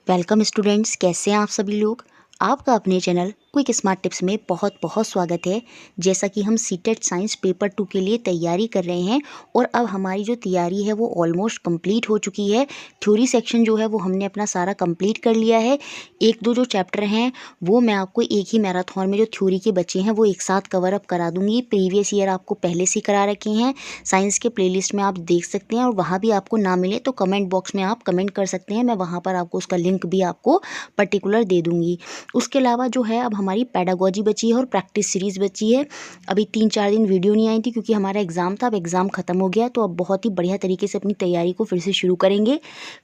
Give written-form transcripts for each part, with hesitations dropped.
Welcome students, कैसे हैं आप सभी लोग। आपका अपने चैनल क्विक स्मार्ट टिप्स में बहुत बहुत स्वागत है। जैसा कि हम सीटेट साइंस पेपर 2 के लिए तैयारी कर रहे हैं और अब हमारी जो तैयारी है वो ऑलमोस्ट कंप्लीट हो चुकी है। थ्योरी सेक्शन जो है वो हमने अपना सारा कंप्लीट कर लिया है। एक दो जो चैप्टर हैं वो मैं आपको एक ही मैराथन में जो थ्योरी के बच्चे हैं वो एक साथ कवर अप करा दूंगी। प्रीवियस ईयर आपको पहले से करा रखे हैं, साइंस के प्लेलिस्ट में आप देख सकते हैं। और वहाँ भी आपको ना मिले तो कमेंट बॉक्स में आप कमेंट कर सकते हैं, मैं वहाँ पर आपको उसका लिंक भी आपको पर्टिकुलर दे दूँगी। उसके अलावा जो है अब हमारी पेडागोजी बची है और प्रैक्टिस सीरीज़ बची है। अभी 3-4 दिन वीडियो नहीं आई थी क्योंकि हमारा एग्ज़ाम था। अब एग्ज़ाम ख़त्म हो गया तो अब बहुत ही बढ़िया तरीके से अपनी तैयारी को फिर से शुरू करेंगे।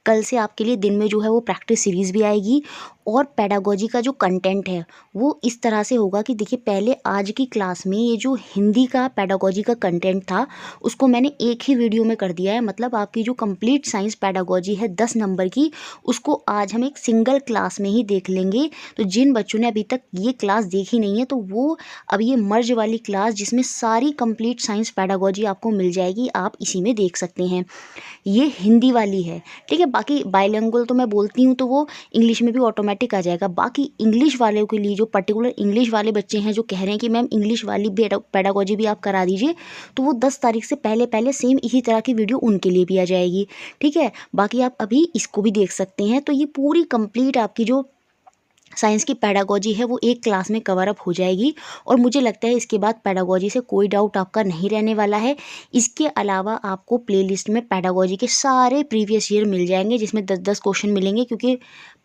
कल से आपके लिए दिन में जो है वो प्रैक्टिस सीरीज़ भी आएगी। और पेडागोजी का जो कंटेंट है वो इस तरह से होगा कि देखिए, पहले आज की क्लास में ये जो हिंदी का पेडागोजी का कंटेंट था उसको मैंने एक ही वीडियो में कर दिया है। मतलब आपकी जो कंप्लीट साइंस पेडागोजी है 10 नंबर की, उसको आज हम एक सिंगल क्लास में ही देख लेंगे। तो जिन बच्चों ने अभी तक ये क्लास देखी नहीं है तो वो अब ये मर्ज वाली क्लास जिसमें सारी कंप्लीट साइंस पेडागोजी आपको मिल जाएगी, आप इसी में देख सकते हैं। ये हिंदी वाली है, ठीक है। बाकी बाइलिंगुअल तो मैं बोलती हूँ तो वो इंग्लिश में भी ऑटोमेटिक आ जाएगा। बाकी इंग्लिश वालों के लिए, जो पर्टिकुलर इंग्लिश वाले बच्चे हैं जो कह रहे हैं कि मैम इंग्लिश वाली पेडागोजी भी आप करा दीजिए, तो वो 10 तारीख से पहले पहले सेम इसी तरह की वीडियो उनके लिए भी आ जाएगी, ठीक है। बाकी आप अभी इसको भी देख सकते हैं। तो ये पूरी कंप्लीट आपकी जो साइंस की पेडागोजी है वो एक क्लास में कवर अप हो जाएगी। और मुझे लगता है इसके बाद पेडागोजी से कोई डाउट आपका नहीं रहने वाला है। इसके अलावा आपको प्लेलिस्ट में पेडागोजी के सारे प्रीवियस ईयर मिल जाएंगे जिसमें 10-10 क्वेश्चन मिलेंगे, क्योंकि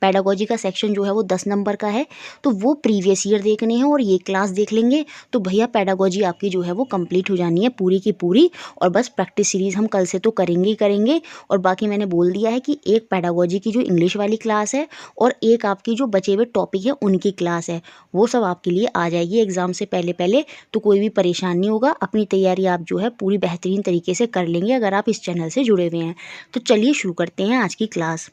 पेडागोजी का सेक्शन जो है वो 10 नंबर का है। तो वो प्रीवियस ईयर देखने हैं और ये क्लास देख लेंगे तो भैया पेडागोजी आपकी जो है वो कंप्लीट हो जानी है पूरी की पूरी। और बस प्रैक्टिस सीरीज़ हम कल से तो करेंगे ही करेंगे। और बाकी मैंने बोल दिया है कि एक पेडागोजी की जो इंग्लिश वाली क्लास है और एक आपकी जो बचे हुए टॉपिक है उनकी क्लास है, वो सब आपके लिए आ जाएगी एग्ज़ाम से पहले पहले। तो कोई भी परेशान नहीं होगा, अपनी तैयारी आप जो है पूरी बेहतरीन तरीके से कर लेंगे अगर आप इस चैनल से जुड़े हुए हैं। तो चलिए शुरू करते हैं आज की क्लास।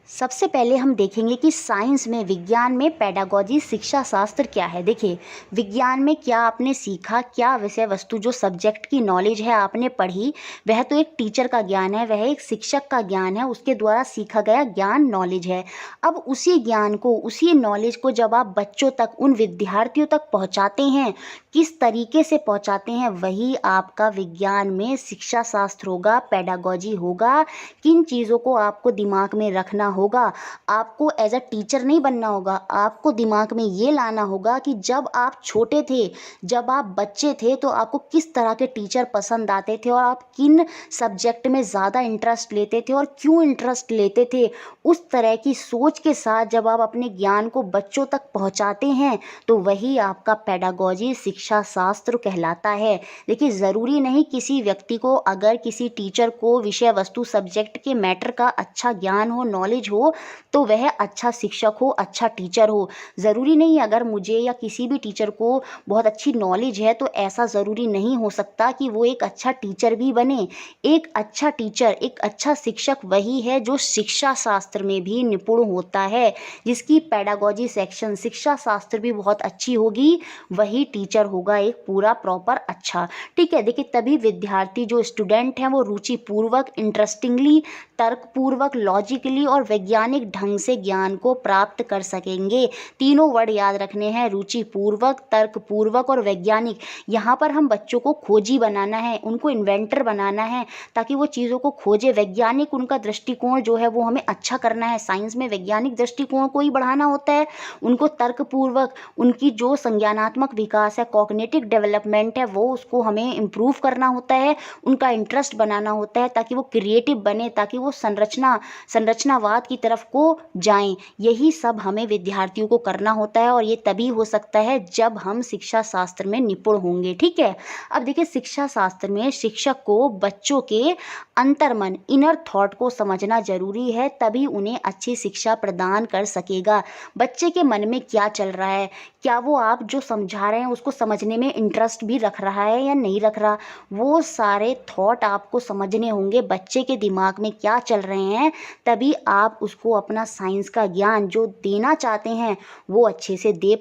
सबसे पहले हम देखेंगे कि साइंस में, विज्ञान में पेडागोजी शिक्षा शास्त्र क्या है। देखिए, विज्ञान में क्या आपने सीखा, क्या विषय वस्तु जो सब्जेक्ट की नॉलेज है आपने पढ़ी, वह तो एक टीचर का ज्ञान है, वह एक शिक्षक का ज्ञान है, उसके द्वारा सीखा गया ज्ञान नॉलेज है। अब उसी ज्ञान को, उसी नॉलेज को जब आप बच्चों तक, उन विद्यार्थियों तक पहुँचाते हैं, किस तरीके से पहुँचाते हैं, वही आपका विज्ञान में शिक्षा शास्त्र होगा, पेडागोजी होगा। किन चीज़ों को आपको दिमाग में रखना होगा, आपको एज अ टीचर नहीं बनना होगा, आपको दिमाग में ये लाना होगा कि जब आप छोटे थे, जब आप बच्चे थे तो आपको किस तरह के टीचर पसंद आते थे और आप किन सब्जेक्ट में ज़्यादा इंटरेस्ट लेते थे और क्यों इंटरेस्ट लेते थे। उस तरह की सोच के साथ जब आप अपने ज्ञान को बच्चों तक पहुंचाते हैं तो वही आपका पेडागोजी शिक्षा शास्त्र कहलाता है। देखिए, ज़रूरी नहीं किसी व्यक्ति को, अगर किसी टीचर को विषय वस्तु सब्जेक्ट के मैटर का अच्छा ज्ञान हो, नॉलेज हो, तो वह अच्छा शिक्षक हो, अच्छा टीचर हो। ज़रूरी नहीं अगर मुझे या किसी भी टीचर को बहुत अच्छी नॉलेज है तो ऐसा ज़रूरी नहीं हो सकता कि वो एक अच्छा टीचर भी बने। एक अच्छा टीचर, एक अच्छा शिक्षक वही है जो शिक्षा शास्त्र में भी निपुण होता है, जिसकी पेडागोजी सेक्शन, शिक्षा शास्त्र भी बहुत अच्छी होगी, वही टीचर होगा एक पूरा प्रॉपर अच्छा, ठीक है। देखिए, तभी विद्यार्थी जो स्टूडेंट हैं वो रुचिपूर्वक, इंटरेस्टिंगली, तर्कपूर्वक, लॉजिकली और वैज्ञानिक ढंग से ज्ञान को प्राप्त कर सकेंगे। तीनों वर्ड याद रखने हैं, रुचिपूर्वक, तर्कपूर्वक और वैज्ञानिक। यहाँ पर हम बच्चों को खोजी बनाना है, उनको इन्वेंटर बनाना है ताकि वो चीज़ों को खोजे। वैज्ञानिक, उनका दृष्टिकोण जो है वो हमें अच्छा करना है। साइंस में वैज्ञानिक दृष्टिकोण को ही बढ़ाना होता है। उनको तर्कपूर्वक, उनकी जो संज्ञानात्मक विकास है, कॉग्निटिव डेवलपमेंट है, वो उसको हमें इम्प्रूव करना होता है। उनका इंटरेस्ट बनाना होता है ताकि वो क्रिएटिव बने, ताकि वो संरचनावाद की तरफ को जाएं। यही सब हमें विद्यार्थियों को करना होता है और ये तभी हो सकता है जब हम शिक्षा शास्त्र में निपुण होंगे, ठीक है। अब देखिए, शिक्षा शास्त्र में शिक्षक को बच्चों के अंतर्मन, इनर थॉट को समझना जरूरी है, तभी उन्हें अच्छी शिक्षा प्रदान कर सकेगा। बच्चे के मन में क्या चल रहा है, क्या वो आप जो समझा रहे हैं उसको समझने में इंटरेस्ट भी रख रहा है या नहीं रख रहा, वो सारे थॉट आपको समझने होंगे। बच्चे के दिमाग में क्या चल रहे हैं, तभी आप उसको अपना साइंस का ज्ञान जो देना चाहते हैं वो अच्छे से दे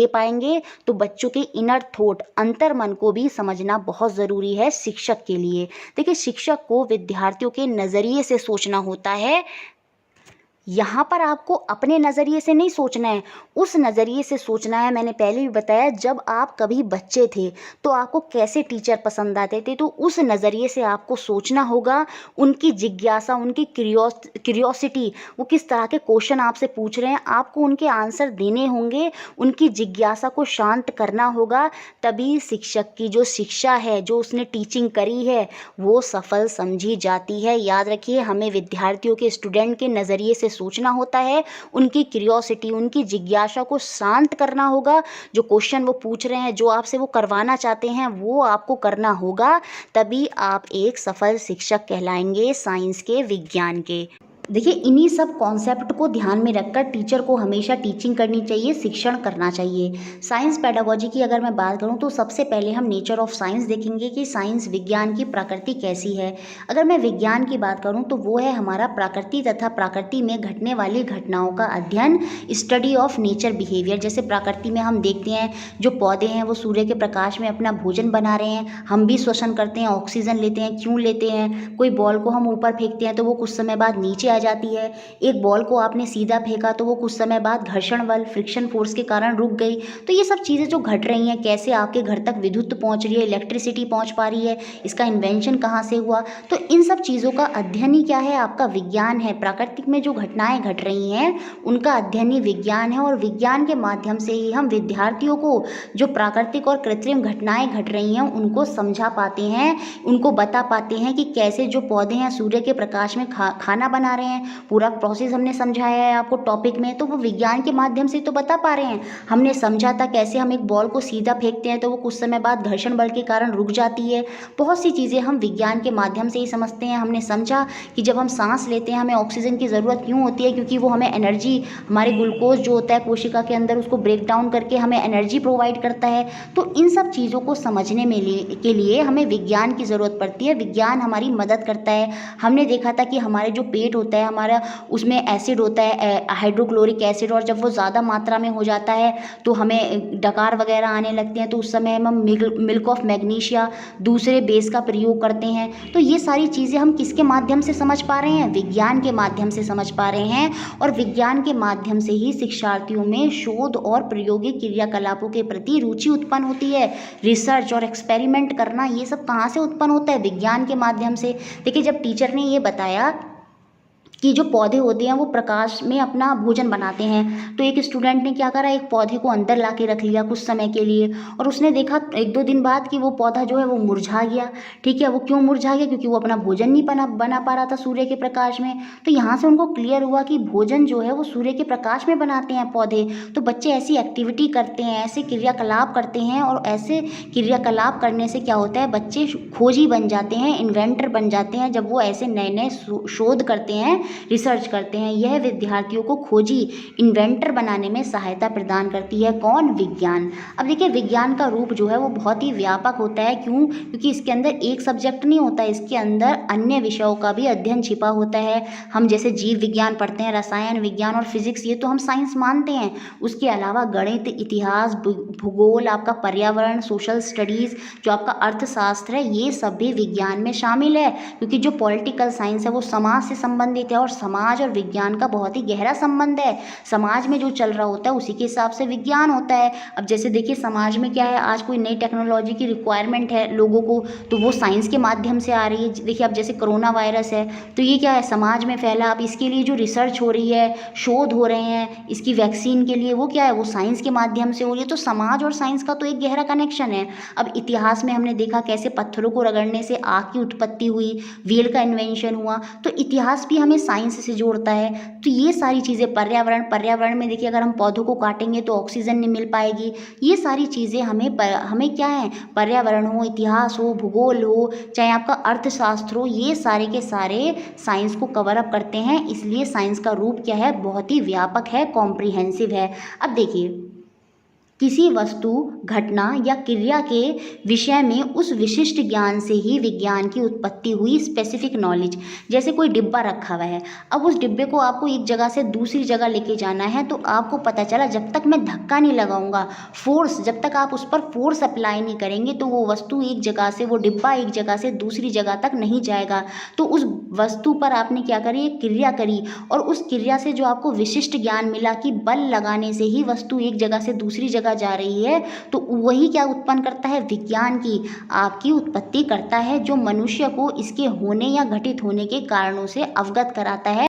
पाएंगे। तो बच्चों के इनर थॉट, अंतर्मन को भी समझना बहुत ज़रूरी है शिक्षक के लिए। देखिए, शिक्षक को विद्यार्थियों के नज़रिए से सोचना होता है। यहाँ पर आपको अपने नज़रिए से नहीं सोचना है, उस नज़रिए से सोचना है। मैंने पहले भी बताया, जब आप कभी बच्चे थे तो आपको कैसे टीचर पसंद आते थे, तो उस नज़रिए से आपको सोचना होगा। उनकी जिज्ञासा, उनकी क्यूरियोसिटी, वो किस तरह के क्वेश्चन आपसे पूछ रहे हैं, आपको उनके आंसर देने होंगे। उनकी जिज्ञासा को शांत करना होगा, तभी शिक्षक की जो शिक्षा है, जो उसने टीचिंग करी है, वो सफल समझी जाती है। याद रखिए, हमें विद्यार्थियों के, स्टूडेंट के नज़रिए से सोचना होता है। उनकी क्यूरियोसिटी, उनकी जिज्ञासा को शांत करना होगा। जो क्वेश्चन वो पूछ रहे हैं, जो आपसे वो करवाना चाहते हैं, वो आपको करना होगा। तभी आप एक सफल शिक्षक कहलाएंगे साइंस के, विज्ञान के। देखिए, इन्हीं सब कॉन्सेप्ट को ध्यान में रखकर टीचर को हमेशा टीचिंग करनी चाहिए, शिक्षण करना चाहिए। साइंस पेडागोजी की अगर मैं बात करूं तो सबसे पहले हम नेचर ऑफ साइंस देखेंगे कि साइंस, विज्ञान की प्रकृति कैसी है। अगर मैं विज्ञान की बात करूं तो वो है हमारा प्रकृति तथा प्रकृति में घटने वाली घटनाओं का अध्ययन, स्टडी ऑफ नेचर बिहेवियर। जैसे प्रकृति में हम देखते हैं, जो पौधे हैं वो सूर्य के प्रकाश में अपना भोजन बना रहे हैं, हम भी श्वसन करते हैं, ऑक्सीजन लेते हैं। क्यों लेते हैं? कोई बॉल को हम ऊपर फेंकते हैं तो वो कुछ समय बाद नीचे जाती है। एक बॉल को आपने सीधा फेंका तो वो कुछ समय बाद घर्षण बल, फ्रिक्शन फोर्स के कारण रुक गई। तो ये सब चीज़ें जो घट रही हैं, कैसे आपके घर तक विद्युत पहुंच रही है, इलेक्ट्रिसिटी पहुंच पा रही है, इसका इन्वेंशन कहाँ से हुआ, तो इन सब चीज़ों का अध्ययन ही क्या है? आपका विज्ञान है। प्राकृतिक में जो घटनाएं घट रही हैं, उनका अध्ययन ही विज्ञान है। और विज्ञान के माध्यम से ही हम विद्यार्थियों को जो प्राकृतिक और कृत्रिम घटनाएं घट रही हैं, उनको समझा पाते हैं, उनको बता पाते हैं कि कैसे जो पौधे हैं सूर्य के प्रकाश में खाना बना रहे हैं। पूरा प्रोसेस हमने समझाया है आपको टॉपिक में, तो वो विज्ञान के माध्यम से तो बता पा रहे हैं। हमने समझा था कैसे हम एक बॉल को सीधा फेंकते हैं तो वो कुछ समय बाद घर्षण बल के कारण रुक जाती है। बहुत सी चीज़ें हम विज्ञान के माध्यम से ही समझते हैं। हमने समझा कि जब हम सांस लेते हैं हमें ऑक्सीजन की ज़रूरत क्यों होती है, क्योंकि वो हमें एनर्जी, हमारे ग्लूकोज जो होता है कोशिका के अंदर, उसको ब्रेक डाउन करके हमें एनर्जी प्रोवाइड करता है। तो इन सब चीज़ों को समझने के लिए हमें विज्ञान की ज़रूरत पड़ती है। विज्ञान हमारी मदद करता है। हमने देखा था कि हमारे जो पेट होता है हमारा, उसमें एसिड होता है, हाइड्रोक्लोरिक एसिड, और जब वो ज़्यादा मात्रा में हो जाता है तो हमें डकार वगैरह आने लगते हैं। तो उस समय हम मिल्क ऑफ मैग्नीशिया, दूसरे बेस का प्रयोग करते हैं। तो ये सारी चीज़ें हम किसके माध्यम से समझ पा रहे हैं? विज्ञान के माध्यम से समझ पा रहे हैं। और विज्ञान के माध्यम से ही शिक्षार्थियों में शोध और प्रायोगिक क्रियाकलापों के प्रति रुचि उत्पन्न होती है। रिसर्च और एक्सपेरिमेंट करना, ये सब कहाँ से उत्पन्न होता है? विज्ञान के माध्यम से। देखिए, जब टीचर ने ये बताया कि जो पौधे होते हैं वो प्रकाश में अपना भोजन बनाते हैं, तो एक स्टूडेंट ने क्या करा, एक पौधे को अंदर ला के रख लिया कुछ समय के लिए, और उसने देखा 1-2 दिन बाद कि वो पौधा जो है वो मुरझा गया। ठीक है, वो क्यों मुरझा गया? क्योंकि वो अपना भोजन नहीं बना पा रहा था सूर्य के प्रकाश में। तो यहाँ से उनको क्लियर हुआ कि भोजन जो है वो सूर्य के प्रकाश में बनाते हैं पौधे। तो बच्चे ऐसी एक्टिविटी करते हैं, ऐसे क्रियाकलाप करते हैं, और ऐसे क्रियाकलाप करने से क्या होता है, बच्चे खोजी बन जाते हैं, इन्वेंटर बन जाते हैं। जब वो ऐसे नए नए शोध करते हैं, रिसर्च करते हैं, यह विद्यार्थियों को खोजी, इन्वेंटर बनाने में सहायता प्रदान करती है। कौन? विज्ञान। अब देखिए, विज्ञान का रूप जो है वो बहुत ही व्यापक होता है। क्यों? क्योंकि इसके अंदर एक सब्जेक्ट नहीं होता, इसके अंदर अन्य विषयों का भी अध्ययन छिपा होता है। हम जैसे जीव विज्ञान पढ़ते हैं, रसायन विज्ञान और फिजिक्स, ये तो हम साइंस मानते हैं। उसके अलावा गणित, इतिहास, भूगोल, आपका पर्यावरण, सोशल स्टडीज़, जो आपका अर्थशास्त्र है, ये सब भी विज्ञान में शामिल है। क्योंकि जो पॉलिटिकल साइंस है वो समाज से संबंधित है, और समाज और विज्ञान का बहुत ही गहरा संबंध है। समाज में जो चल रहा होता है उसी के हिसाब से विज्ञान होता है। अब जैसे देखिए, समाज में क्या है, आज कोई नई टेक्नोलॉजी की रिक्वायरमेंट है लोगों को, तो वो साइंस के माध्यम से आ रही है। देखिए, अब जैसे कोरोना वायरस है, तो ये क्या है, समाज में फैला। अब इसके लिए जो रिसर्च हो रही है, शोध हो रहे हैं इसकी वैक्सीन के लिए, वो क्या है, वो साइंस के माध्यम से हो रही है। तो समाज और साइंस का तो एक गहरा कनेक्शन है। अब इतिहास में हमने देखा कैसे पत्थरों को रगड़ने से आग की उत्पत्ति हुई, व्हील का इन्वेंशन हुआ। तो इतिहास भी हमें साइंस से जोड़ता है। तो ये सारी चीज़ें, पर्यावरण में देखिए, अगर हम पौधों को काटेंगे तो ऑक्सीजन नहीं मिल पाएगी। ये सारी चीज़ें हमें क्या है, पर्यावरण हो, इतिहास हो, भूगोल हो, चाहे आपका अर्थशास्त्र हो, ये सारे के सारे साइंस को कवर अप करते हैं। इसलिए साइंस का रूप क्या है, बहुत ही व्यापक है, कॉम्प्रिहेंसिव है। अब देखिए, किसी वस्तु, घटना या क्रिया के विषय में उस विशिष्ट ज्ञान से ही विज्ञान की उत्पत्ति हुई। स्पेसिफिक नॉलेज, जैसे कोई डिब्बा रखा हुआ है, अब उस डिब्बे को आपको एक जगह से दूसरी जगह लेके जाना है, तो आपको पता चला जब तक मैं धक्का नहीं लगाऊंगा, फोर्स, जब तक आप उस पर फोर्स अप्लाई नहीं करेंगे, तो वो वस्तु एक जगह से, वो डिब्बा एक जगह से दूसरी जगह तक नहीं जाएगा। तो उस वस्तु पर आपने क्या करी, एक क्रिया करी, और उस क्रिया से जो आपको विशिष्ट ज्ञान मिला कि बल लगाने से ही वस्तु एक जगह से दूसरी जगह जा रही है, तो वही क्या उत्पन्न करता है, विज्ञान की आपकी उत्पत्ति करता है, जो मनुष्य को इसके होने या घटित होने के कारणों से अवगत कराता है।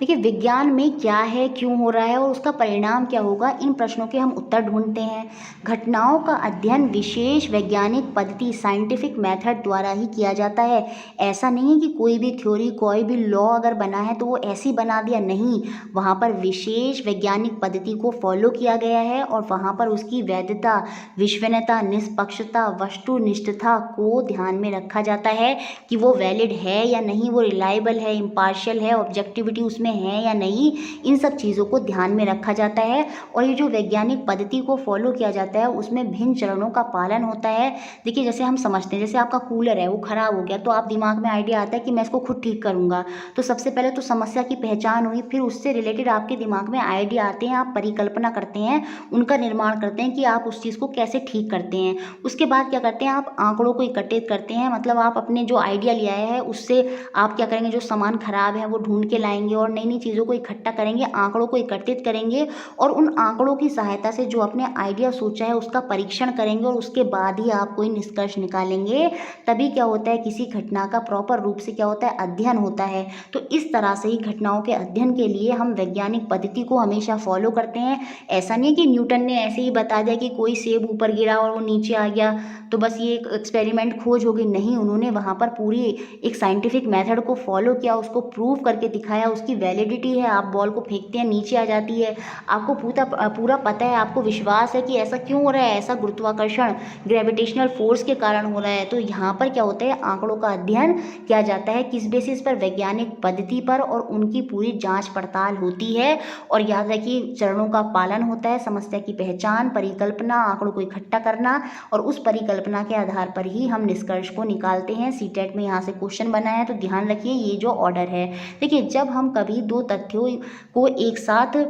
देखिए, विज्ञान में क्या है, क्यों हो रहा है और उसका परिणाम क्या होगा, इन प्रश्नों के हम उत्तर ढूंढते हैं। घटनाओं का अध्ययन विशेष वैज्ञानिक पद्धति, साइंटिफिक मेथड द्वारा ही किया जाता है। ऐसा नहीं है कि कोई भी थ्योरी, कोई भी लॉ अगर बना है तो वो ऐसे ही बना दिया, नहीं, वहाँ पर विशेष वैज्ञानिक पद्धति को फॉलो किया गया है और वहाँ पर उसकी वैधता, विश्वसनीयता, निष्पक्षता, वस्तुनिष्ठता को ध्यान में रखा जाता है कि वो वैलिड है या नहीं, वो रिलायबल है, इम्पार्शियल है, ऑब्जेक्टिविटी उसमें है या नहीं, इन सब चीज़ों को ध्यान में रखा जाता है। और ये जो वैज्ञानिक पद्धति को फॉलो किया जाता है उसमें भिन्न चरणों का पालन होता है। देखिए, जैसे हम समझते हैं, जैसे आपका कूलर है वो ख़राब हो गया, तो आप दिमाग में आइडिया आता है कि मैं इसको खुद ठीक करूँगा, तो सबसे पहले तो समस्या की पहचान हुई, फिर उससे रिलेटेड आपके दिमाग में आइडिया आते हैं, आप परिकल्पना करते हैं, उनका निर्माण करते हैं कि आप उस चीज़ को कैसे ठीक करते हैं। उसके बाद क्या करते हैं, आप आंकड़ों को एकत्रित करते हैं, मतलब आप अपने जो आइडिया लिया है उससे आप क्या करेंगे, जो सामान खराब है वो ढूंढ के लाएंगे और नई नई चीज़ों को इकट्ठा करेंगे, आंकड़ों को एकत्रित करेंगे और उन आंकड़ों की सहायता से जो आपने आइडिया सोचा है उसका परीक्षण करेंगे और उसके बाद ही आप कोई निष्कर्ष निकालेंगे। तभी क्या होता है, किसी घटना का प्रॉपर रूप से क्या होता है, अध्ययन होता है। तो इस तरह से ही घटनाओं के अध्ययन के लिए हम वैज्ञानिक पद्धति को हमेशा फॉलो करते हैं। ऐसा नहीं है कि न्यूटन ने ऐसे ही बता दिया कि कोई सेब ऊपर गिरा और वो नीचे आ गया तो बस ये एक एक्सपेरिमेंट खोज हो गई, नहीं, उन्होंने वहाँ पर पूरी एक साइंटिफिक मेथड को फॉलो किया, उसको प्रूव करके दिखाया, उसकी वैलिडिटी है। आप बॉल को फेंकते हैं, नीचे आ जाती है, आपको पूरा पता है, आपको विश्वास है कि ऐसा क्यों हो रहा है, ऐसा गुरुत्वाकर्षण, ग्रेविटेशनल फोर्स के कारण हो रहा है। तो यहाँ पर क्या होता है, आंकड़ों का अध्ययन किया जाता है, किस बेसिस पर, वैज्ञानिक पद्धति पर, और उनकी पूरी जांच पड़ताल होती है। और याद रखिए, चरणों का पालन होता है, समस्या की पहचान, परिकल्पना, आंकड़ों को इकट्ठा करना, और उस परिकल्पना के आधार पर ही हम निष्कर्ष को निकालते हैं। सीटेट में यहाँ से क्वेश्चन बना है, तो ध्यान रखिए ये जो ऑर्डर है। देखिए, जब हम कभी दो तथ्यों को एक साथ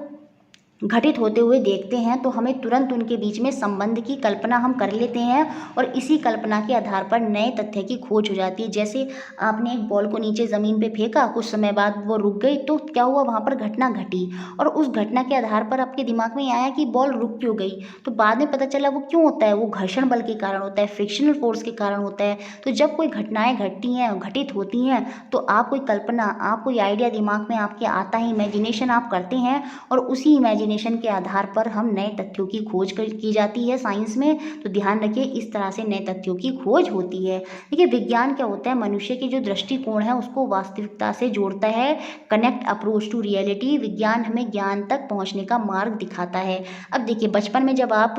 घटित होते हुए देखते हैं तो हमें तुरंत उनके बीच में संबंध की कल्पना हम कर लेते हैं और इसी कल्पना के आधार पर नए तथ्य की खोज हो जाती है। जैसे आपने एक बॉल को नीचे ज़मीन पे फेंका, कुछ समय बाद वो रुक गई, तो क्या हुआ, वहाँ पर घटना घटी और उस घटना के आधार पर आपके दिमाग में आया कि बॉल रुक क्यों गई। तो बाद में पता चला वो क्यों होता है, वो घर्षण बल के कारण होता है, फ्रिक्शनल फोर्स के कारण होता है। तो जब कोई घटनाएं घटती हैं, घटित होती हैं, तो आप कोई कल्पना, आप कोई आइडिया दिमाग में आपके आता है, इमेजिनेशन आप करते हैं और उसी इमेजिनेशन के आधार पर हम नए तथ्यों की खोज की जाती है साइंस में। तो ध्यान रखिए, इस तरह से नए तथ्यों की खोज होती है। देखिए, विज्ञान क्या होता है, मनुष्य की जो दृष्टिकोण है उसको वास्तविकता से जोड़ता है। कनेक्ट अप्रोच टू रियलिटी, विज्ञान हमें ज्ञान तक पहुंचने का मार्ग दिखाता है। अब देखिए, बचपन में जब आप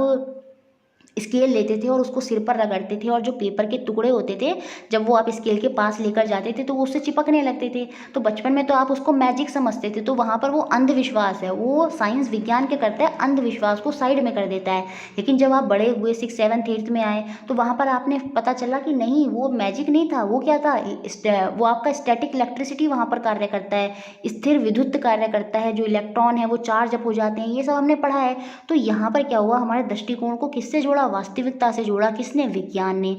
स्केल लेते थे और उसको सिर पर रगड़ते थे और जो पेपर के टुकड़े होते थे, जब वो आप स्केल के पास लेकर जाते थे तो वो उससे चिपकने लगते थे। तो बचपन में तो आप उसको मैजिक समझते थे, तो वहाँ पर वो अंधविश्वास है। वो साइंस, विज्ञान क्या करता है, अंधविश्वास को साइड में कर देता है। लेकिन जब आप बड़े हुए, 6th 7th 8th में आए, तो वहाँ पर आपने पता चला कि नहीं, वो मैजिक नहीं था, वो क्या था, वो आपका स्टैटिक इलेक्ट्रिसिटी वहाँ पर कार्य करता है, स्थिर विद्युत कार्य करता है, जो इलेक्ट्रॉन है वो चार्ज अप हो जाते हैं, ये सब हमने पढ़ा है। तो यहाँ पर क्या हुआ, हमारे दृष्टिकोण को किससे जोड़ा, वास्तविकता से जोड़ा। किसने, विज्ञान ने।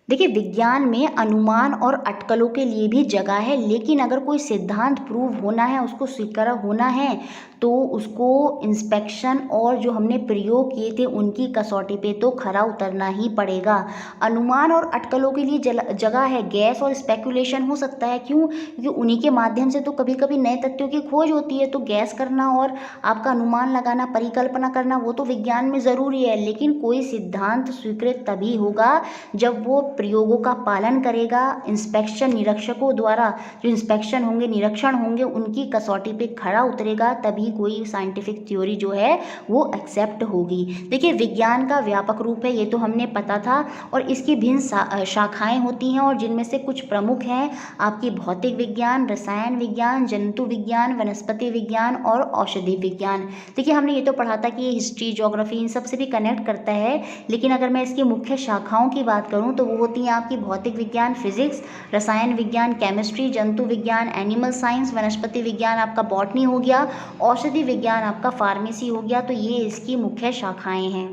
देखिए, विज्ञान में अनुमान और अटकलों के लिए भी जगह है, लेकिन अगर कोई सिद्धांत प्रूव होना है, उसको स्वीकार होना है, तो उसको इंस्पेक्शन और जो हमने प्रयोग किए थे उनकी कसौटी पे तो खरा उतरना ही पड़ेगा। अनुमान और अटकलों के लिए जगह है, गैस और स्पेकुलेशन हो सकता है। क्यों, क्योंकि उन्हीं के माध्यम से तो कभी कभी नए तथ्यों की खोज होती है। तो गैस करना और आपका अनुमान लगाना, परिकल्पना करना, वो तो विज्ञान में ज़रूरी है। लेकिन कोई सिद्धांत स्वीकृत तभी होगा जब वो प्रयोगों का पालन करेगा, इंस्पेक्शन निरीक्षकों द्वारा जो इंस्पेक्शन होंगे, निरीक्षण होंगे, उनकी कसौटी पे खरा उतरेगा, तभी कोई साइंटिफिक थ्योरी जो है वो एक्सेप्ट होगी। देखिए विज्ञान का व्यापक रूप है, ये तो हमने पता था, और इसकी भिन्न शाखाएं होती हैं, और जिनमें से कुछ प्रमुख हैं आपकी भौतिक विज्ञान, रसायन विज्ञान, जंतु विज्ञान, वनस्पति विज्ञान और औषधि विज्ञान। देखिए हमने ये तो पढ़ा था कि ये हिस्ट्री, ज्योग्राफी इन सब से भी कनेक्ट करता है, लेकिन अगर मैं इसकी मुख्य शाखाओं की बात करूं तो वो होती हैं आपकी भौतिक विज्ञान, फिजिक्स, रसायन विज्ञान, केमिस्ट्री, जंतु विज्ञान, एनिमल साइंस, वनस्पति विज्ञान आपका बॉटनी हो गया, औषधि विज्ञान आपका फार्मेसी हो गया। तो ये इसकी मुख्य शाखाएं हैं।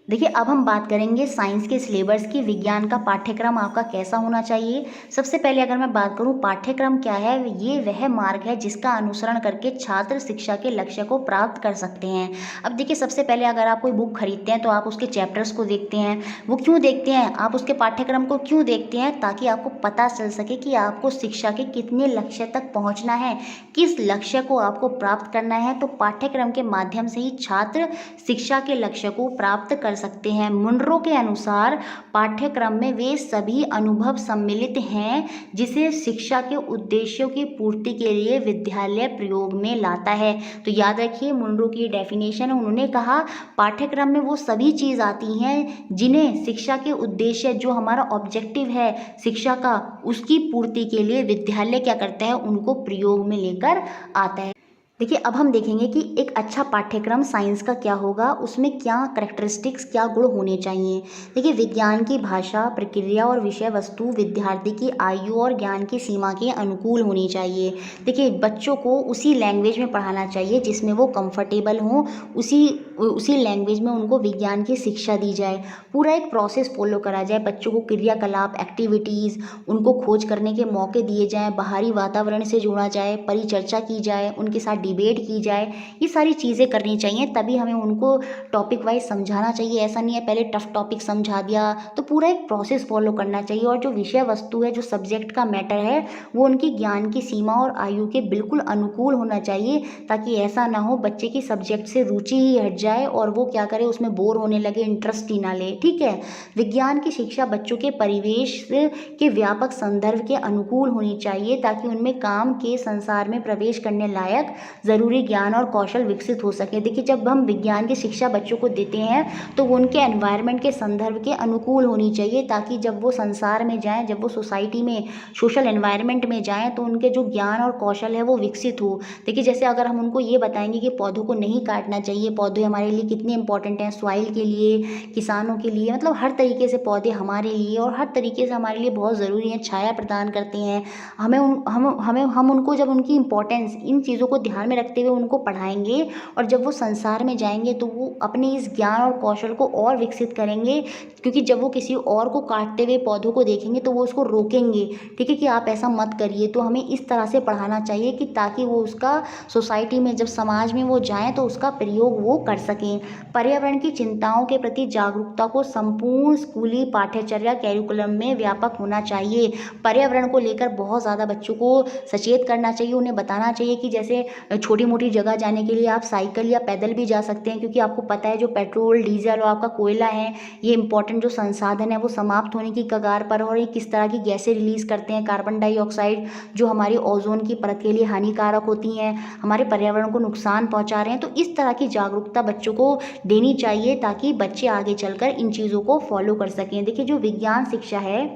देखिए अब हम बात करेंगे साइंस के सिलेबस की, विज्ञान का पाठ्यक्रम आपका कैसा होना चाहिए। सबसे पहले अगर मैं बात करूं पाठ्यक्रम क्या है, ये वह मार्ग है जिसका अनुसरण करके छात्र शिक्षा के लक्ष्य को प्राप्त कर सकते हैं। अब देखिए सबसे पहले अगर आप कोई बुक खरीदते हैं तो आप उसके चैप्टर्स को देखते हैं। वो क्यों देखते हैं, आप उसके पाठ्यक्रम को क्यों देखते हैं, ताकि आपको पता चल सके कि आपको शिक्षा के कितने लक्ष्य तक पहुँचना है, किस लक्ष्य को आपको प्राप्त करना है। तो पाठ्यक्रम के माध्यम से ही छात्र शिक्षा के लक्ष्य को प्राप्त कर सकते हैं। मुनरो के अनुसार पाठ्यक्रम में वे सभी अनुभव सम्मिलित हैं जिसे शिक्षा के उद्देश्यों की पूर्ति के लिए विद्यालय प्रयोग में लाता है। तो याद रखिए मुनरो की डेफिनेशन, उन्होंने कहा पाठ्यक्रम में वो सभी चीज़ आती हैं जिन्हें शिक्षा के उद्देश्य, जो हमारा ऑब्जेक्टिव है शिक्षा का, उसकी पूर्ति के लिए विद्यालय क्या करता है, उनको प्रयोग में लेकर आता है। देखिए अब हम देखेंगे कि एक अच्छा पाठ्यक्रम साइंस का क्या होगा, उसमें क्या करैक्टरिस्टिक्स, क्या गुण होने चाहिए। देखिए विज्ञान की भाषा, प्रक्रिया और विषय वस्तु विद्यार्थी की आयु और ज्ञान की सीमा के अनुकूल होनी चाहिए। देखिए बच्चों को उसी लैंग्वेज में पढ़ाना चाहिए जिसमें वो कंफर्टेबल हों, उसी लैंग्वेज में उनको विज्ञान की शिक्षा दी जाए। पूरा एक प्रोसेस फॉलो करा जाए, बच्चों को क्रियाकलाप, एक्टिविटीज़, उनको खोज करने के मौके दिए जाएँ, बाहरी वातावरण से जोड़ा जाए, परिचर्चा की जाए, उनके साथ डिबेट की जाए। ये सारी चीज़ें करनी चाहिए, तभी हमें उनको टॉपिक वाइज समझाना चाहिए। ऐसा नहीं है पहले टफ टॉपिक समझा दिया, तो पूरा एक प्रोसेस फॉलो करना चाहिए। और जो विषय वस्तु है, जो सब्जेक्ट का मैटर है, वो उनकी ज्ञान की सीमा और आयु के बिल्कुल अनुकूल होना चाहिए, ताकि ऐसा ना हो बच्चे की सब्जेक्ट से रुचि ही हट जाए और वो क्या करे, उसमें बोर होने लगे, इंटरेस्ट ही ना ले। ठीक है, विज्ञान की शिक्षा बच्चों के परिवेश के व्यापक संदर्भ के अनुकूल होनी चाहिए, ताकि उनमें काम के संसार में प्रवेश करने लायक ज़रूरी ज्ञान और कौशल विकसित हो सके। देखिए जब हम विज्ञान की शिक्षा बच्चों को देते हैं तो वो उनके एनवायरनमेंट के संदर्भ के अनुकूल होनी चाहिए, ताकि जब वो संसार में जाएं, जब वो सोसाइटी में, सोशल एनवायरनमेंट में जाएं, तो उनके जो ज्ञान और कौशल है वो विकसित हो। देखिए जैसे अगर हम उनको ये बताएंगे कि पौधों को नहीं काटना चाहिए, पौधे हमारे लिए कितने इंपॉर्टेंट हैं, सॉइल के लिए, किसानों के लिए, मतलब हर तरीके से पौधे हमारे लिए और हर तरीके से हमारे लिए बहुत ज़रूरी हैं, छाया प्रदान करते हैं। हम उनको जब उनकी इंपॉर्टेंस, इन चीज़ों को ध्यान में रखते हुए उनको पढ़ाएंगे, और जब वो संसार में जाएंगे तो वो अपने इस ज्ञान और कौशल को और विकसित करेंगे। क्योंकि जब वो किसी और को काटते हुए पौधों को देखेंगे तो वो उसको रोकेंगे, ठीक है, कि आप ऐसा मत करिए। तो हमें इस तरह से पढ़ाना चाहिए कि ताकि वो उसका सोसाइटी में, जब समाज में वो जाएं तो उसका प्रयोग वो कर सकें। पर्यावरण की चिंताओं के प्रति जागरूकता को संपूर्ण स्कूली पाठ्यचर्या कैरिकुलम में व्यापक होना चाहिए। पर्यावरण को लेकर बहुत ज़्यादा बच्चों को सचेत करना चाहिए, उन्हें बताना चाहिए कि जैसे छोटी मोटी जगह जाने के लिए आप साइकिल या पैदल भी जा सकते हैं, क्योंकि आपको पता है जो पेट्रोल, डीजल और आपका कोयला है, ये इंपॉर्टेंट जो संसाधन है वो समाप्त होने की कगार पर, और ये किस तरह की गैसें रिलीज़ करते हैं, कार्बन डाइऑक्साइड, जो हमारी ओजोन की परत के लिए हानिकारक होती हैं, हमारे पर्यावरण को नुकसान पहुंचा रहे हैं। तो इस तरह की जागरूकता बच्चों को देनी चाहिए, ताकि बच्चे आगे चलकर इन चीज़ों को फॉलो कर सकें। देखिए जो विज्ञान शिक्षा है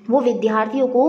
वो विद्यार्थियों को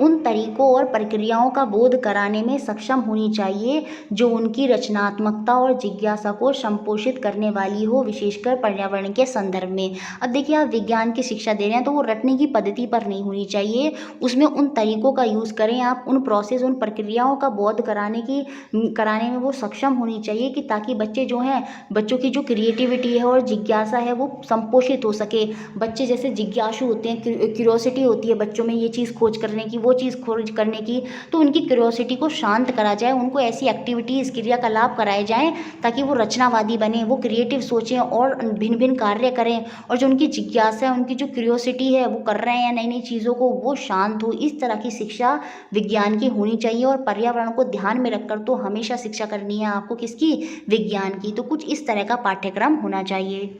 उन तरीकों और प्रक्रियाओं का बोध कराने में सक्षम होनी चाहिए जो उनकी रचनात्मकता और जिज्ञासा को संपोषित करने वाली हो, विशेषकर पर्यावरण के संदर्भ में। अब देखिए आप विज्ञान की शिक्षा दे रहे हैं तो वो रटने की पद्धति पर नहीं होनी चाहिए, उसमें उन तरीकों का यूज़ करें आप, उन प्रोसेस, उन प्रक्रियाओं का बोध कराने में वो सक्षम होनी चाहिए, कि ताकि बच्चे जो हैं, बच्चों की जो क्रिएटिविटी है और जिज्ञासा है वो संपोषित हो सके। बच्चे जैसे जिज्ञासु होते हैं, क्यूरोसिटी होती है बच्चों में, ये चीज़ खोज करने की, वो चीज़ खोज करने की, तो उनकी क्यूरियोसिटी को शांत करा जाए, उनको ऐसी एक्टिविटीज़, क्रियाकलाप कराए जाएं ताकि वो रचनावादी बने, वो क्रिएटिव सोचें और भिन्न भिन्न कार्य करें, और जो उनकी जिज्ञासा है, उनकी जो क्यूरियोसिटी है, वो कर रहे हैं नई नई चीज़ों को, वो शांत हो। इस तरह की शिक्षा विज्ञान की होनी चाहिए, और पर्यावरण को ध्यान में रखकर तो हमेशा शिक्षा करनी है आपको, किसकी, विज्ञान की। तो कुछ इस तरह का पाठ्यक्रम होना चाहिए।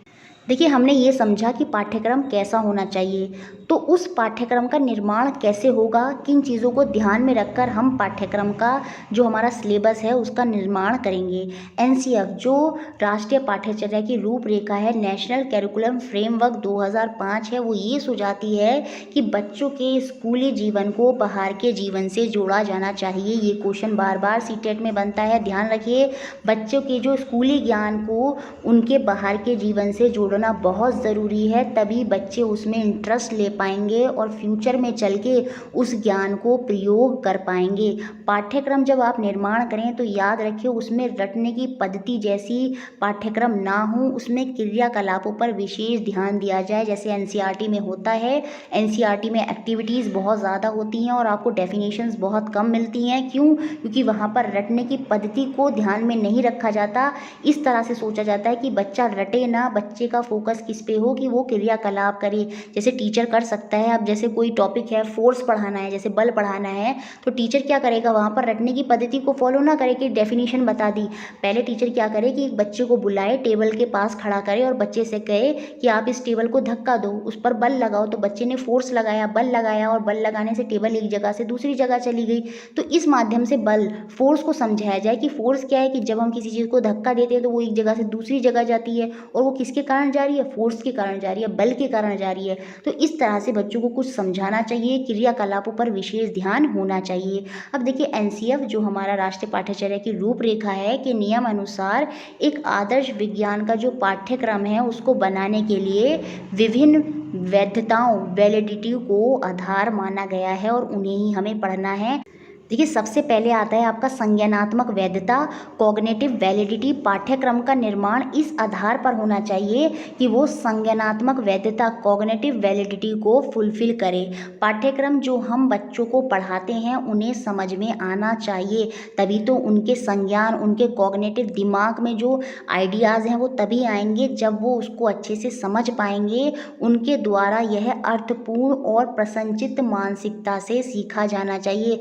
देखिए, हमने ये समझा कि पाठ्यक्रम कैसा होना चाहिए, तो उस पाठ्यक्रम का निर्माण कैसे होगा, किन चीज़ों को ध्यान में रखकर हम पाठ्यक्रम का जो हमारा सिलेबस है उसका निर्माण करेंगे। एनसीएफ जो राष्ट्रीय पाठ्यचर्या की रूपरेखा है, नेशनल करिकुलम फ्रेमवर्क 2005 है, वो ये सुझाती है कि बच्चों के स्कूली जीवन को बाहर के जीवन से जोड़ा जाना चाहिए। ये क्वेश्चन बार बार सीटेट में बनता है, ध्यान रखिए। बच्चों के जो स्कूली ज्ञान को उनके बाहर के जीवन से जोड़ना बहुत ज़रूरी है, तभी बच्चे उसमें इंटरेस्ट ले पाएंगे और फ्यूचर में चल के उस ज्ञान को प्रयोग कर पाएंगे। पाठ्यक्रम जब आप निर्माण करें तो याद रखिए उसमें रटने की पद्धति जैसी पाठ्यक्रम ना हो, उसमें क्रियाकलापों पर विशेष ध्यान दिया जाए, जैसे एनसीईआरटी में होता है। एनसीईआरटी में एक्टिविटीज़ बहुत ज़्यादा होती हैं और आपको डेफिनेशंस बहुत कम मिलती हैं। क्यों? क्योंकि वहाँ पर रटने की पद्धति को ध्यान में नहीं रखा जाता। इस तरह से सोचा जाता है कि बच्चा रटे ना, बच्चे का फोकस किस पे हो कि वो क्रियाकलाप करे। जैसे टीचर कर सकता है, अब जैसे कोई टॉपिक है, फोर्स पढ़ाना है, जैसे बल पढ़ाना है, तो टीचर क्या करेगा, वहाँ पर रटने की पद्धति को फॉलो ना करे कि डेफिनेशन बता दी। पहले टीचर क्या करे कि एक बच्चे को बुलाए, टेबल के पास खड़ा करे और बच्चे से कहे कि आप इस टेबल को धक्का दो, उस पर बल लगाओ। तो बच्चे ने फोर्स लगाया, बल लगाया और बल लगाने से टेबल एक जगह से दूसरी जगह चली गई। तो इस माध्यम से बल फोर्स को समझाया जाए कि फोर्स क्या है, कि जब हम किसी चीज़ को धक्का देते हैं तो वो एक जगह से दूसरी जगह जाती है, और वो किसके कारण जा रही है, फोर्स के कारण जा रही है, बल के कारण जा रही है। तो इस तरह से बच्चों को कुछ समझाना चाहिए, क्रियाकलापों पर विशेष ध्यान होना चाहिए। अब देखिए, एनसीएफ जो हमारा राष्ट्रीय पाठ्यचर्या की रूपरेखा है के नियम अनुसार एक आदर्श विज्ञान का जो पाठ्यक्रम है उसको बनाने के लिए विभिन्न वैधताओं, वैलिडिटी को आधार माना गया है और उन्हें ही हमें पढ़ना है। देखिए, सबसे पहले आता है आपका संज्ञानात्मक वैधता, कॉग्निटिव वैलिडिटी। पाठ्यक्रम का निर्माण इस आधार पर होना चाहिए कि वो संज्ञानात्मक वैधता, कॉग्निटिव वैलिडिटी को फुलफिल करे। पाठ्यक्रम जो हम बच्चों को पढ़ाते हैं उन्हें समझ में आना चाहिए, तभी तो उनके संज्ञान, उनके कॉग्निटिव दिमाग में जो आइडियाज़ हैं वो तभी आएंगे जब वो उसको अच्छे से समझ पाएंगे। उनके द्वारा यह अर्थपूर्ण और प्रसन्नचित्त मानसिकता से सीखा जाना चाहिए।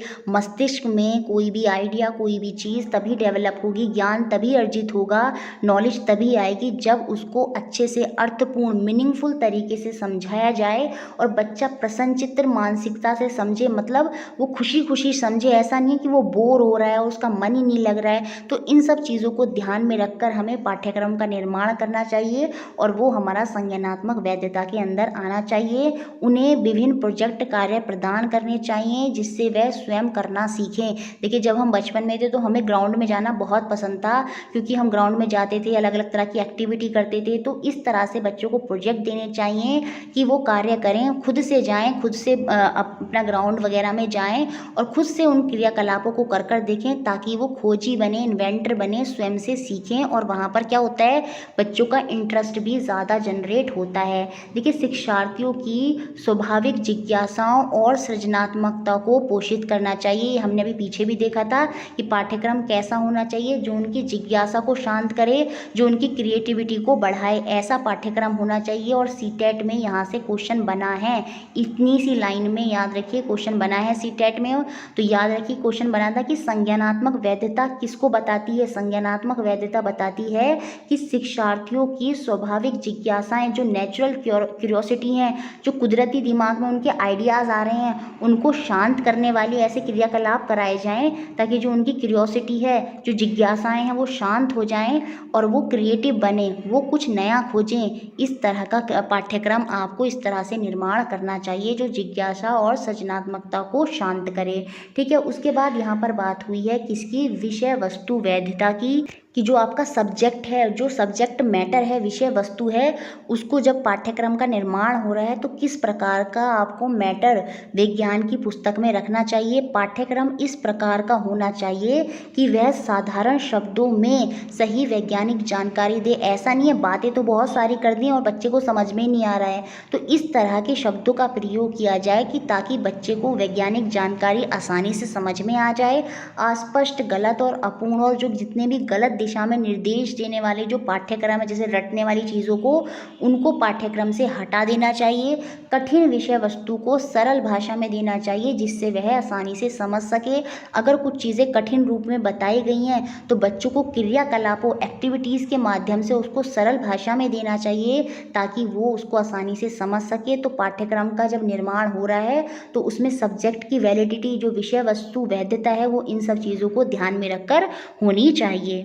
मस्तिष्क में कोई भी आइडिया, कोई भी चीज़ तभी डेवलप होगी, ज्ञान तभी अर्जित होगा, नॉलेज तभी आएगी जब उसको अच्छे से अर्थपूर्ण, मीनिंगफुल तरीके से समझाया जाए और बच्चा प्रसन्नचित्त मानसिकता से समझे, मतलब वो खुशी खुशी समझे। ऐसा नहीं है कि वो बोर हो रहा है और उसका मन ही नहीं लग रहा है। तो इन सब चीज़ों को ध्यान में रखकर हमें पाठ्यक्रम का निर्माण करना चाहिए और वो हमारा संज्ञानात्मक वैधता के अंदर आना चाहिए। उन्हें विभिन्न प्रोजेक्ट कार्य प्रदान करने चाहिए जिससे वह स्वयं करना सीखें। देखिए, जब हम बचपन में थे तो हमें ग्राउंड में जाना बहुत पसंद था, क्योंकि हम ग्राउंड में जाते थे, अलग अलग तरह की एक्टिविटी करते थे। तो इस तरह से बच्चों को प्रोजेक्ट देने चाहिए कि वो कार्य करें, खुद से जाएं, खुद से अपना ग्राउंड वगैरह में जाएं और खुद से उन क्रियाकलापों को कर कर देखें, ताकि वो खोजी बने, इन्वेंटर बने, स्वयं से सीखें। और वहाँ पर क्या होता है, बच्चों का इंटरेस्ट भी ज़्यादा जनरेट होता है। देखिए, शिक्षार्थियों की स्वाभाविक जिज्ञासाओं और सृजनात्मकता को पोषित करना चाहिए। हमने अभी पीछे भी देखा था कि पाठ्यक्रम कैसा होना चाहिए, जो उनकी जिज्ञासा को शांत करे, जो उनकी क्रिएटिविटी को बढ़ाए, ऐसा पाठ्यक्रम होना चाहिए। और सीटेट में यहाँ से क्वेश्चन बना है, इतनी सी लाइन में याद रखिए क्वेश्चन बना है सीटेट में। तो याद रखिए क्वेश्चन बना था कि संज्ञानात्मक वैधता किसको बताती है। संज्ञानात्मक वैधता बताती है कि शिक्षार्थियों की स्वाभाविक जिज्ञासाएं, जो नेचुरल क्यूरियोसिटी हैं, जो कुदरती दिमाग में उनके आइडियाज़ आ रहे हैं, उनको शांत करने वाली ऐसे क्रियाकलाप कराए जाएं ताकि जो उनकी क्यूरियोसिटी है, जो जिज्ञासाएं हैं, वो शांत हो जाएं और वो क्रिएटिव बने, वो कुछ नया खोजें। इस तरह का पाठ्यक्रम आपको इस तरह से निर्माण करना चाहिए जो जिज्ञासा और सृजनात्मकता को शांत करे। ठीक है, उसके बाद यहाँ पर बात हुई है किसकी, विषय वस्तु वैधता की, कि जो आपका सब्जेक्ट है, जो सब्जेक्ट मैटर है, विषय वस्तु है, उसको जब पाठ्यक्रम का निर्माण हो रहा है तो किस प्रकार का आपको मैटर विज्ञान की पुस्तक में रखना चाहिए। पाठ्यक्रम इस प्रकार का होना चाहिए कि वह साधारण शब्दों में सही वैज्ञानिक जानकारी दे। ऐसा नहीं है बातें तो बहुत सारी कर दी और बच्चे को समझ में नहीं आ रहा है, तो इस तरह के शब्दों का प्रयोग किया जाए कि ताकि बच्चे को वैज्ञानिक जानकारी आसानी से समझ में आ जाए। अस्पष्ट, गलत और अपूर्ण और जो जितने भी गलत दिशा में निर्देश देने वाले जो पाठ्यक्रम है, जैसे रटने वाली चीज़ों को, उनको पाठ्यक्रम से हटा देना चाहिए। कठिन विषय वस्तु को सरल भाषा में देना चाहिए जिससे वह आसानी से समझ सके। अगर कुछ चीज़ें कठिन रूप में बताई गई हैं तो बच्चों को क्रियाकलापों, एक्टिविटीज़ के माध्यम से उसको सरल भाषा में देना चाहिए ताकि वो उसको आसानी से समझ सके। तो पाठ्यक्रम का जब निर्माण हो रहा है तो उसमें सब्जेक्ट की वैलिडिटी, जो विषय वस्तु वैधता है, वो इन सब चीज़ों को ध्यान में रखकर होनी चाहिए।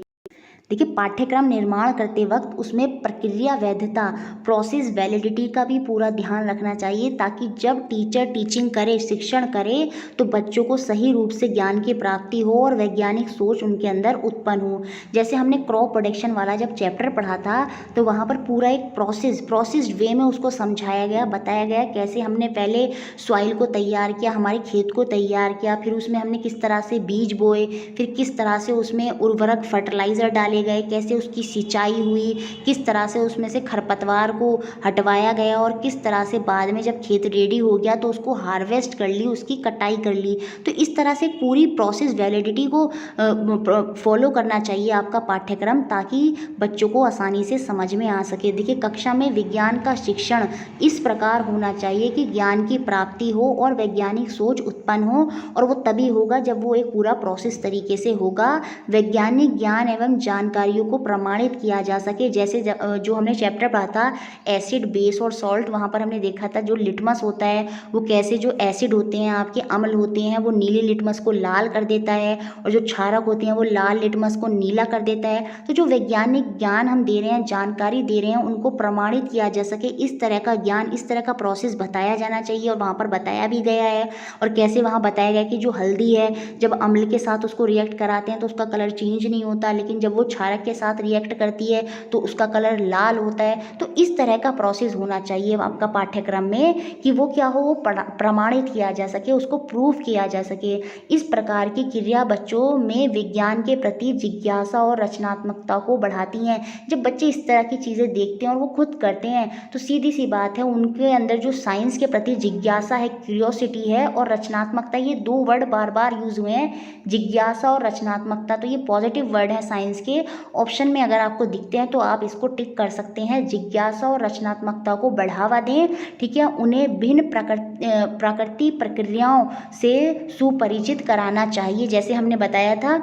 देखिए, पाठ्यक्रम निर्माण करते वक्त उसमें प्रक्रिया वैधता, प्रोसेस वैलिडिटी का भी पूरा ध्यान रखना चाहिए ताकि जब टीचर टीचिंग करे, शिक्षण करे, तो बच्चों को सही रूप से ज्ञान की प्राप्ति हो और वैज्ञानिक सोच उनके अंदर उत्पन्न हो। जैसे हमने क्रॉप प्रोडक्शन वाला जब चैप्टर पढ़ा था तो वहाँ पर पूरा एक प्रोसेस वे में उसको समझाया गया, बताया गया कैसे हमने पहले सॉइल को तैयार किया, हमारे खेत को तैयार किया, फिर उसमें हमने किस तरह से बीज बोए, फिर किस तरह से उसमें उर्वरक फर्टिलाइज़र डाले गए, कैसे उसकी सिंचाई हुई, किस तरह से उसमें से खरपतवार को हटवाया गया और किस तरह से बाद में जब खेत रेडी हो गया तो उसको हार्वेस्ट कर ली, उसकी कटाई कर ली। तो इस तरह से पूरी प्रोसेस वैलिडिटी को फॉलो करना चाहिए आपका पाठ्यक्रम ताकि बच्चों को आसानी से समझ में आ सके। देखिए, कक्षा में विज्ञान का शिक्षण इस प्रकार होना चाहिए कि ज्ञान की प्राप्ति हो और वैज्ञानिक सोच उत्पन्न हो, और वो तभी होगा जब वो एक पूरा प्रोसेस तरीके से होगा। वैज्ञानिक ज्ञान एवं जानकारियों को प्रमाणित किया जा सके। जैसे जो हमने चैप्टर पढ़ा था एसिड, बेस और सॉल्ट, वहाँ पर हमने देखा था जो लिटमस होता है वो कैसे, जो एसिड होते हैं आपके अम्ल होते हैं वो नीले लिटमस को लाल कर देता है, और जो क्षारक होते हैं वो लाल लिटमस को नीला कर देता है। तो जो वैज्ञानिक ज्ञान हम दे रहे हैं, जानकारी दे रहे हैं, उनको प्रमाणित किया जा सके, इस तरह का ज्ञान, इस तरह का प्रोसेस बताया जाना चाहिए। और वहाँ पर बताया भी गया है, और कैसे वहाँ बताया गया कि जो हल्दी है जब अम्ल के साथ उसको रिएक्ट कराते हैं तो उसका कलर चेंज नहीं होता, लेकिन जब वो क्षारक के साथ रिएक्ट करती है तो उसका कलर लाल होता है। तो इस तरह का प्रोसेस होना चाहिए आपका पाठ्यक्रम में कि वो क्या हो, वो प्रमाणित किया जा सके, उसको प्रूफ किया जा सके। इस प्रकार की क्रिया बच्चों में विज्ञान के प्रति जिज्ञासा और रचनात्मकता को बढ़ाती हैं। जब बच्चे इस तरह की चीज़ें देखते हैं और वो खुद करते हैं तो सीधी सी बात है उनके अंदर जो साइंस के प्रति जिज्ञासा है, क्यूरियोसिटी है, और रचनात्मकता, ये दो वर्ड बार बार यूज हुए हैं, जिज्ञासा और रचनात्मकता। तो ये पॉजिटिव वर्ड है साइंस के। ऑप्शन में अगर आपको दिखते हैं तो आप इसको टिक कर सकते हैं। जिज्ञासा और रचनात्मकता को बढ़ावा दें, ठीक है, उन्हें भिन्न प्राकृतिक प्रक्रियाओं से सुपरिचित कराना चाहिए। जैसे हमने बताया था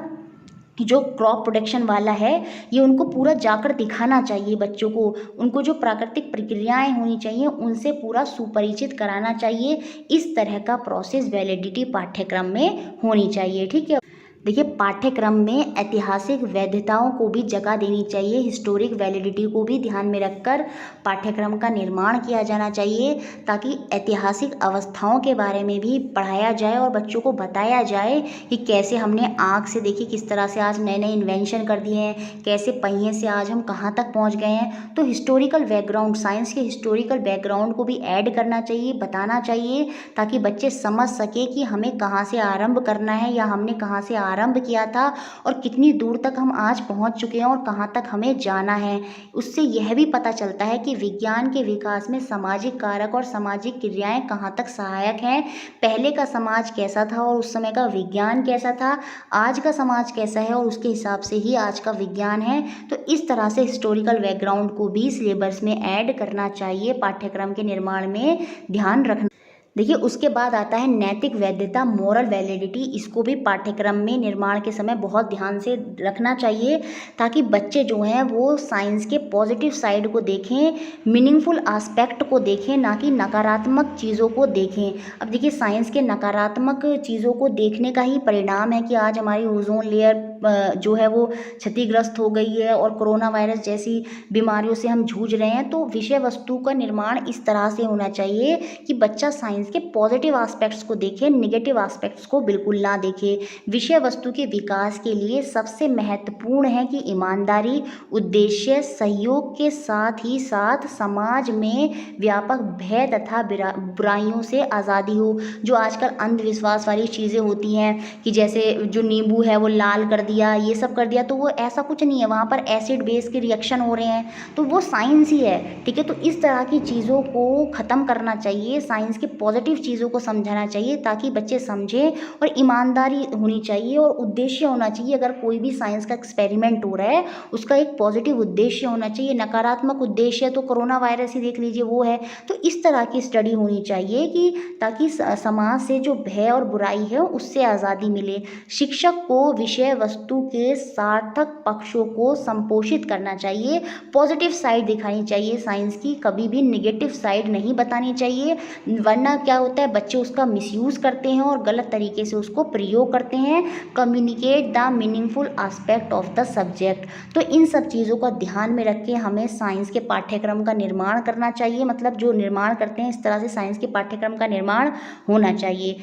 कि जो क्रॉप प्रोडक्शन वाला है ये उनको पूरा जाकर दिखाना चाहिए बच्चों को, उनको जो प्राकृतिक प्रक्रियाएं होनी चाहिए उनसे पूरा सुपरिचित कराना चाहिए। इस तरह का प्रोसेस वैलिडिटी पाठ्यक्रम में होनी चाहिए, ठीक है। देखिए, पाठ्यक्रम में ऐतिहासिक वैधताओं को भी जगह देनी चाहिए, हिस्टोरिक वैलिडिटी को भी ध्यान में रखकर पाठ्यक्रम का निर्माण किया जाना चाहिए ताकि ऐतिहासिक अवस्थाओं के बारे में भी पढ़ाया जाए और बच्चों को बताया जाए कि कैसे हमने आँख से देखी, किस तरह से आज नए नए इन्वेंशन कर दिए हैं, कैसे पहिए से आज हम कहाँ तक पहुँच गए हैं। तो हिस्टोरिकल बैकग्राउंड, साइंस के हिस्टोरिकल बैकग्राउंड को भी ऐड करना चाहिए, बताना चाहिए ताकि बच्चे समझ सके कि हमें कहाँ से आरंभ करना है या हमने कहाँ से आरंभ किया था और कितनी दूर तक हम आज पहुंच चुके हैं और कहां तक हमें जाना है। उससे यह भी पता चलता है कि विज्ञान के विकास में सामाजिक कारक और सामाजिक क्रियाएं कहां तक सहायक हैं। पहले का समाज कैसा था और उस समय का विज्ञान कैसा था, आज का समाज कैसा है और उसके हिसाब से ही आज का विज्ञान है। तो इस तरह से हिस्टोरिकल बैकग्राउंड को भी सिलेबस में ऐड करना चाहिए, पाठ्यक्रम के निर्माण में ध्यान रखना। देखिए, उसके बाद आता है नैतिक वैधता, मोरल वैलिडिटी। इसको भी पाठ्यक्रम में निर्माण के समय बहुत ध्यान से रखना चाहिए ताकि बच्चे जो हैं वो साइंस के पॉजिटिव साइड को देखें, मीनिंगफुल एस्पेक्ट को देखें, ना कि नकारात्मक चीज़ों को देखें। अब देखिए, साइंस के नकारात्मक चीज़ों को देखने का ही परिणाम है कि आज हमारी ओजोन लेयर जो है वो क्षतिग्रस्त हो गई है और कोरोना वायरस जैसी बीमारियों से हम जूझ रहे हैं। तो विषय वस्तु का निर्माण इस तरह से होना चाहिए कि बच्चा साइंस के पॉजिटिव एस्पेक्ट्स को देखे, नेगेटिव एस्पेक्ट्स को बिल्कुल ना देखे। विषय वस्तु के विकास के लिए सबसे महत्वपूर्ण है कि ईमानदारी, उद्देश्य, सहयोग के साथ ही साथ समाज में व्यापक भय तथा बुराइयों से आज़ादी हो। जो आजकल अंधविश्वास वाली चीज़ें होती हैं कि जैसे जो नींबू है वो लाल कर दिया, ये सब कर दिया, तो वो ऐसा कुछ नहीं है, वहाँ पर एसिड बेस के रिएक्शन हो रहे हैं, तो वो साइंस ही है, ठीक है। तो इस तरह की चीज़ों को ख़त्म करना चाहिए, साइंस के पॉजिटिव चीज़ों को समझाना चाहिए ताकि बच्चे समझें, और ईमानदारी होनी चाहिए और उद्देश्य होना चाहिए। अगर कोई भी साइंस का एक्सपेरिमेंट हो रहा है उसका एक पॉजिटिव उद्देश्य होना चाहिए, नकारात्मक उद्देश्य तो कोरोना वायरस ही देख लीजिए वो है। तो इस तरह की स्टडी होनी चाहिए कि ताकि समाज से जो भय और बुराई है उससे आज़ादी मिले। शिक्षक को विषय वस्तु के सार्थक पक्षों को संपोषित करना चाहिए, पॉजिटिव साइड दिखानी चाहिए साइंस की, कभी भी नेगेटिव साइड नहीं बतानी चाहिए, वरना क्या होता है बच्चे उसका मिसयूज़ करते हैं और गलत तरीके से उसको प्रयोग करते हैं। Communicate the meaningful aspect of the subject. तो इन सब चीज़ों का ध्यान में रख के हमें साइंस के पाठ्यक्रम का निर्माण करना चाहिए, मतलब जो निर्माण करते हैं इस तरह से साइंस के पाठ्यक्रम का निर्माण होना चाहिए।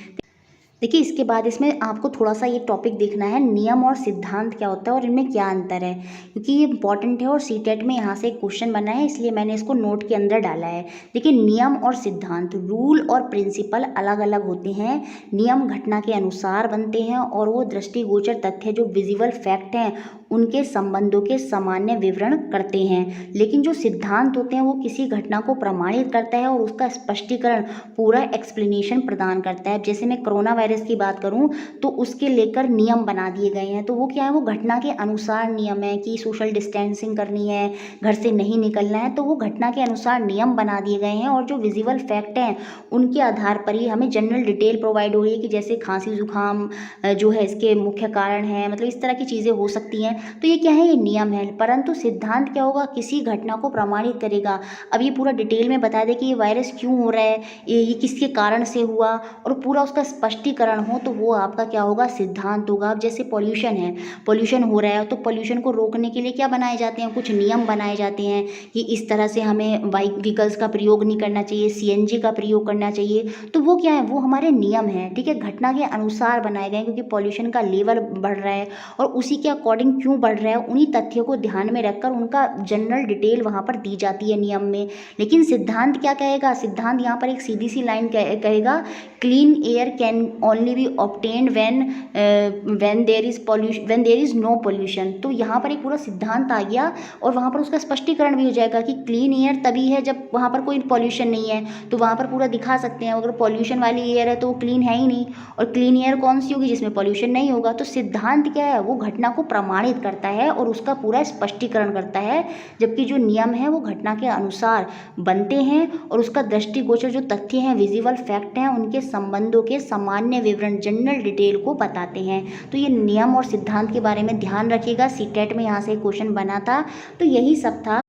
देखिए इसके बाद इसमें आपको थोड़ा सा ये टॉपिक देखना है, नियम और सिद्धांत क्या होता है और इनमें क्या अंतर है, क्योंकि ये इंपॉर्टेंट है और सीटेट में यहाँ से एक क्वेश्चन बना है, इसलिए मैंने इसको नोट के अंदर डाला है। देखिए नियम और सिद्धांत, रूल और प्रिंसिपल अलग अलग होते हैं। नियम घटना के अनुसार बनते हैं और वो दृष्टिगोचर तथ्य जो विजिबल फैक्ट हैं उनके संबंधों के सामान्य विवरण करते हैं, लेकिन जो सिद्धांत होते हैं वो किसी घटना को प्रमाणित करता है और उसका स्पष्टीकरण, पूरा एक्सप्लेनेशन प्रदान करता है। जैसे मैं कोरोना वायरस की बात करूं तो उसके लेकर नियम बना दिए गए हैं, तो वो क्या है, वो घटना के अनुसार नियम है कि सोशल डिस्टेंसिंग करनी है, घर से नहीं निकलना है, तो वो घटना के अनुसार नियम बना दिए गए हैं। और जो विजिबल फैक्ट हैं उनके आधार पर ही हमें जनरल डिटेल प्रोवाइड हो रही है कि जैसे खांसी जुकाम जो है इसके मुख्य कारण है, मतलब इस तरह की चीज़ें हो सकती हैं। तो ये क्या है, ये नियम है। परंतु सिद्धांत क्या होगा, किसी घटना को प्रमाणित करेगा। अब ये पूरा डिटेल में बता दे कि ये वायरस क्यों हो रहा है, ये किसके कारण से हुआ, और पूरा उसका स्पष्टीकरण हो, तो वो आपका क्या होगा, सिद्धांत होगा। अब जैसे पॉल्यूशन है, पॉल्यूशन हो रहा है, तो पॉल्यूशन को रोकने के लिए क्या बनाए जाते हैं, कुछ नियम बनाए जाते हैं कि इस तरह से हमें व्हीकल्स का प्रयोग नहीं करना चाहिए, सीएनजी का प्रयोग करना चाहिए। तो वो क्या है, वो हमारे नियम हैं, ठीक है, घटना के अनुसार बनाए गए हैं, क्योंकि पॉल्यूशन का लेवल बढ़ रहा है और उसी के अकॉर्डिंग क्यों बढ़ रहा है, उन्हीं तथ्यों को ध्यान में रखकर उनका जनरल डिटेल वहाँ पर दी जाती है नियम में। लेकिन सिद्धांत क्या कहेगा, सिद्धांत यहाँ पर एक सीधी सी लाइन कहेगा, clean air can only be obtained when there is no pollution. तो यहाँ पर एक पूरा सिद्धांत आ गया और वहाँ पर उसका स्पष्टीकरण भी हो जाएगा कि क्लीन एयर तभी है जब वहाँ पर कोई पॉल्यूशन नहीं है। तो वहाँ पर पूरा दिखा सकते हैं, अगर पॉल्यूशन वाली एयर है तो वो क्लीन है ही नहीं, और क्लीन एयर कौन सी होगी, जिसमें पॉल्यूशन नहीं होगा। तो सिद्धांत क्या है, वो घटना को प्रमाणित करता है और उसका पूरा स्पष्टीकरण करता है, जबकि जो नियम है वो घटना के अनुसार बनते हैं और उसका दृष्टिगोचर जो तथ्य हैं, विजिबल फैक्ट हैं, उनके संबंधों के सामान्य विवरण, जनरल डिटेल को बताते हैं। तो ये नियम और सिद्धांत के बारे में ध्यान रखिएगा, सीटेट में यहाँ से क्वेश्चन बना था। तो यही सब था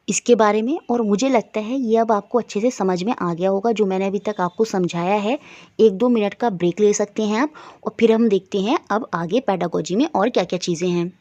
इसके बारे में, और मुझे लगता है ये अब आपको अच्छे से समझ में आ गया होगा जो मैंने अभी तक आपको समझाया है। 1-2 मिनट का ब्रेक ले सकते हैं आप, और फिर हम देखते हैं अब आगे पेडागोजी में और क्या क्या चीज़ें हैं।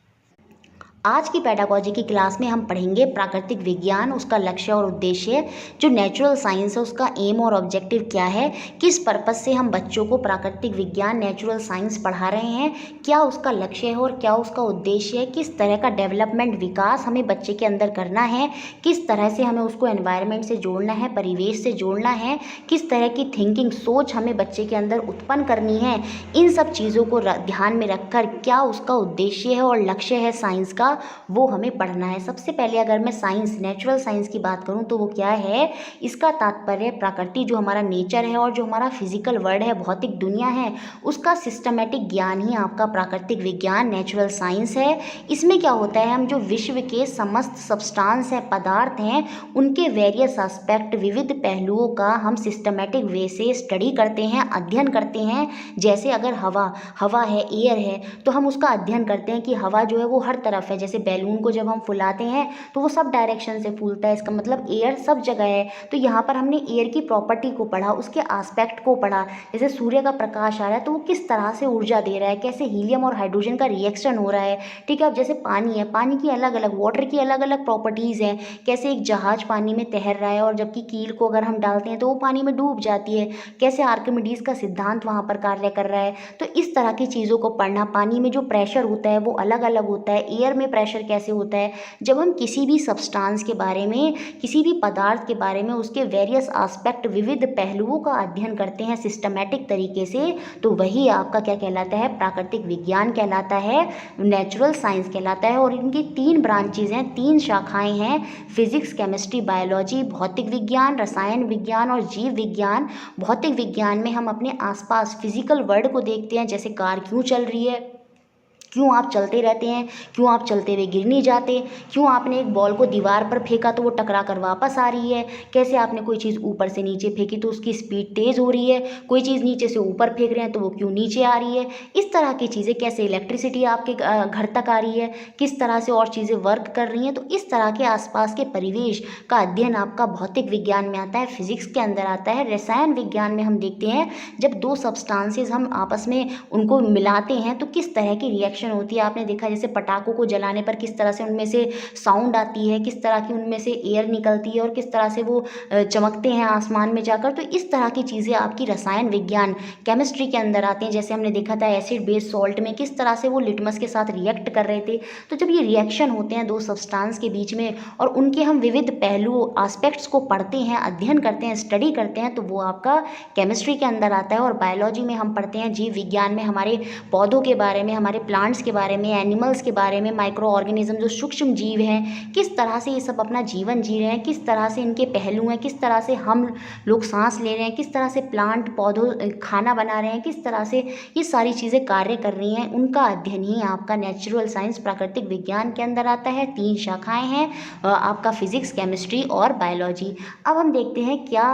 आज की पेडागोजी की क्लास में हम पढ़ेंगे प्राकृतिक विज्ञान, उसका लक्ष्य और उद्देश्य। जो नेचुरल साइंस है उसका एम और ऑब्जेक्टिव क्या है, किस पर्पस से हम बच्चों को प्राकृतिक विज्ञान, नेचुरल साइंस पढ़ा रहे हैं, क्या उसका लक्ष्य है और क्या उसका उद्देश्य है, किस तरह का डेवलपमेंट, विकास हमें बच्चे के अंदर करना है, किस तरह से हमें उसको एनवायरनमेंट से जोड़ना है, परिवेश से जोड़ना है, किस तरह की थिंकिंग, सोच हमें बच्चे के अंदर उत्पन्न करनी है। इन सब चीज़ों को ध्यान में रखकर क्या उसका उद्देश्य है और लक्ष्य है साइंस का, वो हमें पढ़ना है। सबसे पहले अगर मैं साइंस, नेचुरल साइंस की बात करूं तो वो क्या है, इसका तात्पर्य प्रकृति, जो हमारा नेचर है और जो हमारा फिजिकल वर्ल्ड है, भौतिक दुनिया है, उसका सिस्टमेटिक ज्ञान ही आपका प्राकृतिक विज्ञान, नेचुरल साइंस है। इसमें क्या होता है, हम जो विश्व के समस्त सब्सटेंस है, पदार्थ हैं, उनके वेरियस एस्पेक्ट, विविध पहलुओं का हम सिस्टमेटिक वे से स्टडी करते हैं, अध्ययन करते हैं। जैसे अगर हवा है, एयर है, तो हम उसका अध्ययन करते हैं कि हवा जो है वो हर तरफ है। जैसे बैलून को जब हम फुलाते हैं तो वो सब डायरेक्शन से फूलता है, इसका मतलब एयर सब जगह है। तो यहाँ पर हमने एयर की प्रॉपर्टी को पढ़ा, उसके एस्पेक्ट को पढ़ा। जैसे सूर्य का प्रकाश आ रहा है तो वो किस तरह से ऊर्जा दे रहा है, कैसे हीलियम और हाइड्रोजन का रिएक्शन हो रहा है, ठीक है। अब जैसे पानी है, पानी की अलग अलग, वाटर की अलग अलग प्रॉपर्टीज़ हैं, कैसे एक जहाज पानी में तैर रहा है और जबकि कील को अगर हम डालते हैं तो वो पानी में डूब जाती है, कैसे आर्किमिडीज का सिद्धांत वहाँ पर कार्य कर रहा है। तो इस तरह की चीज़ों को पढ़ना, पानी में जो प्रेशर होता है वो अलग अलग होता है, एयर में प्रेशर कैसे होता है। जब हम किसी भी सब्सटेंस के बारे में, किसी भी पदार्थ के बारे में, उसके वेरियस एस्पेक्ट, विविध पहलुओं का अध्ययन करते हैं सिस्टमैटिक तरीके से, तो वही आपका क्या कहलाता है, प्राकृतिक विज्ञान कहलाता है, नेचुरल साइंस कहलाता है। और इनकी 3 ब्रांचेज हैं, 3 शाखाएं हैं, फिजिक्स, केमिस्ट्री, बायोलॉजी, भौतिक विज्ञान, रसायन विज्ञान और जीव विज्ञान। भौतिक विज्ञान में हम अपने आसपास फिजिकल वर्ल्ड को देखते हैं, जैसे कार क्यों चल रही है, क्यों आप चलते रहते हैं, क्यों आप चलते हुए गिर नहीं जाते, क्यों आपने एक बॉल को दीवार पर फेंका तो वो टकरा कर वापस आ रही है, कैसे आपने कोई चीज़ ऊपर से नीचे फेंकी तो उसकी स्पीड तेज़ हो रही है, कोई चीज़ नीचे से ऊपर फेंक रहे हैं तो वो क्यों नीचे आ रही है। इस तरह की चीज़ें, कैसे इलेक्ट्रिसिटी आपके घर तक आ रही है, किस तरह से और चीज़ें वर्क कर रही हैं। तो इस तरह के आसपास के परिवेश का अध्ययन आपका भौतिक विज्ञान में आता है, फिजिक्स के अंदर आता है। रसायन विज्ञान में हम देखते हैं जब 2 सब्सटेंसेस हम आपस में उनको मिलाते हैं तो किस तरह की रिएक्शन होती है। आपने देखा जैसे पटाखों को जलाने पर किस तरह से उनमें से साउंड आती है, किस तरह की उनमें से एयर निकलती है और किस तरह से वो चमकते हैं आसमान में जाकर। तो इस तरह की चीज़ें आपकी रसायन विज्ञान, केमिस्ट्री के अंदर आते हैं। जैसे हमने देखा था एसिड बेस सॉल्ट में किस तरह से वो लिटमस के साथ रिएक्ट कर रहे थे। तो जब ये रिएक्शन होते हैं 2 सब्सटेंस के बीच में और उनके हम विविध पहलू, एस्पेक्ट्स को पढ़ते हैं, अध्ययन करते हैं, स्टडी करते हैं, तो वो आपका केमिस्ट्री के अंदर आता है। और बायोलॉजी में हम पढ़ते हैं, जीव विज्ञान में हमारे पौधों के बारे में, हमारे प्लांट्स के बारे में, एनिमल्स के बारे में, माइक्रो ऑर्गेनिज्म जो सूक्ष्म जीव हैं, किस तरह से ये सब अपना जीवन जी रहे हैं, किस तरह से इनके पहलू हैं, किस तरह से हम लोग सांस ले रहे हैं, किस तरह से प्लांट पौधों खाना बना रहे हैं, किस तरह से ये सारी चीज़ें कार्य कर रही हैं, उनका अध्ययन ही आपका नेचुरल साइंस, प्राकृतिक विज्ञान के अंदर आता है। 3 शाखाएं हैं आपका फिजिक्स, केमिस्ट्री और बायोलॉजी। अब हम देखते हैं क्या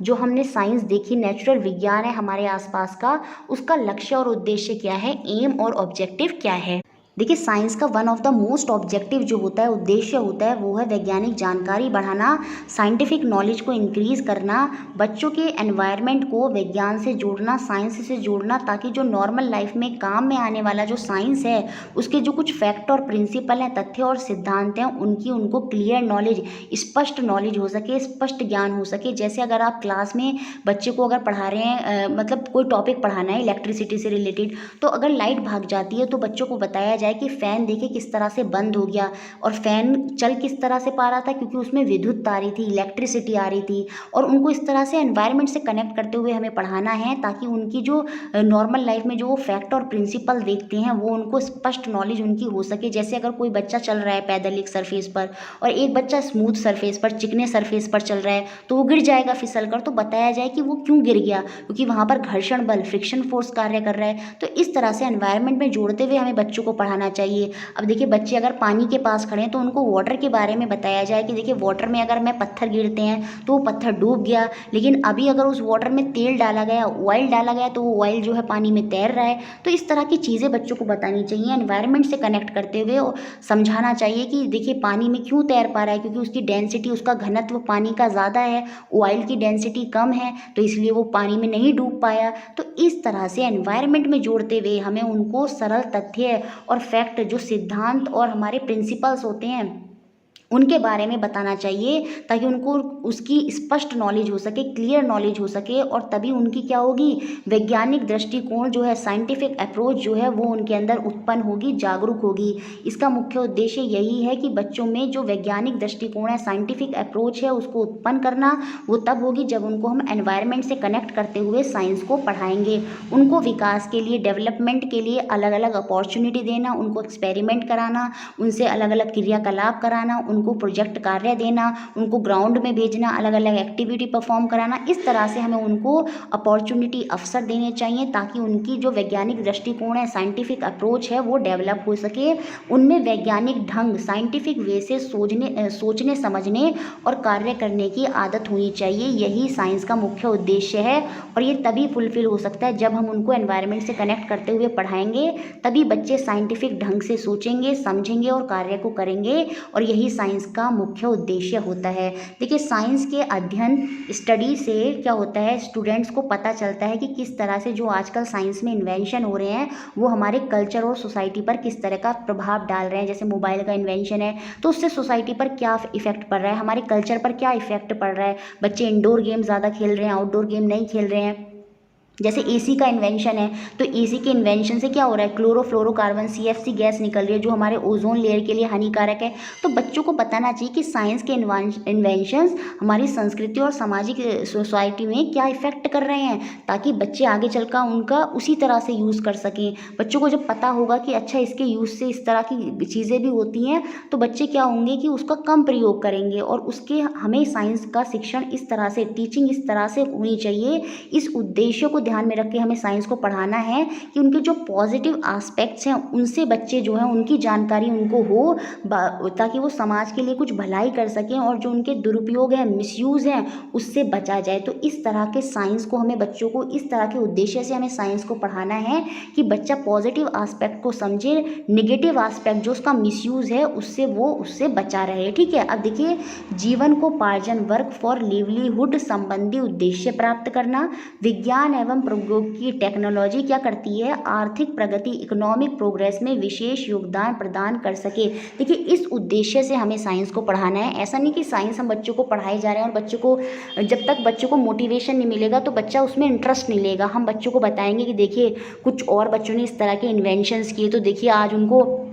जो हमने साइंस देखी, नेचुरल विज्ञान है हमारे आसपास का, उसका लक्ष्य और उद्देश्य क्या है, एम और ऑब्जेक्टिव क्या है। देखिए साइंस का one of the most objective जो होता है, उद्देश्य होता है, वो है वैज्ञानिक जानकारी बढ़ाना, साइंटिफिक नॉलेज को इंक्रीज़ करना, बच्चों के एनवायरनमेंट को विज्ञान से जोड़ना, साइंस से जोड़ना, ताकि जो नॉर्मल लाइफ में काम में आने वाला जो साइंस है उसके जो कुछ फैक्ट और प्रिंसिपल हैं, तथ्य और सिद्धांत हैं, उनकी उनको क्लियर नॉलेज, स्पष्ट नॉलेज हो सके, स्पष्ट ज्ञान हो सके। जैसे अगर आप क्लास में बच्चे को अगर पढ़ा रहे हैं, मतलब कोई टॉपिक पढ़ाना है इलेक्ट्रिसिटी से रिलेटेड, तो अगर लाइट भाग जाती है तो बच्चों को बताया जाए कि फ़ैन देखिए किस तरह से बंद हो गया, और फ़ैन चल किस तरह से पा रहा था, क्योंकि उसमें विद्युत आ रही थी, इलेक्ट्रिसिटी आ रही थी। और उनको इस तरह से एनवायरनमेंट से कनेक्ट करते हुए हमें पढ़ाना है, ताकि उनकी जो नॉर्मल लाइफ में जो फैक्ट और प्रिंसिपल देखते हैं वो उनको स्पष्ट नॉलेज उनकी हो सके। जैसे अगर कोई बच्चा चल रहा है पैदल एक सरफेस पर और एक बच्चा स्मूथ सरफेस पर, चिकने सरफेस पर चल रहा है, तो वो गिर जाएगा फिसल कर, तो बताया जाए कि वो क्यों गिर गया, क्योंकि वहाँ पर घर्षण बल, फ्रिक्शन फोर्स कार्य कर रहा है। तो इस तरह से एनवायरनमेंट में जोड़ते हुए हमें बच्चों को पढ़ाना चाहिए। अब देखिए बच्चे अगर पानी के पास खड़े हैं तो उनको वाटर के बारे में बताया जाए कि देखिए वाटर में अगर मैं पत्थर गिरते हैं तो वो पत्थर डूब गया, लेकिन अभी अगर उस वाटर में तेल डाला गया, ऑयल डाला गया, तो वो ऑयल जो है पानी में तैर रहा है। तो इस तरह की चीज़ें बच्चों को बतानी चाहिए, एनवायरनमेंट से कनेक्ट करते हुए समझाना चाहिए कि देखिए पानी में क्यों तैर पा रहा है, क्योंकि उसकी डेंसिटी, उसका घनत्व पानी का ज़्यादा है, ऑयल की डेंसिटी कम है, तो इसलिए वो पानी में नहीं डूब पाया। तो इस तरह से एनवायरनमेंट में जोड़ते हुए हमें उनको सरल तथ्य और फैक्ट, जो सिद्धांत और हमारे प्रिंसिपल्स होते हैं, उनके बारे में बताना चाहिए, ताकि उनको उसकी स्पष्ट नॉलेज हो सके, क्लियर नॉलेज हो सके, और तभी उनकी क्या होगी, वैज्ञानिक दृष्टिकोण जो है, साइंटिफिक अप्रोच जो है वो उनके अंदर उत्पन्न होगी, जागरूक होगी। इसका मुख्य उद्देश्य यही है कि बच्चों में जो वैज्ञानिक दृष्टिकोण है, साइंटिफिक अप्रोच है, उसको उत्पन्न करना। वो तब होगी जब उनको हम एनवायरनमेंट से कनेक्ट करते हुए साइंस को पढ़ाएंगे। उनको विकास के लिए, डेवलपमेंट के लिए अलग अलग अपॉर्चुनिटी देना, उनको एक्सपेरिमेंट कराना, उनसे अलग अलग क्रियाकलाप कराना, उनको प्रोजेक्ट कार्य देना, उनको ग्राउंड में भेजना, अलग अलग एक्टिविटी परफॉर्म कराना। इस तरह से हमें उनको अपॉर्चुनिटी, अवसर देने चाहिए, ताकि उनकी जो वैज्ञानिक दृष्टिकोण है, साइंटिफिक अप्रोच है, वो डेवलप हो सके। उनमें वैज्ञानिक ढंग, साइंटिफिक वे से सोचने समझने और कार्य करने की आदत होनी चाहिए। यही साइंस का मुख्य उद्देश्य है, और ये तभी फुलफिल हो सकता है जब हम उनको एनवायरनमेंट से कनेक्ट करते हुए पढ़ाएंगे। तभी बच्चे साइंटिफिक ढंग से सोचेंगे, समझेंगे और कार्य को करेंगे, और यही साइंस का मुख्य उद्देश्य होता है। देखिए साइंस के अध्ययन, स्टडी से क्या होता है, स्टूडेंट्स को पता चलता है कि किस तरह से जो आजकल साइंस में इन्वेंशन हो रहे हैं वो हमारे कल्चर और सोसाइटी पर किस तरह का प्रभाव डाल रहे हैं। जैसे मोबाइल का इन्वेंशन है तो उससे सोसाइटी पर क्या इफेक्ट पड़ रहा है, हमारे कल्चर पर क्या इफेक्ट पड़ रहा है। बच्चे इंडोर गेम ज़्यादा खेल रहे हैं, आउटडोर गेम नहीं खेल रहे हैं। जैसे एसी का इन्वेंशन है, तो एसी के इन्वेंशन से क्या हो रहा है, क्लोरोफ्लोरोकार्बन सीएफसी गैस निकल रही है जो हमारे ओजोन लेयर के लिए हानिकारक है। तो बच्चों को बताना चाहिए कि साइंस के इन्वेंशंस हमारी संस्कृति और सामाजिक सोसाइटी में क्या इफेक्ट कर रहे हैं, ताकि बच्चे आगे चलकर उनका उसी तरह से यूज़ कर सकें। बच्चों को जब पता होगा कि अच्छा इसके यूज़ से इस तरह की चीज़ें भी होती हैं, तो बच्चे क्या होंगे कि उसका कम प्रयोग करेंगे। और उसके हमें साइंस का शिक्षण इस तरह से, टीचिंग इस तरह से होनी चाहिए, इस उद्देश्य को ध्यान में रख के हमें साइंस को पढ़ाना है कि उनके जो पॉजिटिव एस्पेक्ट्स हैं उनसे बच्चे जो हैं उनकी जानकारी उनको हो, ताकि वो समाज के लिए कुछ भलाई कर सकें, और जो उनके दुरुपयोग हैं, मिसयूज़ हैं, उससे बचा जाए। तो इस तरह के साइंस को हमें बच्चों को इस तरह के उद्देश्य से हमें साइंस को पढ़ाना है कि बच्चा पॉजिटिव एस्पेक्ट को समझे, नेगेटिव एस्पेक्ट जो उसका मिसयूज़ है उससे बचा रहे। ठीक है, अब देखिए, जीवनोपार्जन, वर्क फॉर लिवलीहुड संबंधी उद्देश्य प्राप्त करना। विज्ञान एवं प्रौद्योगिकी, टेक्नोलॉजी क्या करती है, आर्थिक प्रगति, इकोनॉमिक प्रोग्रेस में विशेष योगदान प्रदान कर सके। देखिए, इस उद्देश्य से हमें साइंस को पढ़ाना है। ऐसा नहीं कि साइंस हम बच्चों को पढ़ाए जा रहे हैं और बच्चों को, जब तक बच्चों को मोटिवेशन नहीं मिलेगा तो बच्चा उसमें इंटरेस्ट नहीं लेगा। हम बच्चों को बताएंगे कि देखिए कुछ और बच्चों ने इस तरह के इन्वेंशंस किए, तो देखिए आज उनको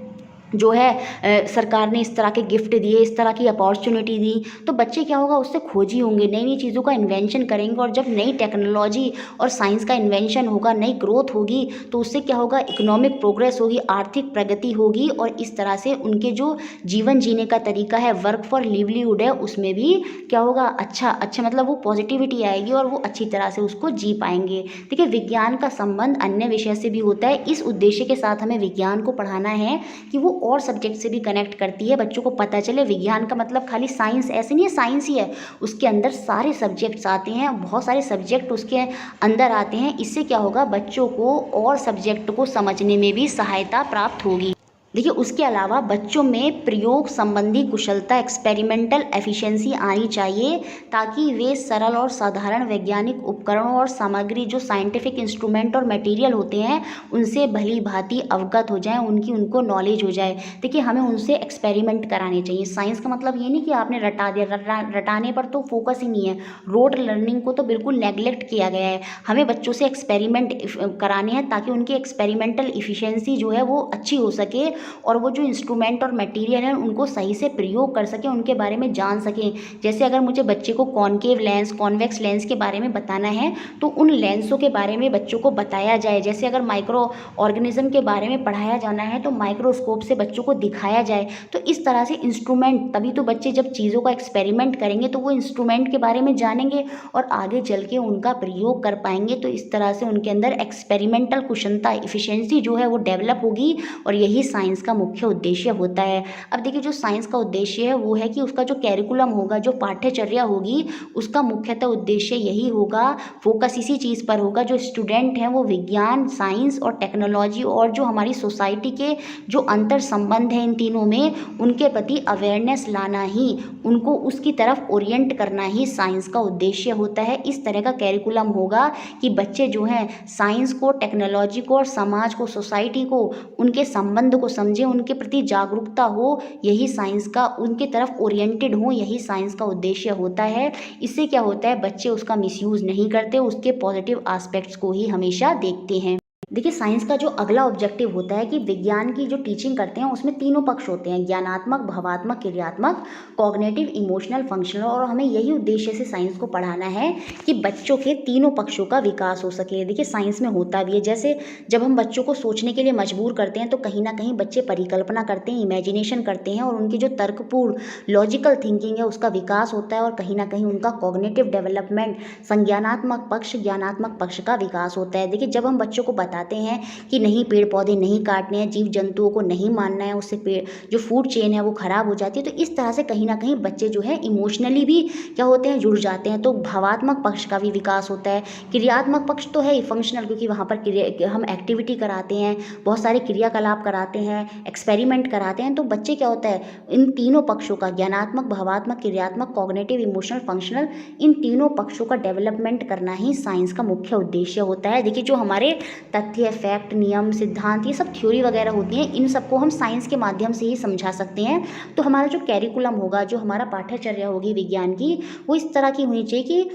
जो है सरकार ने इस तरह के गिफ्ट दिए, इस तरह की अपॉर्चुनिटी दी, तो बच्चे क्या होगा, उससे खोजी होंगे, नई नई चीज़ों का इन्वेंशन करेंगे। और जब नई टेक्नोलॉजी और साइंस का इन्वेंशन होगा, नई ग्रोथ होगी, तो उससे क्या होगा, इकोनॉमिक प्रोग्रेस होगी, आर्थिक प्रगति होगी, और इस तरह से उनके जो जीवन जीने का तरीका है, वर्क फॉर लिवलीहुड है, उसमें भी क्या होगा, अच्छा मतलब वो पॉजिटिविटी आएगी और वो अच्छी तरह से उसको जी पाएंगे। देखिए, विज्ञान का संबंध अन्य विषय से भी होता है। इस उद्देश्य के साथ हमें विज्ञान को पढ़ाना है कि वो और सब्जेक्ट से भी कनेक्ट करती है, बच्चों को पता चले विज्ञान का मतलब खाली साइंस ऐसे नहीं है, साइंस ही है, उसके अंदर सारे सब्जेक्ट्स आते हैं, बहुत सारे सब्जेक्ट उसके अंदर आते हैं। इससे क्या होगा, बच्चों को और सब्जेक्ट को समझने में भी सहायता प्राप्त होगी। देखिए, उसके अलावा बच्चों में प्रयोग संबंधी कुशलता, एक्सपेरिमेंटल एफिशिएंसी आनी चाहिए, ताकि वे सरल और साधारण वैज्ञानिक उपकरणों और सामग्री, जो साइंटिफिक इंस्ट्रूमेंट और मटेरियल होते हैं, उनसे भली भांति अवगत हो जाएं, उनको नॉलेज हो जाए। देखिए, हमें उनसे एक्सपेरिमेंट कराने चाहिए। साइंस का मतलब ये नहीं कि आपने रटा दिया, रटाने पर तो फोकस ही नहीं है, रोड लर्निंग को तो बिल्कुल नेगलेक्ट किया गया है। हमें बच्चों से एक्सपेरिमेंट कराने हैं, ताकि उनकी एक्सपेरिमेंटल इफिशियंसी जो है वो अच्छी हो सके, और वो जो इंस्ट्रूमेंट और मटेरियल है उनको सही से प्रयोग कर सकें, उनके बारे में जान सकें। जैसे अगर मुझे बच्चे को कॉनकेव लेंस, कॉन्वेक्स लेंस के बारे में बताना है, तो उन लेंसों के बारे में बच्चों को बताया जाए। जैसे अगर माइक्रो ऑर्गेनिज्म के बारे में पढ़ाया जाना है, तो माइक्रोस्कोप से बच्चों को दिखाया जाए। तो इस तरह से इंस्ट्रूमेंट, तभी तो बच्चे जब चीज़ों का एक्सपेरिमेंट करेंगे तो वो इंस्ट्रूमेंट के बारे में जानेंगे और आगे चल के उनका प्रयोग कर पाएंगे। तो इस तरह से उनके अंदर एक्सपेरिमेंटल कुशलता, इफिशियंसी जो है वो डेवलप होगी, और यही साइंस का मुख्य उद्देश्य होता है। अब देखिए, जो साइंस का उद्देश्य है वो है कि उसका जो कैरिकुलम होगा, जो पाठ्यचर्या होगी, उसका मुख्यतः उद्देश्य यही होगा, फोकस इसी चीज़ पर होगा, जो स्टूडेंट हैं वो विज्ञान, साइंस और टेक्नोलॉजी और जो हमारी सोसाइटी के जो अंतर संबंध हैं इन तीनों में, उनके प्रति अवेयरनेस लाना ही, उनको उसकी तरफ ओरिएंट करना ही साइंस का उद्देश्य होता है। इस तरह का कैरिकुलम होगा कि बच्चे जो हैं साइंस को, टेक्नोलॉजी को और समाज को, सोसाइटी को, उनके संबंध को समझें, उनके प्रति जागरूकता हो, यही साइंस का, उनके तरफ ओरिएंटेड हो, यही साइंस का उद्देश्य होता है। इससे क्या होता है, बच्चे उसका मिसयूज़ नहीं करते, उसके पॉजिटिव एस्पेक्ट्स को ही हमेशा देखते हैं। देखिए, साइंस का जो अगला ऑब्जेक्टिव होता है कि विज्ञान की जो टीचिंग करते हैं उसमें तीनों पक्ष होते हैं, ज्ञानात्मक, भावात्मक, क्रियात्मक, कॉग्निटिव, इमोशनल, फंक्शनल। और हमें यही उद्देश्य से साइंस को पढ़ाना है कि बच्चों के तीनों पक्षों का विकास हो सके। देखिए, साइंस में होता भी है, जैसे जब हम बच्चों को सोचने के लिए मजबूर करते हैं, तो कहीं ना कहीं बच्चे परिकल्पना करते हैं, इमेजिनेशन करते हैं, और उनकी जो तर्कपूर्ण लॉजिकल थिंकिंग है उसका विकास होता है, और कहीं ना कहीं उनका कॉग्निटिव डेवलपमेंट, संज्ञानात्मक पक्ष, ज्ञानात्मक पक्ष का विकास होता है। देखिए, जब हम बच्चों को बताते हैं कि नहीं, पेड़ पौधे नहीं काटने हैं, जीव जंतुओं को नहीं मारना है, उससे पेड़ जो फूड चेन है वो खराब हो जाती है, तो इस तरह से कहीं ना कहीं बच्चे जो है इमोशनली भी क्या होते हैं, जुड़ जाते हैं। तो भावात्मक पक्ष का भी विकास होता है। क्रियात्मक पक्ष तो है ही, फंक्शनल, क्योंकि वहाँ पर हम एक्टिविटी कराते हैं, बहुत सारे क्रियाकलाप कराते हैं, एक्सपेरिमेंट कराते हैं। तो बच्चे क्या होता है, इन तीनों पक्षों का, ज्ञानात्मक, भावात्मक, क्रियात्मक, कॉग्निटिव, इमोशनल, फंक्शनल, इन तीनों पक्षों का डेवलपमेंट करना ही साइंस का मुख्य उद्देश्य होता है। देखिए, जो हमारे तथ्य, फैक्ट, नियम, सिद्धांत, ये सब थ्योरी वगैरह होती हैं, इन सबको हम साइंस के माध्यम से ही समझा सकते हैं। तो हमारा जो कैरिकुलम होगा, जो हमारा पाठ्यचर्या होगी विज्ञान की, वो इस तरह की होनी चाहिए कि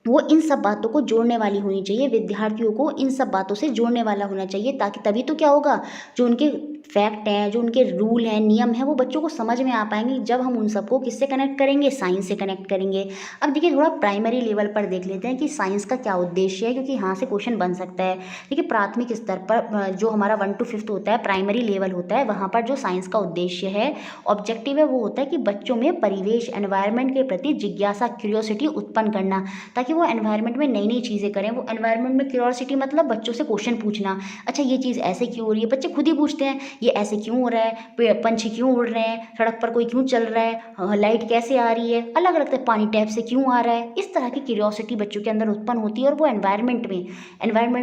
वो इन सब बातों को जोड़ने वाली होनी चाहिए, विद्यार्थियों को इन सब बातों से जोड़ने वाला होना चाहिए, ताकि तभी तो क्या होगा, जो उनके फैक्ट हैं, जो उनके रूल हैं, नियम हैं, वो बच्चों को समझ में आ पाएंगे जब हम उन सबको किससे कनेक्ट करेंगे, साइंस से कनेक्ट करेंगे। अब देखिए थोड़ा प्राइमरी लेवल पर देख लेते हैं कि साइंस का क्या उद्देश्य है, क्योंकि यहाँ से क्वेश्चन बन सकता है। देखिए प्राथमिक स्तर पर जो हमारा 1 to 5 होता है, प्राइमरी लेवल होता है, वहाँ पर जो साइंस का उद्देश्य है, ऑब्जेक्टिव है, वो होता है कि बच्चों में परिवेश, एनवायरनमेंट के प्रति जिज्ञासा, क्यूरियोसिटी उत्पन्न करना, ताकि वो एनवायरनमेंट में नई नई चीज़ें करें। वो एनवायरनमेंट में क्यूरियोसिटी मतलब बच्चों से क्वेश्चन पूछना, अच्छा ये चीज़ ऐसे क्यों हो रही है, बच्चे खुद ही पूछते हैं, ये ऐसे क्यों हो रहा है, पंछी क्यों उड़ रहे हैं, सड़क पर कोई क्यों चल रहा है, लाइट कैसे आ रही है, अलग अलग पानी टैप से क्यों आ रहा है। इस तरह की क्यूरियोसिटी बच्चों के अंदर उत्पन्न होती है, और वो एनवायरनमेंट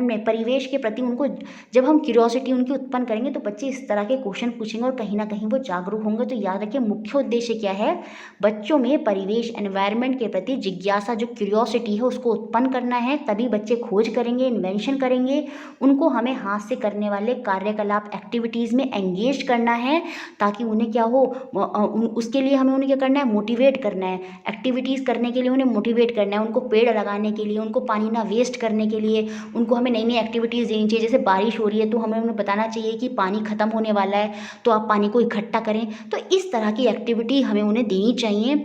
में परिवेश के प्रति उनको, जब हम क्यूरियोसिटी उनकी उत्पन्न करेंगे तो बच्चे इस तरह के क्वेश्चन पूछेंगे और कहीं ना कहीं वो जागरूक होंगे। तो याद रखिए मुख्य उद्देश्य क्या है, बच्चों में परिवेश, एनवायरनमेंट के प्रति जिज्ञासा, जो क्यूरियोसिटी है उसको उत्पन्न करना है, तभी बच्चे खोज करेंगे, इन्वेंशन करेंगे। उनको हमें हाथ से करने वाले कार्यकलाप, एक्टिविटीज़ में एंगेज करना है, ताकि उन्हें क्या हो, उसके लिए हमें उन्हें क्या करना है, मोटिवेट करना है, एक्टिविटीज़ करने के लिए उन्हें मोटिवेट करना है, उनको पेड़ लगाने के लिए, उनको पानी ना वेस्ट करने के लिए, उनको हमें नई नई एक्टिविटीज़ देनी चाहिए। जैसे बारिश हो रही है तो हमें उन्हें बताना चाहिए कि पानी ख़त्म होने वाला है, तो आप पानी को इकट्ठा करें। तो इस तरह की एक्टिविटी हमें उन्हें देनी चाहिए,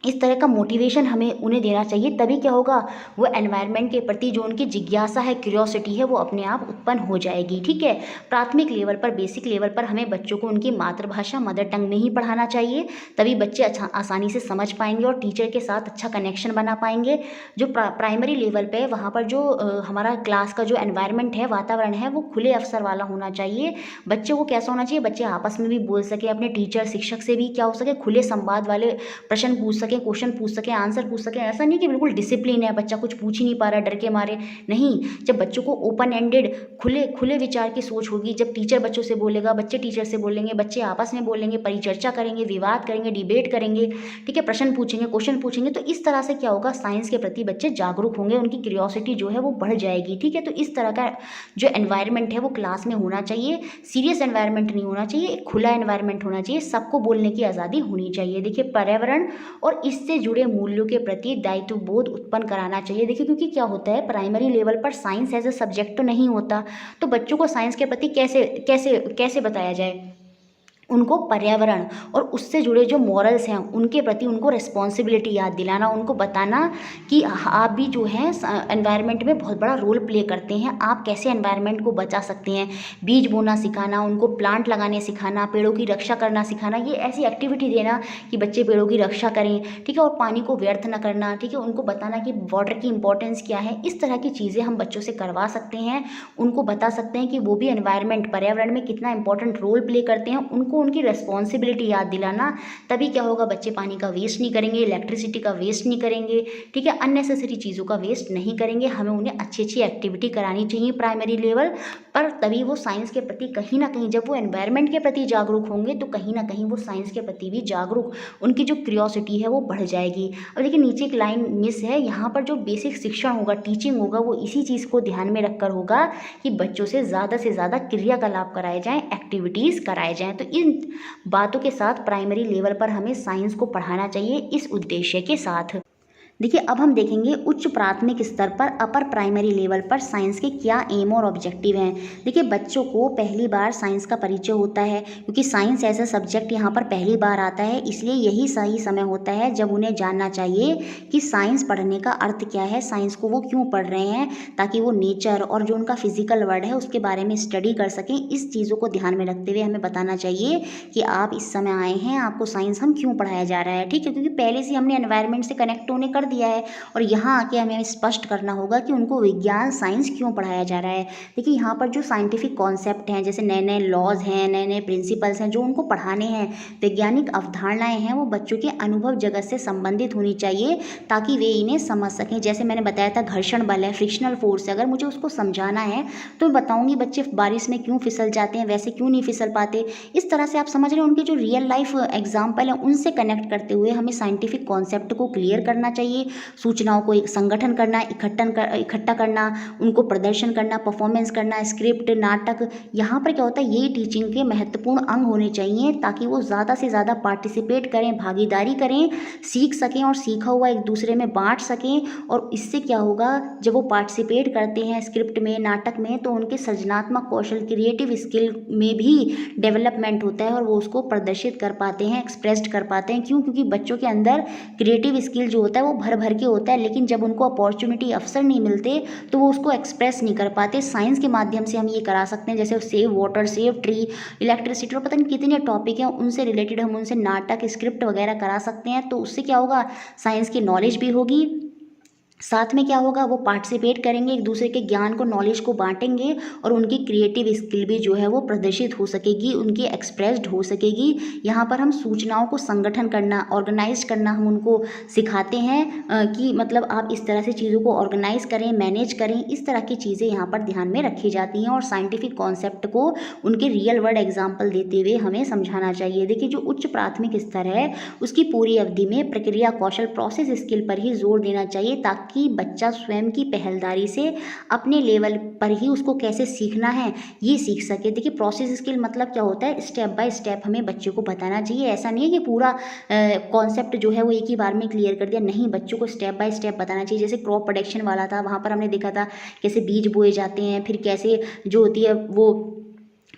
इस तरह का मोटिवेशन हमें उन्हें देना चाहिए, तभी क्या होगा, वो एनवायरनमेंट के प्रति जो उनकी जिज्ञासा है, क्यूरियोसिटी है, वो अपने आप उत्पन्न हो जाएगी। ठीक है, प्राथमिक लेवल पर, बेसिक लेवल पर हमें बच्चों को उनकी मातृभाषा, मदर टंग में ही पढ़ाना चाहिए, तभी बच्चे अच्छा आसानी से समझ पाएंगे और टीचर के साथ अच्छा कनेक्शन बना पाएंगे। जो प्राइमरी लेवल पे वहाँ पर जो हमारा क्लास का जो एनवायरनमेंट है, वातावरण है, वो खुले अवसर वाला होना चाहिए। बच्चों को कैसा होना चाहिए, बच्चे आपस में भी बोल सके, अपने टीचर, शिक्षक से भी क्या हो सके, खुले संवाद वाले प्रश्न पूछ सके, क्वेश्चन पूछ सके, आंसर पूछ सके। ऐसा नहीं कि बिल्कुल डिसिप्लिन है, बच्चा कुछ पूछ ही नहीं पा रहा डर के मारे, नहीं। जब बच्चों को ओपन एंडेड, खुले विचार की सोच होगी, जब टीचर बच्चों से बोलेगा, बच्चे टीचर से बोलेंगे, बच्चे आपस में बोलेंगे, परिचर्चा करेंगे, विवाद करेंगे, डिबेट करेंगे, ठीक है, प्रश्न पूछेंगे, क्वेश्चन पूछेंगे, तो इस तरह से क्या होगा, साइंस के प्रति बच्चे जागरूक होंगे, उनकी क्यूरियोसिटी जो है वो बढ़ जाएगी। ठीक है, तो इस तरह का जो एनवायरनमेंट है वो क्लास में होना चाहिए। सीरियस एनवायरनमेंट नहीं होना चाहिए, एक खुला एनवायरनमेंट होना चाहिए, सबको बोलने की आज़ादी होनी चाहिए। देखिए पर्यावरण और इससे जुड़े मूल्यों के प्रति दायित्व बोध उत्पन्न कराना चाहिए। देखिए क्योंकि क्या होता है, प्राइमरी लेवल पर साइंस एज ए सब्जेक्ट तो नहीं होता, तो बच्चों को साइंस के प्रति कैसे कैसे कैसे बताया जाए, उनको पर्यावरण और उससे जुड़े जो मॉरल्स हैं उनके प्रति उनको रिस्पॉन्सिबिलिटी याद दिलाना, उनको बताना कि आप भी जो है एनवायरनमेंट में बहुत बड़ा रोल प्ले करते हैं, आप कैसे एनवायरनमेंट को बचा सकते हैं। बीज बोना सिखाना, उनको प्लांट लगाने सिखाना, पेड़ों की रक्षा करना सिखाना, ये ऐसी एक्टिविटी देना कि बच्चे पेड़ों की रक्षा करें, ठीक है, और पानी को व्यर्थ न करना, ठीक है, उनको बताना कि वाटर की इंपॉर्टेंस क्या है। इस तरह की चीज़ें हम बच्चों से करवा सकते हैं, उनको बता सकते हैं कि वो भी एनवायरनमेंट, पर्यावरण में कितना इंपॉर्टेंट रोल प्ले करते हैं, उनको उनकी रिस्पॉन्सिबिलिटी याद दिलाना। तभी क्या होगा, बच्चे पानी का वेस्ट नहीं करेंगे, इलेक्ट्रिसिटी का वेस्ट नहीं करेंगे, ठीक है, अननेसेसरी चीज़ों का वेस्ट नहीं करेंगे। हमें उन्हें अच्छी अच्छी एक्टिविटी करानी चाहिए प्राइमरी लेवल पर, तभी वो साइंस के प्रति कहीं ना कहीं, जब वो एनवायरनमेंट के प्रति जागरूक होंगे तो कहीं ना कहीं वो साइंस के प्रति भी जागरूक, उनकी जो क्यूरियोसिटी है वो बढ़ जाएगी। अब देखिए नीचे एक लाइन मिस है, यहाँ पर जो बेसिक शिक्षण होगा, टीचिंग होगा, वो इसी चीज़ को ध्यान में रखकर होगा कि बच्चों से ज़्यादा क्रियाकलाप कराए जाएँ, एक्टिविटीज़ कराए जाएँ। तो इन बातों के साथ प्राइमरी लेवल पर हमें साइंस को पढ़ाना चाहिए इस उद्देश्य के साथ। देखिए अब हम देखेंगे उच्च प्राथमिक स्तर पर, अपर प्राइमरी लेवल पर साइंस के क्या एम और ऑब्जेक्टिव हैं। देखिए बच्चों को पहली बार साइंस का परिचय होता है, क्योंकि साइंस ऐसा सब्जेक्ट यहाँ पर पहली बार आता है, इसलिए यही सही समय होता है जब उन्हें जानना चाहिए कि साइंस पढ़ने का अर्थ क्या है, साइंस को वो क्यों पढ़ रहे हैं, ताकि वो नेचर और जो उनका फिजिकल वर्ल्ड है उसके बारे में स्टडी कर सकें। इस चीज़ों को ध्यान में रखते हुए हमें बताना चाहिए कि आप इस समय आए हैं, आपको साइंस हम क्यों पढ़ाया जा रहा है। ठीक है, क्योंकि पहले से हमने एनवायरनमेंट से कनेक्ट होने कर दिया है, और यहाँ आके हमें स्पष्ट करना होगा कि उनको विज्ञान, साइंस क्यों पढ़ाया जा रहा है। देखिए यहाँ पर जो साइंटिफिक कॉन्सेप्ट हैं, जैसे नए नए लॉज हैं, नए नए प्रिंसिपल्स हैं जो उनको पढ़ाने हैं, वैज्ञानिक अवधारणाएं हैं, वो बच्चों के अनुभव जगत से संबंधित होनी चाहिए, ताकि वे इन्हें समझ सकें। जैसे मैंने बताया था घर्षण बल है, फ्रिक्शनल फोर्स है, अगर मुझे उसको समझाना है तो मैं बताऊँगी बच्चे बारिश में क्यों फिसल जाते हैं, वैसे क्यों नहीं फिसल पाते। इस तरह से आप समझ रहे हैं, उनके जो रियल लाइफ एग्जाम्पल हैं उनसे कनेक्ट करते हुए हमें साइंटिफिक कॉन्सेप्ट को क्लियर करना चाहिए। की सूचनाओं को संगठन करना, इकट्ठा करना, उनको प्रदर्शन करना, परफॉर्मेंस करना, स्क्रिप्ट, नाटक, यहाँ पर क्या होता है, यही टीचिंग के महत्वपूर्ण अंग होने चाहिए ताकि वो ज़्यादा से ज़्यादा पार्टिसिपेट करें, भागीदारी करें, सीख सकें और सीखा हुआ एक दूसरे में बांट सकें। और इससे क्या होगा, जब वो पार्टिसिपेट करते हैं स्क्रिप्ट में, नाटक में, तो उनके सृजनात्मक कौशल, क्रिएटिव स्किल में भी डेवलपमेंट होता है और वो उसको प्रदर्शित कर पाते हैं, एक्सप्रेस्ड कर पाते हैं। क्यों? क्योंकि बच्चों के अंदर क्रिएटिव स्किल जो होता है वो भर भर के होता है, लेकिन जब उनको अपॉर्चुनिटी, अवसर नहीं मिलते तो वो उसको एक्सप्रेस नहीं कर पाते। साइंस के माध्यम से हम ये करा सकते हैं, जैसे save water, save tree, electricity और पता नहीं कितने टॉपिक हैं, उनसे रिलेटेड हम उनसे नाटक, स्क्रिप्ट वगैरह करा सकते हैं। तो उससे क्या होगा, साइंस की नॉलेज भी होगी, साथ में क्या होगा, वो पार्टिसिपेट करेंगे, एक दूसरे के ज्ञान को, नॉलेज को बांटेंगे और उनकी क्रिएटिव स्किल भी जो है वो प्रदर्शित हो सकेगी, उनकी एक्सप्रेस्ड हो सकेगी। यहाँ पर हम सूचनाओं को संगठन करना, ऑर्गेनाइज करना हम उनको सिखाते हैं कि मतलब आप इस तरह से चीज़ों को ऑर्गेनाइज करें, मैनेज करें, इस तरह की चीज़ें यहाँ पर ध्यान में रखी जाती हैं। और साइंटिफिक कॉन्सेप्ट को उनके रियल वर्ल्ड एग्जाम्पल देते हुए हमें समझाना चाहिए। देखिए, जो उच्च प्राथमिक स्तर है उसकी पूरी अवधि में प्रक्रिया कौशल, प्रोसेस स्किल पर ही जोर देना चाहिए ताकि बच्चा स्वयं की पहलदारी से अपने लेवल पर ही उसको कैसे सीखना है ये सीख सके। देखिए, प्रोसेस स्किल मतलब क्या होता है, स्टेप बाय स्टेप हमें बच्चे को बताना चाहिए। ऐसा नहीं है कि पूरा कॉन्सेप्ट जो है वो एक ही बार में क्लियर कर दिया, नहीं, बच्चों को स्टेप बाय स्टेप बताना चाहिए। जैसे क्रॉप प्रोडक्शन वाला था, वहाँ पर हमने देखा था कैसे बीज बोए जाते हैं, फिर कैसे जो होती है वो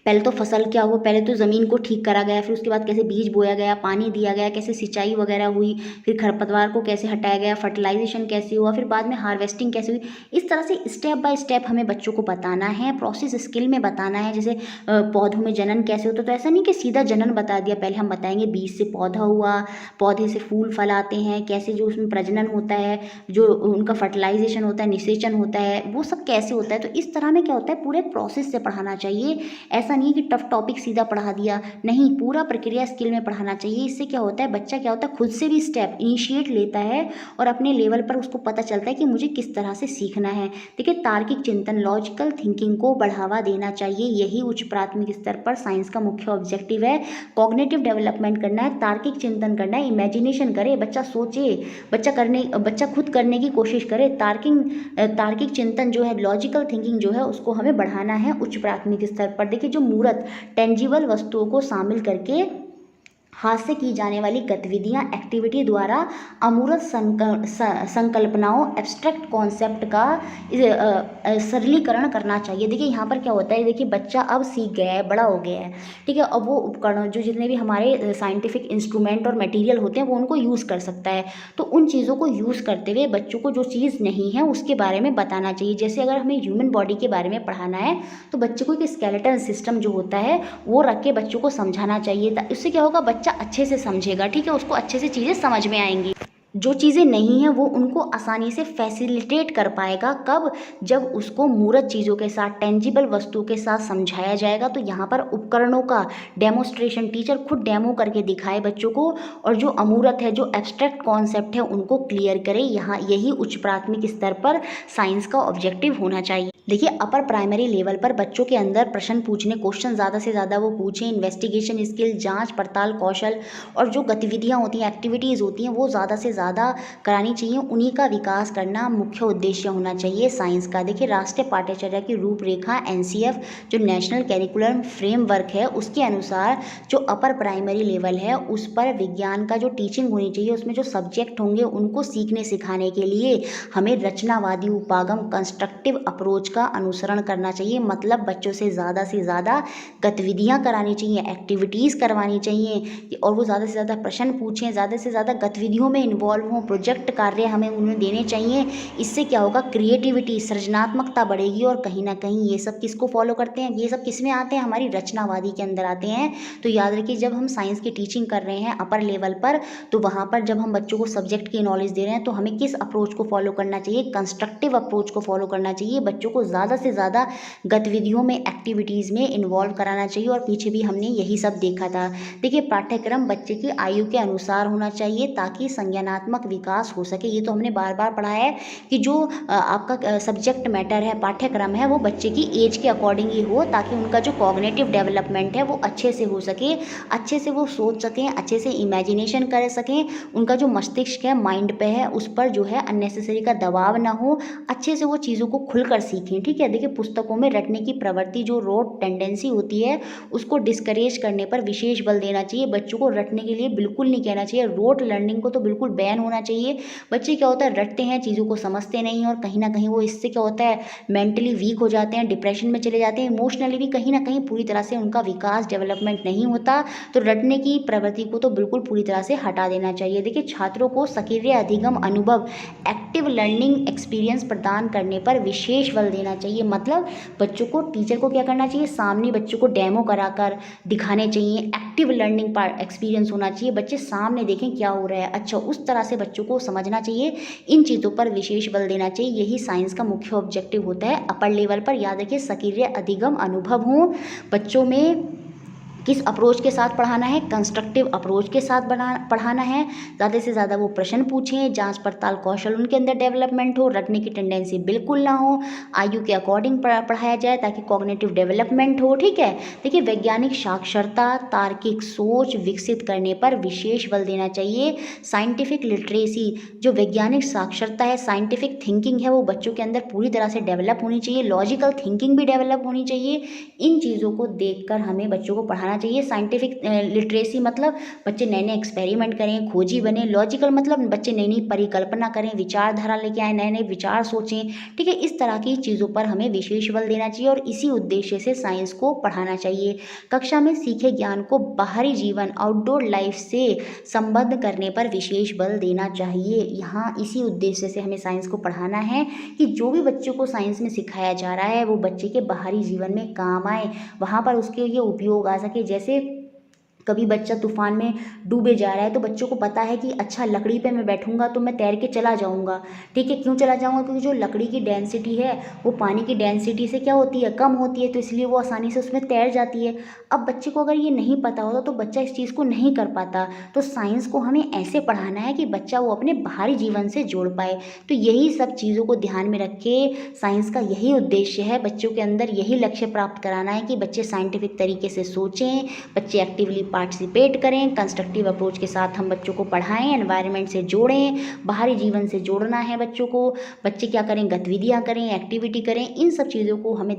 पहले तो फसल क्या हुआ, पहले तो ज़मीन को ठीक करा गया, फिर उसके बाद कैसे बीज बोया गया, पानी दिया गया, कैसे सिंचाई वगैरह हुई, फिर खरपतवार को कैसे हटाया गया, फर्टिलाइजेशन कैसे हुआ, फिर बाद में हार्वेस्टिंग कैसे हुई। इस तरह से स्टेप बाय स्टेप हमें बच्चों को बताना है, प्रोसेस स्किल में बताना है। जैसे पौधों में जनन कैसे होता है, तो ऐसा नहीं कि सीधा जनन बता दिया, पहले हम बताएंगे बीज से पौधा हुआ, पौधे से फूल फल आते हैं, कैसे जो उसमें प्रजनन होता है, जो उनका फर्टिलाइजेशन होता है, निषेचन होता है, वो सब कैसे होता है। तो इस तरह में क्या होता है, पूरे प्रोसेस से पढ़ाना चाहिए। ऐसा नहीं कि टफ टॉपिक सीधा पढ़ा दिया, नहीं, पूरा प्रक्रिया स्किल में पढ़ाना चाहिए। इससे क्या होता है, बच्चा क्या होता है, खुद से भी स्टेप इनिशिएट लेता है और अपने लेवल पर उसको पता चलता है कि मुझे किस तरह से सीखना है। देखिए, तार्किक चिंतन, लॉजिकल थिंकिंग को बढ़ावा देना चाहिए, यही उच्च प्राथमिक स्तर पर साइंस का मुख्य ऑब्जेक्टिव है। कॉग्निटिव डेवलपमेंट करना है, तार्किक चिंतन करना है, इमेजिनेशन करे, बच्चा सोचे, बच्चा खुद करने की कोशिश करे। तार्किक चिंतन जो है, लॉजिकल थिंकिंग जो है, उसको हमें बढ़ाना है उच्च प्राथमिक स्तर पर। देखिए, जो मूर्त टेंजिबल वस्तुओं को शामिल करके हाथ से की जाने वाली गतिविधियां, एक्टिविटी द्वारा अमूर्त संकल्पनाओं, एब्स्ट्रैक्ट कॉन्सेप्ट का सरलीकरण करना चाहिए। देखिए, यहाँ पर क्या होता है, देखिए बच्चा अब सीख गया है, बड़ा हो गया है, ठीक है, अब वो उपकरण जो जितने भी हमारे साइंटिफिक इंस्ट्रूमेंट और मटेरियल होते हैं वो उनको यूज़ कर सकता है। तो उन चीज़ों को यूज़ करते हुए बच्चों को जो चीज़ नहीं है उसके बारे में बताना चाहिए। जैसे अगर हमें ह्यूमन बॉडी के बारे में पढ़ाना है तो बच्चे को एक स्केलेटल सिस्टम जो होता है वो रख के बच्चों को समझाना चाहिए। इससे क्या होगा, बच्चा अच्छे से समझेगा, ठीक है, उसको अच्छे से चीज़ें समझ में आएंगी। जो चीज़ें नहीं हैं वो उनको आसानी से फैसिलिटेट कर पाएगा। कब? जब उसको मूर्त चीज़ों के साथ, टेंजिबल वस्तुओं के साथ समझाया जाएगा। तो यहाँ पर उपकरणों का डेमोस्ट्रेशन, टीचर खुद डेमो करके दिखाए बच्चों को, और जो अमूर्त है, जो एब्स्ट्रैक्ट कॉन्सेप्ट है, उनको क्लियर करे। यहाँ यही उच्च प्राथमिक स्तर पर साइंस का ऑब्जेक्टिव होना चाहिए। देखिए, अपर प्राइमरी लेवल पर बच्चों के अंदर प्रश्न पूछने, क्वेश्चन ज़्यादा से ज़्यादा वो पूछें, इन्वेस्टिगेशन स्किल, जांच पड़ताल कौशल और जो गतिविधियाँ होती हैं, एक्टिविटीज़ होती हैं, वो ज़्यादा से ज़्यादा करानी चाहिए। उन्हीं का विकास करना मुख्य उद्देश्य होना चाहिए साइंस का। देखिए, राष्ट्रीय पाठ्यचर्या की रूपरेखा NCF जो नेशनल कैरिकुलम फ्रेमवर्क है, उसके अनुसार जो अपर प्राइमरी लेवल है उस पर विज्ञान का जो टीचिंग होनी चाहिए, उसमें जो सब्जेक्ट होंगे उनको सीखने सिखाने के लिए हमें रचनावादी, उपागम, कंस्ट्रक्टिव अप्रोच का अनुसरण करना चाहिए। मतलब बच्चों से ज़्यादा गतिविधियाँ करानी चाहिए, एक्टिविटीज़ करवानी चाहिए, और वो ज़्यादा से ज़्यादा प्रश्न पूछें, ज़्यादा से ज़्यादा गतिविधियों में इन्वॉल्व हों, प्रोजेक्ट कार्य हमें उन्हें देने चाहिए। इससे क्या होगा, क्रिएटिविटी, सृजनात्मकता बढ़ेगी। और कहीं ना कहीं ये सब किसको फॉलो करते हैं, ये सब किस में आते हैं, हमारी रचनावादी के अंदर आते हैं। तो याद रखिए, जब हम साइंस की टीचिंग कर रहे हैं अपर लेवल पर, तो वहाँ पर जब हम बच्चों को सब्जेक्ट की नॉलेज दे रहे हैं तो हमें किस अप्रोच को फॉलो करना चाहिए, कंस्ट्रक्टिव अप्रोच को फॉलो करना चाहिए। बच्चों को ज़्यादा से ज़्यादा गतिविधियों में, एक्टिविटीज़ में इन्वॉल्व कराना चाहिए। और पीछे भी हमने यही सब देखा था। देखिए, पाठ्यक्रम बच्चे की आयु के अनुसार होना चाहिए ताकि संज्ञानात्मक रचनात्मक विकास हो सके। ये तो हमने बार बार पढ़ा है कि जो आपका सब्जेक्ट मैटर है, पाठ्यक्रम है, वो बच्चे की एज के अकॉर्डिंग ही हो, ताकि उनका जो कॉग्निटिव डेवलपमेंट है वो अच्छे से हो सके, अच्छे से वो सोच सकें, अच्छे से इमेजिनेशन कर सकें, उनका जो मस्तिष्क है, माइंड पे है, उस पर जो है अननेसेसरी का दबाव ना हो, अच्छे से वो चीज़ों को खुलकर सीखें। ठीक है, देखिए पुस्तकों में रटने की प्रवृत्ति जो रोट टेंडेंसी होती है उसको डिस्करेज करने पर विशेष बल देना चाहिए। बच्चों को रटने के लिए बिल्कुल नहीं कहना चाहिए, रोट लर्निंग को तो बिल्कुल बैन होना चाहिए। बच्चे क्या होता है, रटते हैं, चीज़ों को समझते नहीं हैं, और कहीं ना कहीं वो इससे क्या होता है, मेंटली वीक हो जाते हैं, डिप्रेशन में चले जाते हैं, इमोशनली भी कहीं ना कहीं पूरी तरह से उनका विकास डेवलपमेंट नहीं होता। तो रटने की प्रवृत्ति को तो बिल्कुल पूरी तरह से हटा देना चाहिए। देखिए छात्रों को सक्रिय अधिगम अनुभव, एक्टिव लर्निंग एक्सपीरियंस प्रदान करने पर विशेष बल देना चाहिए। मतलब बच्चों को, टीचर को क्या करना चाहिए, सामने बच्चों को डेमो कराकर दिखाने चाहिए, एक्टिव लर्निंग एक्सपीरियंस होना चाहिए, बच्चे सामने देखें क्या हो रहा है। अच्छा, उस तरह से बच्चों को समझना चाहिए, इन चीज़ों पर विशेष बल देना चाहिए। यही साइंस का मुख्य ऑब्जेक्टिव होता है अपर लेवल पर। याद रखिए, सक्रिय अधिगम अनुभव हो बच्चों में। किस अप्रोच के साथ पढ़ाना है, कंस्ट्रक्टिव अप्रोच के साथ पढ़ाना है। ज़्यादा से ज़्यादा वो प्रश्न पूछें, जांच पड़ताल कौशल उनके अंदर डेवलपमेंट हो, रटने की टेंडेंसी बिल्कुल ना हो, आयु के अकॉर्डिंग पढ़ाया जाए ताकि कॉग्निटिव डेवलपमेंट हो। ठीक है, देखिए वैज्ञानिक साक्षरता, तार्किक सोच विकसित करने पर विशेष बल देना चाहिए। साइंटिफिक लिटरेसी, जो वैज्ञानिक साक्षरता है, साइंटिफिक थिंकिंग है, वो बच्चों के अंदर पूरी तरह से डेवलप होनी चाहिए। लॉजिकल थिंकिंग भी डेवलप होनी चाहिए। इन चीज़ों को देखकर हमें बच्चों को पढ़ाना चाहिए। साइंटिफिक लिटरेसी मतलब बच्चे नए नए एक्सपेरिमेंट करें, खोजी बने। लॉजिकल मतलब बच्चे नई नई परिकल्पना करें, विचारधारा लेके आए, नए नए विचार सोचें। ठीक है, इस तरह की चीज़ों पर हमें विशेष बल देना चाहिए और इसी उद्देश्य से साइंस को पढ़ाना चाहिए। कक्षा में सीखे ज्ञान को बाहरी जीवन, आउटडोर लाइफ से संबद्ध करने पर विशेष बल देना चाहिए। यहाँ इसी उद्देश्य से हमें साइंस को पढ़ाना है कि जो भी बच्चों को साइंस में सिखाया जा रहा है वो बच्चे के बाहरी जीवन में काम आए, वहाँ पर उसके ये उपयोग आ सके। जैसे कभी बच्चा तूफान में डूबे जा रहा है तो बच्चों को पता है कि अच्छा लकड़ी पे मैं बैठूंगा तो मैं तैर के चला जाऊंगा। ठीक है, क्यों चला जाऊंगा, क्योंकि जो लकड़ी की डेंसिटी है वो पानी की डेंसिटी से क्या होती है, कम होती है, तो इसलिए वो आसानी से उसमें तैर जाती है। अब बच्चे को अगर ये नहीं पता होता तो बच्चा इस चीज़ को नहीं कर पाता। तो साइंस को हमें ऐसे पढ़ाना है कि बच्चा वो अपने बाहरी जीवन से जोड़ पाए। तो यही सब चीज़ों को ध्यान में रख के साइंस का यही उद्देश्य है, बच्चों के अंदर यही लक्ष्य प्राप्त कराना है कि बच्चे साइंटिफिक तरीके से सोचें, बच्चे एक्टिवली पार्टिसिपेट करें, कंस्ट्रक्टिव अप्रोच के साथ हम बच्चों को पढ़ाएं, एनवायरनमेंट से जोड़ें, बाहरी जीवन से जोड़ना है बच्चों को। बच्चे क्या करें, गतिविधियां करें, एक्टिविटी करें, इन सब चीज़ों को हमें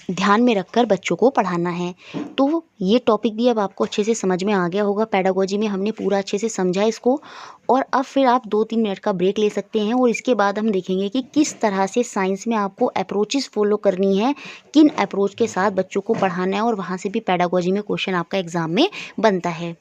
ध्यान में रखकर बच्चों को पढ़ाना है। तो ये टॉपिक भी अब आपको अच्छे से समझ में आ गया होगा। पेडागोजी में हमने पूरा अच्छे से समझा इसको, और अब फिर आप 2-3 मिनट का ब्रेक ले सकते हैं और इसके बाद हम देखेंगे कि किस तरह से साइंस में आपको अप्रोचेस फॉलो करनी है, किन अप्रोच के साथ बच्चों को पढ़ाना है, और वहाँ से भी पेडागोजी में क्वेश्चन आपका एग्जाम में बनता है।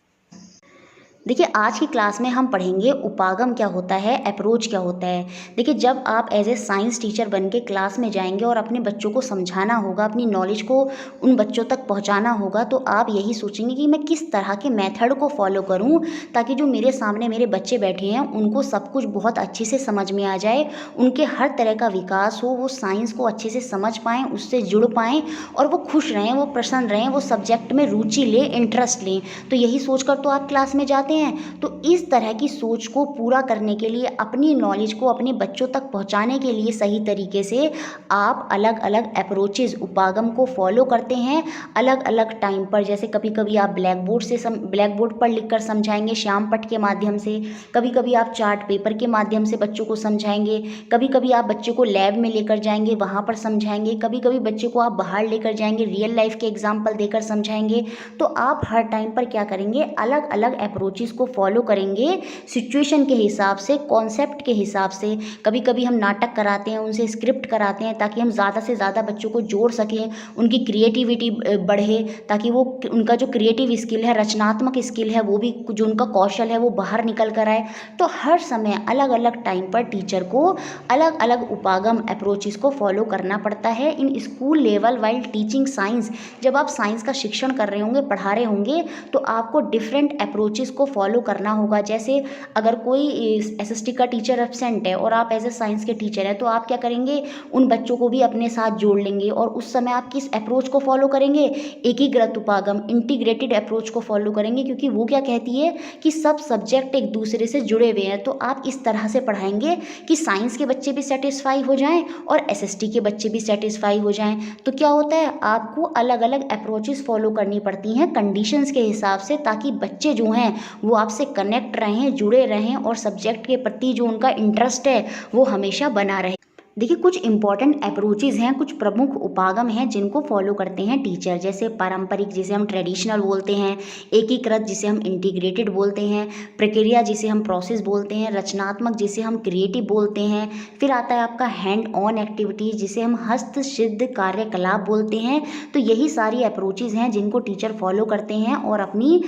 देखिए आज की क्लास में हम पढ़ेंगे उपागम क्या होता है, अप्रोच क्या होता है। देखिए जब आप एज ए साइंस टीचर बन के क्लास में जाएंगे और अपने बच्चों को समझाना होगा, अपनी नॉलेज को उन बच्चों तक पहुंचाना होगा, तो आप यही सोचेंगे कि मैं किस तरह के मेथड को फॉलो करूं ताकि जो मेरे सामने मेरे बच्चे बैठे हैं उनको सब कुछ बहुत अच्छे से समझ में आ जाए, उनके हर तरह का विकास हो, वो साइंस को अच्छे से समझ पाएँ, उससे जुड़ पाएँ और वो खुश रहें, वो प्रसन्न रहें, वो सब्जेक्ट में रुचि लें, इंटरेस्ट लें। तो यही सोचकर तो आप क्लास में जाते हैं। तो इस तरह की सोच को पूरा करने के लिए, अपनी नॉलेज को अपने बच्चों तक पहुंचाने के लिए सही तरीके से आप अलग अलग अप्रोचेज उपागम को फॉलो करते हैं अलग अलग टाइम पर। जैसे कभी कभी आप ब्लैक बोर्ड पर लिखकर समझाएंगे श्याम पट्ट के माध्यम से, कभी कभी आप चार्ट पेपर के माध्यम से बच्चों को समझाएंगे, कभी कभी आप बच्चों को लैब में लेकर जाएंगे, वहाँ पर समझाएंगे, कभी कभी बच्चे को आप बाहर लेकर जाएंगे, रियल लाइफ के एग्जाम्पल देकर समझाएंगे। तो आप हर टाइम पर क्या करेंगे, अलग अलग अप्रोचेस को फॉलो करेंगे सिचुएशन के हिसाब से, कॉन्सेप्ट के हिसाब से। कभी कभी हम नाटक कराते हैं, उनसे स्क्रिप्ट कराते हैं ताकि हम ज़्यादा से ज़्यादा बच्चों को जोड़ सकें, उनकी क्रिएटिविटी बढ़े, ताकि वो उनका जो क्रिएटिव स्किल है, रचनात्मक स्किल है, वो भी जो उनका कौशल है वो बाहर निकल कर आए। तो हर समय अलग अलग टाइम पर टीचर को अलग अलग उपागम अप्रोचेस को फॉलो करना पड़ता है। In school level while teaching science, जब आप साइंस का शिक्षण कर रहे होंगे, पढ़ा रहे होंगे, तो आपको डिफरेंट अप्रोचेस को फॉलो करना होगा। जैसे अगर कोई एसएसटी का टीचर एब्सेंट है और आप एज ए साइंस के टीचर हैं, तो आप क्या करेंगे, उन बच्चों को भी अपने साथ जोड़ लेंगे और उस समय आप किस अप्रोच को फॉलो करेंगे, एकीकृत उपागम, इंटीग्रेटेड अप्रोच को फॉलो करेंगे, क्योंकि वो क्या कहती है कि सब सब्जेक्ट एक दूसरे से जुड़े हुए हैं। तो आप इस तरह से पढ़ाएंगे कि साइंस के बच्चे भी सेटिस्फाई हो जाएं और एसएसटी के बच्चे भी सेटिस्फाई हो जाएं। तो क्या होता है, आपको अलग अलग अप्रोचेस फॉलो करनी पड़ती हैं कंडीशंस के हिसाब से, ताकि बच्चे जो हैं वो आपसे कनेक्ट रहें, जुड़े रहें और सब्जेक्ट के प्रति जो उनका इंटरेस्ट है वो हमेशा बना रहे। देखिए, कुछ इंपॉर्टेंट अप्रोचेज़ हैं, कुछ प्रमुख उपागम हैं जिनको फॉलो करते हैं टीचर। जैसे पारंपरिक, जिसे हम ट्रेडिशनल बोलते हैं, एकीकृत जिसे हम इंटीग्रेटेड बोलते हैं, प्रक्रिया जिसे हम प्रोसेस बोलते हैं, रचनात्मक जिसे हम क्रिएटिव बोलते हैं, फिर आता है आपका हैंड ऑन एक्टिविटीज़ जिसे हम हस्तसिद्ध कार्यकलाप बोलते हैं। तो यही सारी अप्रोचेज़ हैं जिनको टीचर फॉलो करते हैं और अपनी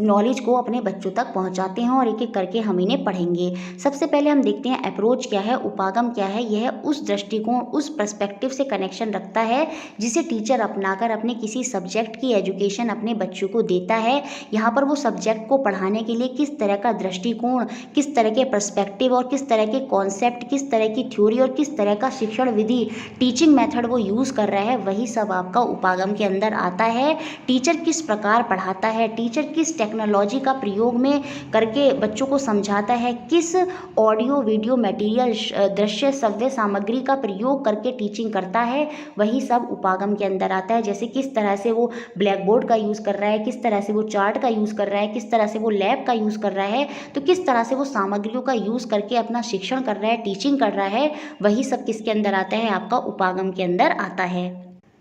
नॉलेज को अपने बच्चों तक पहुँचाते हैं और एक एक करके हम इन्हें पढ़ेंगे। सबसे पहले हम देखते हैं अप्रोच क्या है, उपागम क्या है। यह उस दृष्टिकोण, उस पर्सपेक्टिव से कनेक्शन रखता है जिसे टीचर अपनाकर अपने किसी सब्जेक्ट की एजुकेशन अपने बच्चों को देता है। यहाँ पर वो सब्जेक्ट को पढ़ाने के लिए किस तरह का दृष्टिकोण, किस तरह के पर्सपेक्टिव और किस तरह के कॉन्सेप्ट, किस तरह की थ्योरी और किस तरह का शिक्षण विधि, टीचिंग मेथड वो यूज़ कर रहा है, वही सब आपका उपागम के अंदर आता है। टीचर किस प्रकार पढ़ाता है, टीचर किस टेक्नोलॉजी का प्रयोग में करके बच्चों को समझाता है, किस ऑडियो वीडियो मटेरियल, दृश्य श्रव्य सामग्री का प्रयोग करके टीचिंग करता है, वही सब उपागम के अंदर आता है। जैसे किस तरह से वो ब्लैक बोर्ड का यूज़ कर रहा है, किस तरह से वो चार्ट का यूज़ कर रहा है, किस तरह से वो लैब का यूज़ कर रहा है, तो किस तरह से वो सामग्रियों का यूज़ करके अपना शिक्षण कर रहा है, टीचिंग कर रहा है, वही सब किसके अंदर आता है, आपका उपागम के अंदर आता है।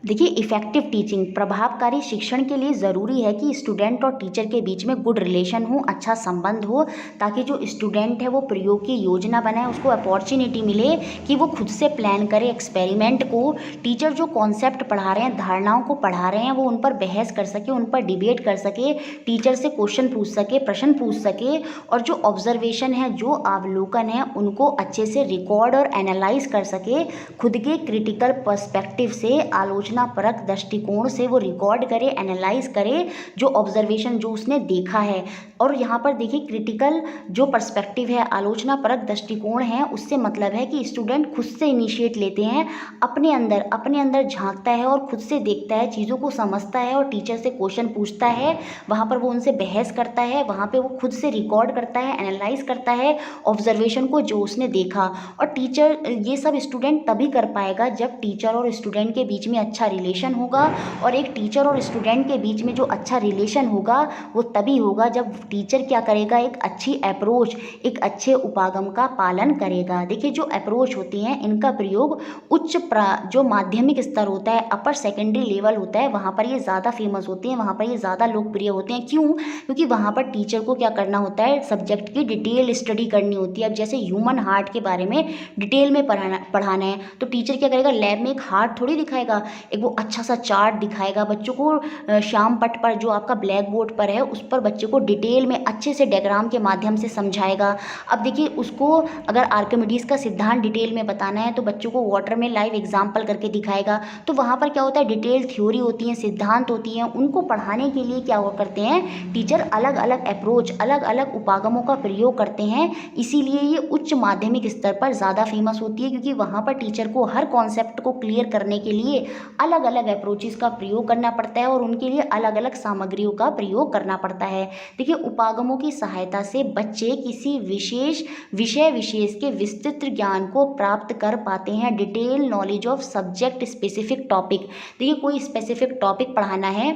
देखिए, इफ़ेक्टिव टीचिंग, प्रभावकारी शिक्षण के लिए ज़रूरी है कि स्टूडेंट और टीचर के बीच में गुड रिलेशन हो, अच्छा संबंध हो, ताकि जो स्टूडेंट है वो प्रयोग की योजना बनाए, उसको अपॉर्चुनिटी मिले कि वो खुद से प्लान करे एक्सपेरिमेंट को। टीचर जो कॉन्सेप्ट पढ़ा रहे हैं, धारणाओं को पढ़ा रहे हैं, वो उन पर बहस कर सके, उन पर डिबेट कर सके, टीचर से क्वेश्चन पूछ सके, प्रश्न पूछ सके, और जो ऑब्जर्वेशन है, जो अवलोकन है, उनको अच्छे से रिकॉर्ड और एनालाइज कर सके, खुद के क्रिटिकल पर्सपेक्टिव से, आलोचना परक दृष्टिकोण से वो रिकॉर्ड करे, एनालाइज करे जो ऑब्जर्वेशन जो उसने देखा है। और यहाँ पर देखिए, क्रिटिकल जो पर्सपेक्टिव है, आलोचना परक दृष्टिकोण है, उससे मतलब है कि स्टूडेंट खुद से इनिशिएट लेते हैं, अपने अंदर झांकता है और खुद से देखता है, चीज़ों को समझता है और टीचर से क्वेश्चन पूछता है, वहाँ पर वो उनसे बहस करता है, वहाँ पे वो खुद से रिकॉर्ड करता है, एनालाइज करता है ऑब्जर्वेशन को जो उसने देखा। और टीचर, ये सब स्टूडेंट तभी कर पाएगा जब टीचर और स्टूडेंट के बीच में अच्छा रिलेशन होगा। और एक टीचर और स्टूडेंट के बीच में जो अच्छा रिलेशन होगा वो तभी होगा जब टीचर क्या करेगा, एक अच्छी अप्रोच, एक अच्छे उपागम का पालन करेगा। देखिए, जो अप्रोच होती हैं इनका प्रयोग जो माध्यमिक स्तर होता है, अपर सेकेंडरी लेवल होता है, वहाँ पर ये ज़्यादा फेमस होते हैं, वहाँ पर ये ज़्यादा लोकप्रिय होते हैं। क्यों? क्योंकि वहाँ पर टीचर को क्या करना होता है, सब्जेक्ट की डिटेल स्टडी करनी होती है। अब जैसे ह्यूमन हार्ट के बारे में डिटेल में पढ़ाना है, तो टीचर क्या करेगा, लैब में एक हार्ट थोड़ी दिखाएगा, एक वो अच्छा सा चार्ट दिखाएगा बच्चों को, श्याम पट पर जो आपका ब्लैक बोर्ड पर है उस पर बच्चे को डिटेल में अच्छे से डायग्राम के माध्यम से समझाएगा। अब देखिए, उसको अगर आर्किमिडीज का सिद्धांत डिटेल में बताना है तो बच्चों को वाटर में लाइव एग्जाम्पल करके दिखाएगा। तो वहाँ पर क्या होता है, डिटेल थ्योरी होती है, सिद्धांत होती हैं, उनको पढ़ाने के लिए क्या हुआ करते हैं, टीचर अलग अलग अप्रोच, अलग अलग उपागमों का प्रयोग करते हैं। इसीलिए ये उच्च माध्यमिक स्तर पर ज़्यादा फेमस होती है, क्योंकि वहाँ पर टीचर को हर कॉन्सेप्ट को क्लियर करने के लिए अलग अलग अप्रोचेस का प्रयोग करना पड़ता है और उनके लिए अलग अलग सामग्रियों का प्रयोग करना पड़ता है। देखिए, उपागमों की सहायता से बच्चे किसी विशेष विशेष के विस्तृत ज्ञान को प्राप्त कर पाते हैं। Detail knowledge of subject specific topic, देखिए कोई स्पेसिफिक टॉपिक पढ़ाना है,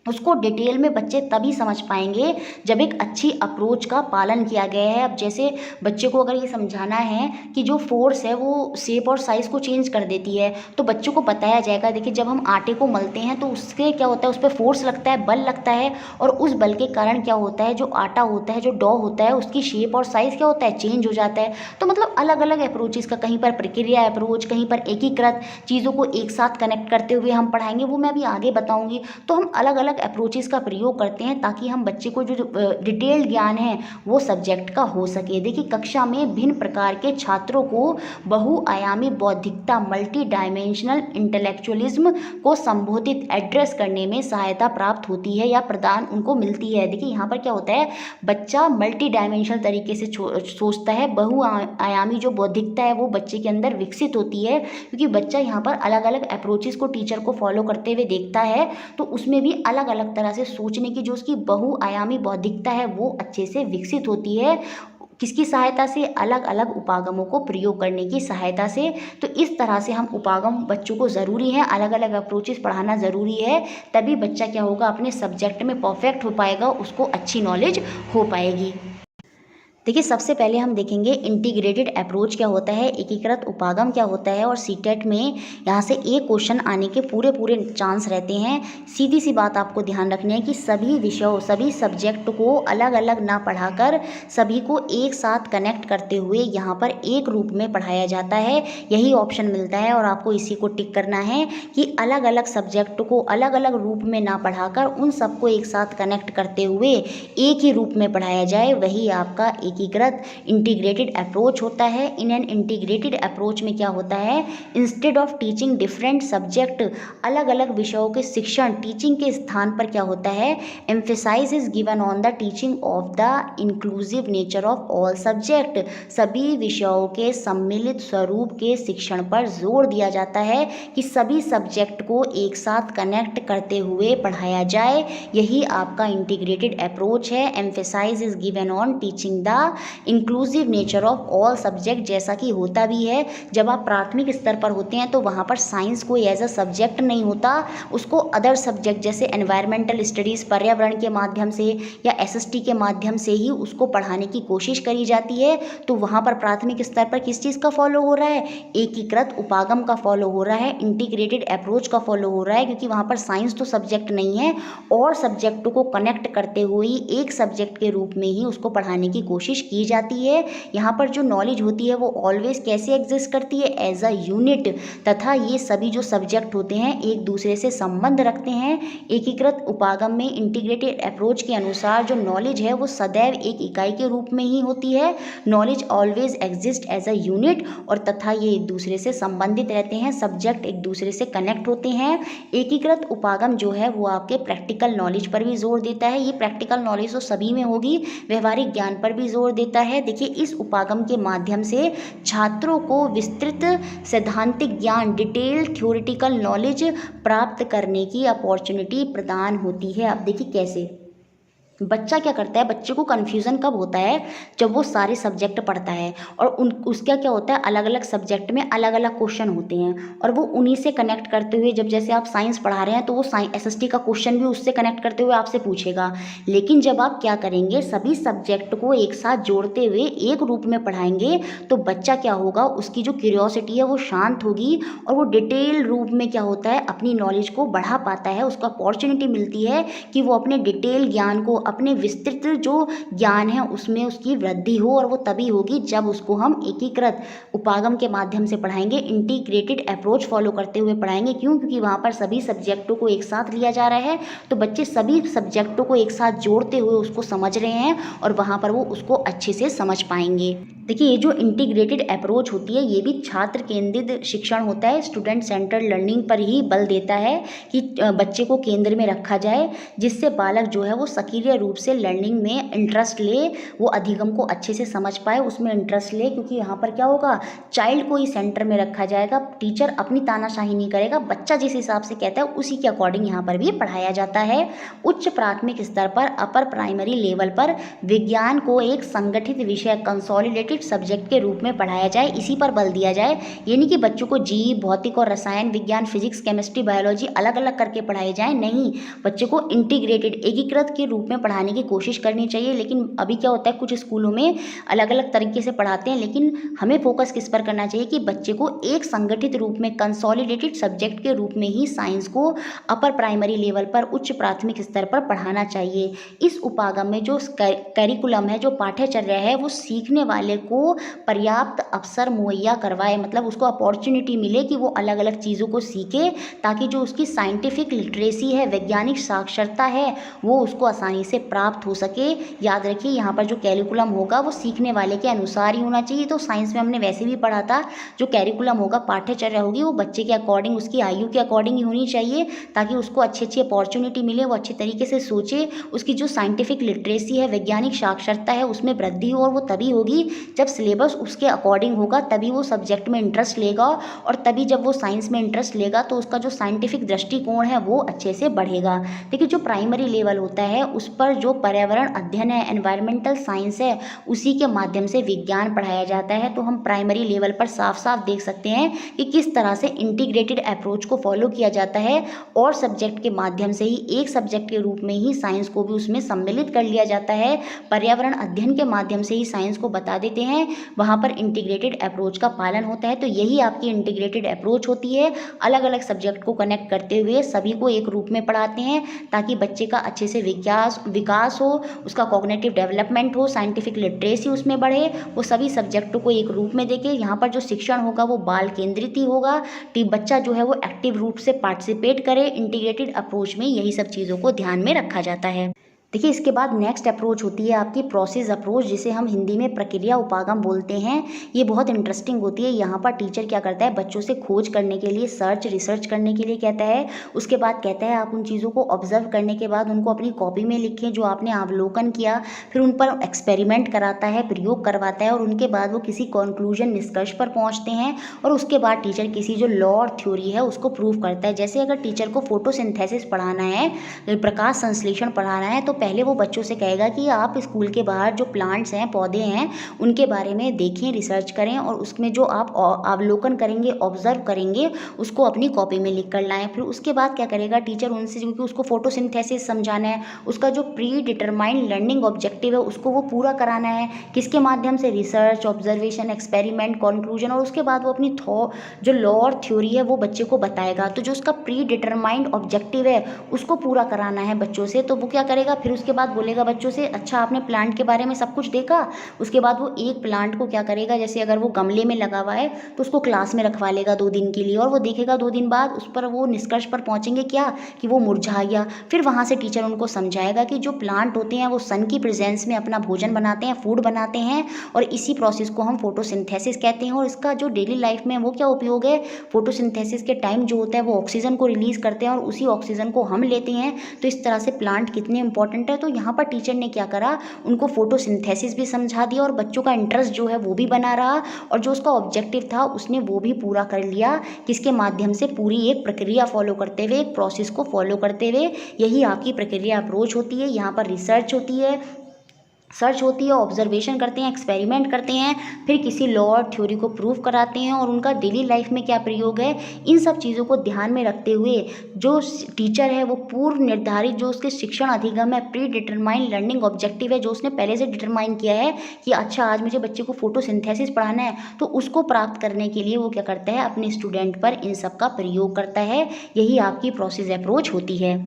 उसको डिटेल में बच्चे तभी समझ पाएंगे जब एक अच्छी अप्रोच का पालन किया गया है। अब जैसे बच्चे को अगर ये समझाना है कि जो फोर्स है वो शेप और साइज़ को चेंज कर देती है, तो बच्चों को बताया जाएगा, देखिए जब हम आटे को मलते हैं तो उसके क्या होता है, उस पर फोर्स लगता है, बल लगता है, और उस बल के कारण क्या होता है, जो आटा होता है, जो डो होता है, उसकी शेप और साइज़ क्या होता है, चेंज हो जाता है। तो मतलब अलग अलग अप्रोचेस का, कहीं पर प्रक्रिया अप्रोच, कहीं पर एकीकृत, चीज़ों को एक साथ कनेक्ट करते हुए हम पढ़ाएंगे, वो मैं अभी आगे बताऊँगी। तो हम अलग अलग अलग अप्रोचेस का प्रयोग करते हैं ताकि हम बच्चे को जो डिटेल्ड ज्ञान है वो सब्जेक्ट का हो सके। देखिए कक्षा में भिन्न प्रकार के छात्रों को बहुआयामी बौद्धिकता मल्टी डायमेंशनल इंटेलेक्चुअलिज्म को संबोधित एड्रेस करने में सहायता प्राप्त होती है या प्रदान उनको मिलती है। देखिए यहाँ पर क्या होता है, बच्चा मल्टी डायमेंशनल तरीके से सोचता है, बहुआयामी जो बौद्धिकता है वो बच्चे के अंदर विकसित होती है क्योंकि बच्चा यहाँ पर अलग अलग अप्रोचेस को टीचर को फॉलो करते हुए देखता है, तो उसमें भी अलग अलग तरह से सोचने की जो उसकी बहुआयामी बौद्धिकता है वो अच्छे से विकसित होती है। किसकी सहायता से, अलग अलग उपागमों को प्रयोग करने की सहायता से। तो इस तरह से हम उपागम बच्चों को ज़रूरी है, अलग अलग अप्रोचेस पढ़ाना ज़रूरी है, तभी बच्चा क्या होगा अपने सब्जेक्ट में परफेक्ट हो पाएगा, उसको अच्छी नॉलेज हो पाएगी। देखिए सबसे पहले हम देखेंगे इंटीग्रेटेड अप्रोच क्या होता है, एकीकृत उपागम क्या होता है, और सीटेट में यहाँ से एक क्वेश्चन आने के पूरे चांस रहते हैं। सीधी सी बात आपको ध्यान रखनी है कि सभी विषयों सभी सब्जेक्ट को अलग अलग ना पढ़ाकर सभी को एक साथ कनेक्ट करते हुए यहाँ पर एक रूप में पढ़ाया जाता है, यही ऑप्शन मिलता है और आपको इसी को टिक करना है कि अलग अलग सब्जेक्ट को अलग अलग रूप में ना पढ़ाकर उन सबको एक साथ कनेक्ट करते हुए एक ही रूप में पढ़ाया जाए, वही आपका एकीकृत इंटीग्रेटेड अप्रोच होता है। इन एन इंटीग्रेटेड अप्रोच में क्या होता है, instead of teaching different subject अलग अलग विषयों के शिक्षण टीचिंग के स्थान पर क्या होता है, emphasise is given on the teaching of the inclusive nature of all subject, सभी विषयों के सम्मिलित स्वरूप के शिक्षण पर जोर दिया जाता है कि सभी सब्जेक्ट को एक साथ कनेक्ट करते हुए पढ़ाया जाए, यही आपका इंटीग्रेटेड अप्रोच है। Emphasise is given on teaching the inclusive nature of all subject, जैसा कि होता भी है जब आप प्राथमिक स्तर पर होते हैं तो वहाँ पर साइंस कोई एज अ सब्जेक्ट नहीं होता, उसको अदर सब्जेक्ट जैसे एनवायरमेंटल स्टडीज़ पर्यावरण के माध्यम से या एसएसटी के माध्यम से ही उसको पढ़ाने की कोशिश करी जाती है। तो वहाँ पर प्राथमिक स्तर पर किस चीज़ का फॉलो हो रहा है, एकीकृत उपागम का फॉलो हो रहा है, इंटीग्रेटेड अप्रोच का फॉलो हो रहा है, क्योंकि वहाँ पर साइंस तो सब्जेक्ट नहीं है और सब्जेक्ट को कनेक्ट करते हुए एक सब्जेक्ट के रूप में ही उसको पढ़ाने की कोशिश की जाती है। यहाँ पर जो नॉलेज होती है वो ऑलवेज कैसे एग्जिस्ट करती है, एज अ यूनिट, तथा ये सभी जो सब्जेक्ट होते हैं एक दूसरे से संबंध रखते हैं। एकीकृत उपागम में इंटीग्रेटेड अप्रोच के अनुसार जो नॉलेज है वो सदैव एक इकाई के रूप में ही होती है, knowledge always exist as a unit, और तथा ये एक दूसरे से संबंधित रहते हैं, सब्जेक्ट एक दूसरे से कनेक्ट होते हैं। एकीकृत उपागम जो है वो आपके प्रैक्टिकल नॉलेज पर भी जोर देता है, ये प्रैक्टिकल नॉलेज तो सभी में होगी, व्यवहारिक ज्ञान पर भी जोर देता है। देखिए इस उपागम के माध्यम से छात्रों को विस्तृत सैद्धांतिक ज्ञान डिटेल्ड थ्योरेटिकल नॉलेज प्राप्त करने की अपॉर्चुनिटी प्रदान होती है। अब देखिए कैसे बच्चा क्या करता है, बच्चे को कन्फ्यूज़न कब होता है, जब वो सारे सब्जेक्ट पढ़ता है और उसका क्या होता है, अलग अलग सब्जेक्ट में अलग अलग क्वेश्चन होते हैं और वो उन्हीं से कनेक्ट करते हुए, जब जैसे आप साइंस पढ़ा रहे हैं तो वो एसएसटी का क्वेश्चन भी उससे कनेक्ट करते हुए आपसे पूछेगा। लेकिन जब आप क्या करेंगे, सभी सब्जेक्ट को एक साथ जोड़ते हुए एक रूप में पढ़ाएंगे तो बच्चा क्या होगा, उसकी जो क्यूरियोसिटी है वो शांत होगी और वो डिटेल रूप में क्या होता है अपनी नॉलेज को बढ़ा पाता है, उसको अपॉर्चुनिटी मिलती है कि वो अपने डिटेल ज्ञान को, अपने विस्तृत जो ज्ञान है उसमें उसकी वृद्धि हो, और वो तभी होगी जब उसको हम एकीकृत उपागम के माध्यम से पढ़ाएंगे, इंटीग्रेटेड अप्रोच फॉलो करते हुए पढ़ाएंगे। क्यों? क्योंकि वहाँ पर सभी सब्जेक्टों को एक साथ लिया जा रहा है, तो बच्चे सभी सब्जेक्टों को एक साथ जोड़ते हुए उसको समझ रहे हैं और वहाँ पर वो उसको अच्छे से समझ पाएंगे। देखिए ये जो इंटीग्रेटेड अप्रोच होती है ये भी छात्र केंद्रित शिक्षण होता है, स्टूडेंट सेंटर्ड लर्निंग पर ही बल देता है कि बच्चे को केंद्र में रखा जाए, जिससे बालक जो है वो सक्रिय रूप से लर्निंग में इंटरेस्ट ले, वो अधिगम को अच्छे से समझ पाए, उसमें इंटरेस्ट ले, क्योंकि यहाँ पर क्या होगा, चाइल्ड को ही सेंटर में रखा जाएगा, टीचर अपनी तानाशाही नहीं करेगा, बच्चा जिस हिसाब से कहता है उसी के अकॉर्डिंग यहाँ पर भी पढ़ाया जाता है। उच्च प्राथमिक स्तर पर अपर प्राइमरी लेवल पर विज्ञान को एक संगठित विषय कंसोलिडेटेड सब्जेक्ट के रूप में पढ़ाया जाए, इसी पर बल दिया जाए। ये नहीं कि बच्चों को जीव, भौतिक और रसायन विज्ञान, फिजिक्स, केमिस्ट्री, बायोलॉजी अलग अलग करके पढ़ाए जाए, नहीं, बच्चे को इंटीग्रेटेड एकीकृत के रूप में पढ़ाने की कोशिश करनी चाहिए। लेकिन अभी क्या होता है, कुछ स्कूलों में अलग अलग तरीके से पढ़ाते हैं, लेकिन हमें फोकस किस पर करना चाहिए कि बच्चे को एक संगठित रूप में कंसोलिडेटेड सब्जेक्ट के रूप में ही साइंस को अपर प्राइमरी लेवल पर, उच्च प्राथमिक स्तर पर पढ़ाना चाहिए। इस उपागम में जो करिकुलम है, जो पाठ्यचर्या है, वो सीखने वाले को पर्याप्त अवसर मुहैया करवाए, मतलब उसको अपॉर्चुनिटी मिले कि वो अलग अलग चीज़ों को सीखे, ताकि जो उसकी साइंटिफिक लिटरेसी है, वैज्ञानिक साक्षरता है, वो उसको आसानी से प्राप्त हो सके। याद रखिए यहाँ पर जो कैरिकुलम होगा वो सीखने वाले के अनुसार ही होना चाहिए। तो साइंस में हमने वैसे भी पढ़ा था, जो कैरिकुलम होगा, पाठ्यचर्या होगी, वो बच्चे के अकॉर्डिंग, उसकी आयु के अकॉर्डिंग ही होनी चाहिए, ताकि उसको अच्छी अच्छी अपॉर्चुनिटी मिले, वो अच्छे तरीके से सोचे, उसकी जो साइंटिफिक लिटरेसी है, वैज्ञानिक साक्षरता है, उसमें वृद्धि हो। और वो तभी होगी जब सिलेबस उसके अकॉर्डिंग होगा, तभी वो सब्जेक्ट में इंटरेस्ट लेगा, और तभी जब वो साइंस में इंटरेस्ट लेगा तो उसका जो साइंटिफिक दृष्टिकोण है वो अच्छे से बढ़ेगा। देखिए जो प्राइमरी लेवल होता है उस पर जो पर्यावरण अध्ययन है, एनवायरमेंटल साइंस है, उसी के माध्यम से विज्ञान पढ़ाया जाता है। तो हम प्राइमरी लेवल पर साफ साफ देख सकते हैं कि किस तरह से इंटीग्रेटेड अप्रोच को फॉलो किया जाता है, और सब्जेक्ट के माध्यम से ही, एक सब्जेक्ट के रूप में ही साइंस को भी उसमें सम्मिलित कर लिया जाता है। पर्यावरण अध्ययन के माध्यम से ही साइंस को बता देते हैं, वहाँ पर इंटीग्रेटेड अप्रोच का पालन होता है। तो यही आपकी इंटीग्रेटेड अप्रोच होती है, अलग अलग सब्जेक्ट को कनेक्ट करते हुए सभी को एक रूप में पढ़ाते हैं, ताकि बच्चे का अच्छे से विकास हो, उसका कॉग्निटिव डेवलपमेंट हो, साइंटिफिक लिटरेसी उसमें बढ़े, वो सभी सब्जेक्टों को एक रूप में देखे। यहाँ पर जो शिक्षण होगा वो बाल केंद्रित ही होगा, कि बच्चा जो है वो एक्टिव रूप से पार्टिसिपेट करे इंटीग्रेटेड अप्रोच में। यही सब चीज़ों को ध्यान में रखा जाता है। देखिए इसके बाद नेक्स्ट अप्रोच होती है आपकी प्रोसेस अप्रोच, जिसे हम हिंदी में प्रक्रिया उपागम बोलते हैं। ये बहुत इंटरेस्टिंग होती है। यहाँ पर टीचर क्या करता है, बच्चों से खोज करने के लिए, रिसर्च करने के लिए कहता है। उसके बाद कहता है आप उन चीज़ों को ऑब्जर्व करने के बाद उनको अपनी कॉपी में लिखें जो आपने अवलोकन किया, फिर उन पर एक्सपेरिमेंट कराता है, प्रयोग करवाता है, और उनके बाद वो किसी कंक्लूजन, निष्कर्ष पर पहुँचते हैं, और उसके बाद टीचर किसी जो लॉ और थ्योरी है उसको प्रूव करता है। जैसे अगर टीचर को फोटोसिंथेसिस पढ़ाना है, प्रकाश संश्लेषण पढ़ाना है, तो पहले वो बच्चों से कहेगा कि आप स्कूल के बाहर जो प्लांट्स हैं, पौधे हैं, उनके बारे में देखें, रिसर्च करें, और उसमें जो आप अवलोकन करेंगे, ऑब्जर्व करेंगे, उसको अपनी कॉपी में लिख कर लाएं। फिर उसके बाद क्या करेगा टीचर उनसे, क्योंकि उसको फोटोसिंथेसिस समझाना है, उसका जो प्री डिटरमाइंड लर्निंग ऑब्जेक्टिव है उसको वो पूरा कराना है। किसके माध्यम से? रिसर्च, ऑब्जर्वेशन, एक्सपेरिमेंट, कंक्लूजन, और उसके बाद वो अपनी जो लॉ और थ्योरी है वो बच्चे को बताएगा। तो जो उसका प्री डिटरमाइंड ऑब्जेक्टिव है उसको पूरा कराना है बच्चों से। तो वो क्या करेगा, फिर उसके बाद बोलेगा बच्चों से, अच्छा आपने प्लांट के बारे में सब कुछ देखा। उसके बाद वो एक प्लांट को क्या करेगा, जैसे अगर वो गमले में लगा हुआ है तो उसको क्लास में रखवा लेगा 2 दिन के लिए, और वो देखेगा 2 दिन बाद उस पर वो निष्कर्ष पर पहुंचेंगे क्या, कि वो मुरझा गया। फिर वहाँ से टीचर उनको समझाएगा कि जो प्लांट होते हैं वो सन की प्रेजेंस में अपना भोजन बनाते हैं, फूड बनाते हैं, और इसी प्रोसेस को हम फोटोसिंथेसिस कहते हैं। और इसका जो डेली लाइफ में वो क्या उपयोग है, फोटोसिंथेसिस के टाइम जो होता है वो ऑक्सीजन को रिलीज करते हैं, और उसी ऑक्सीजन को हम लेते हैं। तो इस तरह से प्लांट कितने इंपॉर्टेंट है। तो यहाँ पर टीचर ने क्या करा, उनको फोटोसिंथेसिस भी समझा दिया, और बच्चों का इंटरेस्ट जो है वो भी बना रहा, और जो उसका ऑब्जेक्टिव था उसने वो भी पूरा कर लिया। किसके माध्यम से? पूरी एक प्रक्रिया फॉलो करते हुए, एक प्रोसेस को फॉलो करते हुए। यही आपकी प्रक्रिया अप्रोच होती है। यहाँ पर रिसर्च होती है, ऑब्जर्वेशन करते हैं, एक्सपेरिमेंट करते हैं, फिर किसी लॉ और थ्योरी को प्रूव कराते हैं, और उनका डेली लाइफ में क्या प्रयोग है, इन सब चीज़ों को ध्यान में रखते हुए जो टीचर है वो पूर्व निर्धारित जो उसके शिक्षण अधिगम है, प्री डिटरमाइंड लर्निंग ऑब्जेक्टिव है, जो उसने पहले से डिटरमाइन किया है कि अच्छा आज मुझे बच्चे को फोटोसिंथेसिस पढ़ाना है, तो उसको प्राप्त करने के लिए वो क्या करता है, अपने स्टूडेंट पर इन सब का प्रयोग करता है। यही आपकी प्रोसेस अप्रोच होती है।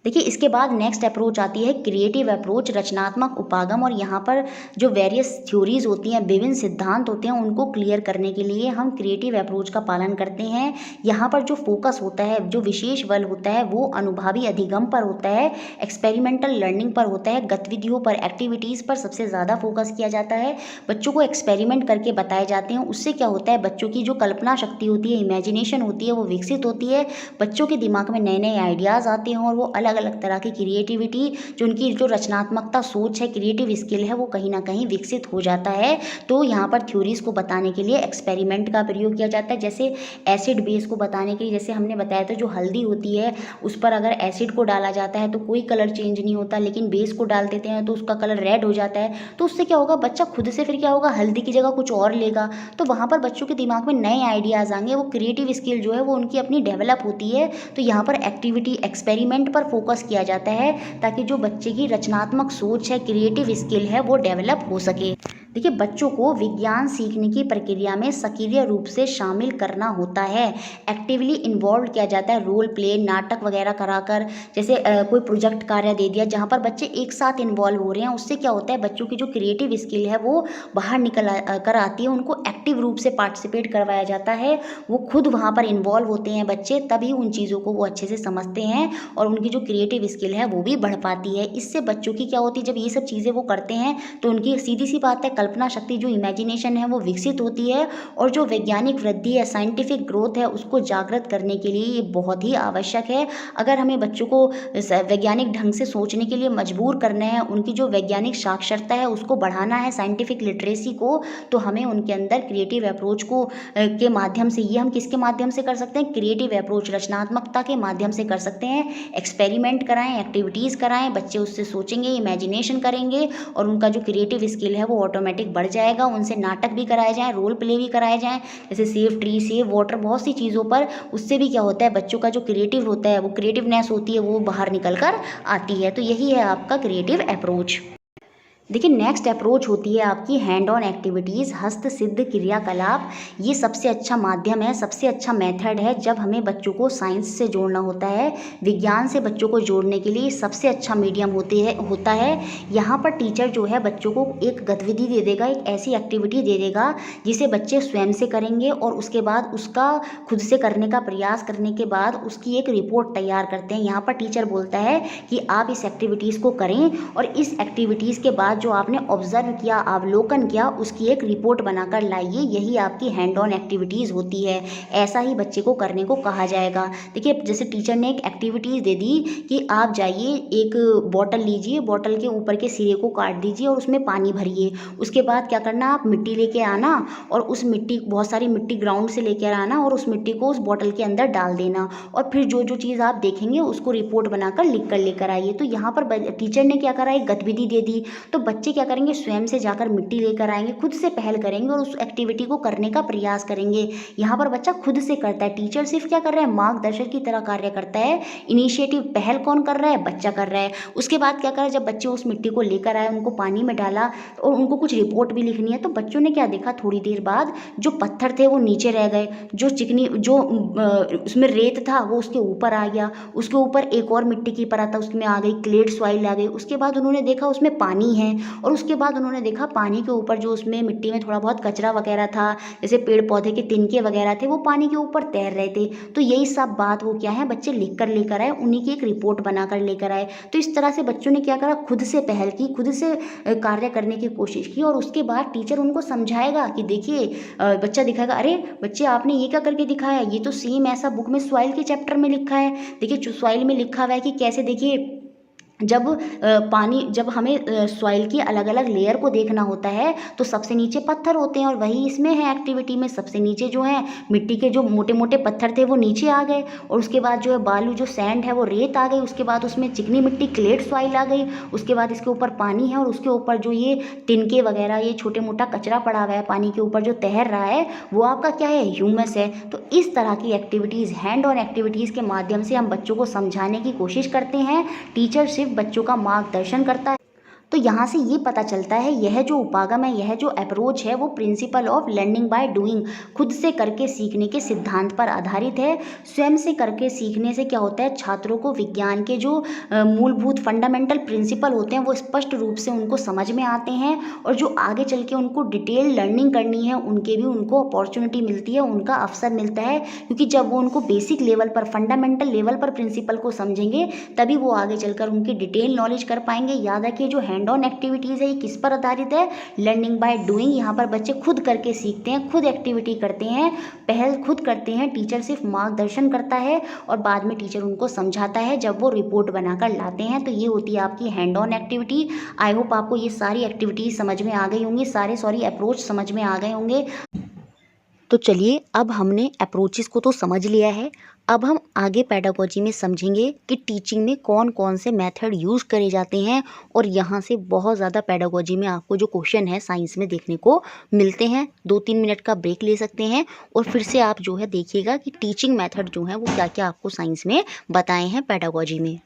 देखिए इसके बाद नेक्स्ट अप्रोच आती है क्रिएटिव अप्रोच, रचनात्मक उपागम। और यहाँ पर जो वेरियस थ्योरीज होती हैं, विभिन्न सिद्धांत होते हैं, उनको क्लियर करने के लिए हम क्रिएटिव अप्रोच का पालन करते हैं। यहाँ पर जो फोकस होता है, जो विशेष बल होता है, वो अनुभवी अधिगम पर होता है, एक्सपेरिमेंटल लर्निंग पर होता है, गतिविधियों पर, एक्टिविटीज़ पर सबसे ज़्यादा फोकस किया जाता है। बच्चों को एक्सपेरिमेंट करके बताए जाते हैं। उससे क्या होता है, बच्चों की जो कल्पना शक्ति होती है, इमेजिनेशन होती है, वो विकसित होती है। बच्चों के दिमाग में नए नए आइडियाज़ आते हैं, और वो अलग अलग तरह की क्रिएटिविटी, जो उनकी जो रचनात्मकता, सोच है, क्रिएटिव स्किल है, वो कहीं ना कहीं विकसित हो जाता है। तो यहाँ पर थ्योरीज को बताने के लिए एक्सपेरिमेंट का प्रयोग किया जाता है। जैसे एसिड बेस को बताने के लिए, जैसे हमने बताया था जो हल्दी होती है उस पर अगर एसिड को डाला जाता है तो कोई कलर चेंज नहीं होता, लेकिन बेस को डाल देते हैं तो उसका कलर रेड हो जाता है। तो उससे क्या होगा, बच्चा खुद से फिर क्या होगा, हल्दी की जगह कुछ और लेगा। तो वहाँ पर बच्चों के दिमाग में नए आइडियाज़ आएंगे, वो क्रिएटिव स्किल जो है वो उनकी अपनी डेवलप होती है। तो यहाँ पर एक्टिविटी, एक्सपेरिमेंट पर फोकस किया जाता है, ताकि जो बच्चे की रचनात्मक सोच है, क्रिएटिव स्किल है, वो डेवलप हो सके। देखिए, बच्चों को विज्ञान सीखने की प्रक्रिया में सक्रिय रूप से शामिल करना होता है, एक्टिवली इन्वॉल्व किया जाता है, रोल प्ले, नाटक वगैरह कराकर। जैसे कोई प्रोजेक्ट कार्य दे दिया जहाँ पर बच्चे एक साथ इन्वॉल्व हो रहे हैं, उससे क्या होता है बच्चों की जो क्रिएटिव स्किल है वो बाहर निकल कर आती है। उनको एक्टिव रूप से पार्टिसिपेट करवाया जाता है, वो खुद वहाँ पर इन्वॉल्व होते हैं बच्चे, तभी उन चीज़ों को वो अच्छे से समझते हैं और उनकी जो क्रिएटिव स्किल है वो भी बढ़ पाती है। इससे बच्चों की क्या होती है, जब ये सब चीज़ें वो करते हैं तो उनकी सीधी सी बात है कल्पना शक्ति, जो इमेजिनेशन है वो विकसित होती है, और जो वैज्ञानिक वृद्धि है, साइंटिफिक ग्रोथ है, उसको जागृत करने के लिए ये बहुत ही आवश्यक है। अगर हमें बच्चों को वैज्ञानिक ढंग से सोचने के लिए मजबूर करना है, उनकी जो वैज्ञानिक साक्षरता है उसको बढ़ाना है, साइंटिफिक लिटरेसी को, तो हमें उनके अंदर क्रिएटिव अप्रोच को के माध्यम से, ये हम किसके माध्यम से कर सकते हैं, क्रिएटिव अप्रोच, रचनात्मकता के माध्यम से कर सकते हैं। एक्सपेरिमेंट कराएं, एक्टिविटीज़ कराएं, बच्चे उससे सोचेंगे, इमेजिनेशन करेंगे और उनका जो क्रिएटिव स्किल है वो ऑटोमेटिक बढ़ जाएगा। उनसे नाटक भी कराए जाएँ, रोल प्ले भी कराए जाएँ, जैसे सेव ट्री, सेव वाटर, बहुत सी चीज़ों पर। उससे भी क्या होता है, बच्चों का जो क्रिएटिव होता है, वो क्रिएटिवनेस होती है, वो बाहर निकल कर आती है। तो यही है आपका क्रिएटिव अप्रोच। देखिए, नेक्स्ट अप्रोच होती है आपकी हैंड ऑन एक्टिविटीज़, हस्त सिद्ध क्रियाकलाप। ये सबसे अच्छा माध्यम है, सबसे अच्छा मेथड है जब हमें बच्चों को साइंस से जोड़ना होता है, विज्ञान से बच्चों को जोड़ने के लिए सबसे अच्छा मीडियम होता है। यहाँ पर टीचर जो है बच्चों को एक गतिविधि दे देगा, एक ऐसी एक्टिविटी दे देगा जिसे बच्चे स्वयं से करेंगे, और उसके बाद उसका खुद से करने का प्रयास करने के बाद उसकी एक रिपोर्ट तैयार करते हैं। यहाँ पर टीचर बोलता है कि आप इस एक्टिविटीज़ को करें, और इस एक्टिविटीज़ के बाद जो आपने ऑब्जर्व किया, अवलोकन किया, उसकी एक रिपोर्ट बनाकर लाइए। यही आपकी हैंड ऑन एक्टिविटीज़ होती है। ऐसा ही बच्चे को करने को कहा जाएगा। देखिए, जैसे टीचर ने एक एक्टिविटीज़ दे दी कि आप जाइए, एक बॉटल लीजिए, बॉटल के ऊपर के सिरे को काट दीजिए और उसमें पानी भरिए। उसके बाद क्या करना, आप मिट्टी लेके आना और उस मिट्टी, बहुत सारी मिट्टी ग्राउंड से लेकर आना और उस मिट्टी को उस बॉटल के अंदर डाल देना, और फिर जो जो चीज़ आप देखेंगे उसको रिपोर्ट बनाकर लिख कर लेकर आइए। तो यहाँ पर टीचर ने क्या करा, एक गतिविधि दे दी, तो बच्चे क्या करेंगे, स्वयं से जाकर मिट्टी लेकर आएंगे, खुद से पहल करेंगे और उस एक्टिविटी को करने का प्रयास करेंगे। यहाँ पर बच्चा खुद से करता है, टीचर सिर्फ क्या कर रहा है, मार्गदर्शक की तरह कार्य करता है। इनिशिएटिव, पहल कौन कर रहा है, बच्चा कर रहा है। उसके बाद क्या करा, जब बच्चे उस मिट्टी को लेकर आए, उनको पानी में डाला और उनको कुछ रिपोर्ट भी लिखनी है, तो बच्चों ने क्या देखा, थोड़ी देर बाद जो पत्थर थे वो नीचे रह गए, जो चिकनी, जो उसमें रेत था वो उसके ऊपर आ गया, उसके ऊपर एक और मिट्टी की परत उसमें आ गई, क्लेट सॉइल आ गई। उसके बाद उन्होंने देखा उसमें पानी है, और उसके बाद उन्होंने देखा पानी के ऊपर जो उसमें मिट्टी में थोड़ा बहुत कचरा वगैरह था, जैसे पेड़ पौधे के तिनके वगैरह थे, वो पानी के ऊपर तैर रहे थे। तो यही सब बात वो क्या है, बच्चे लिख कर लेकर आए, उन्हीं की एक रिपोर्ट बनाकर लेकर आए। तो इस तरह से बच्चों ने क्या करा, खुद से पहल की, खुद से कार्य करने की कोशिश की, और उसके बाद टीचर उनको समझाएगा कि देखिए, बच्चा दिखाएगा, अरे बच्चे आपने ये क्या करके दिखाया, ये तो सेम ऐसा बुक में सॉइल के चैप्टर में लिखा है। देखिए, सॉइल में लिखा हुआ है कि कैसे, देखिए जब हमें सॉइल की अलग अलग लेयर को देखना होता है तो सबसे नीचे पत्थर होते हैं, और वही इसमें है एक्टिविटी में, सबसे नीचे जो है मिट्टी के जो मोटे मोटे पत्थर थे वो नीचे आ गए, और उसके बाद जो है बालू, जो सैंड है वो रेत आ गई, उसके बाद उसमें चिकनी मिट्टी, क्लेट सॉइल आ गई, उसके बाद इसके ऊपर पानी है, और उसके ऊपर जो ये तिनके वगैरह, ये छोटे मोटा कचरा पड़ा हुआ है पानी के ऊपर जो तैर रहा है, वो आपका क्या है, ह्यूमस है। तो इस तरह की एक्टिविटीज़, हैंड ऑन एक्टिविटीज़ के माध्यम से हम बच्चों को समझाने की कोशिश करते हैं। टीचर सिर्फ बच्चों का मार्गदर्शन करता है। तो यहाँ से ये पता चलता है, यह जो उपागम है, यह जो अप्रोच है, वो principle of learning by doing, खुद से करके सीखने के सिद्धांत पर आधारित है। स्वयं से करके सीखने से क्या होता है, छात्रों को विज्ञान के जो मूलभूत फंडामेंटल प्रिंसिपल होते हैं वो स्पष्ट रूप से उनको समझ में आते हैं, और जो आगे चल के उनको डिटेल लर्निंग करनी है उनके भी उनको अपॉर्चुनिटी मिलती है, उनका अवसर मिलता है, क्योंकि जब वो उनको बेसिक लेवल पर, फंडामेंटल लेवल पर प्रिंसिपल को समझेंगे तभी वो आगे चलकर उनकी डिटेल नॉलेज कर पाएंगे। याद रखिए, जो हैंड ऑन एक्टिविटीज़ है ये किस पर आधारित है, लर्निंग बाय डूइंग। यहाँ पर बच्चे खुद करके सीखते हैं, खुद एक्टिविटी करते हैं, पहल खुद करते हैं, टीचर सिर्फ मार्गदर्शन करता है और बाद में टीचर उनको समझाता है जब वो रिपोर्ट बनाकर लाते हैं। तो ये होती है आपकी hand on activity. I hope आपको ये सारी एक्टिविटीज़ समझ में आ गई होंगी, सारे अप्रोच समझ में आ गए होंगे। तो चलिए, अब हमने अप्रोचेस को तो समझ लिया है, अब हम आगे पेडागोजी में समझेंगे कि टीचिंग में कौन कौन से मेथड यूज़ करे जाते हैं, और यहाँ से बहुत ज़्यादा पेडागोजी में आपको जो क्वेश्चन है साइंस में देखने को मिलते हैं। 2-3 मिनट का ब्रेक ले सकते हैं और फिर से आप जो है देखिएगा कि टीचिंग मेथड जो है वो क्या क्या आपको साइंस में बताए हैं पेडागोजी में।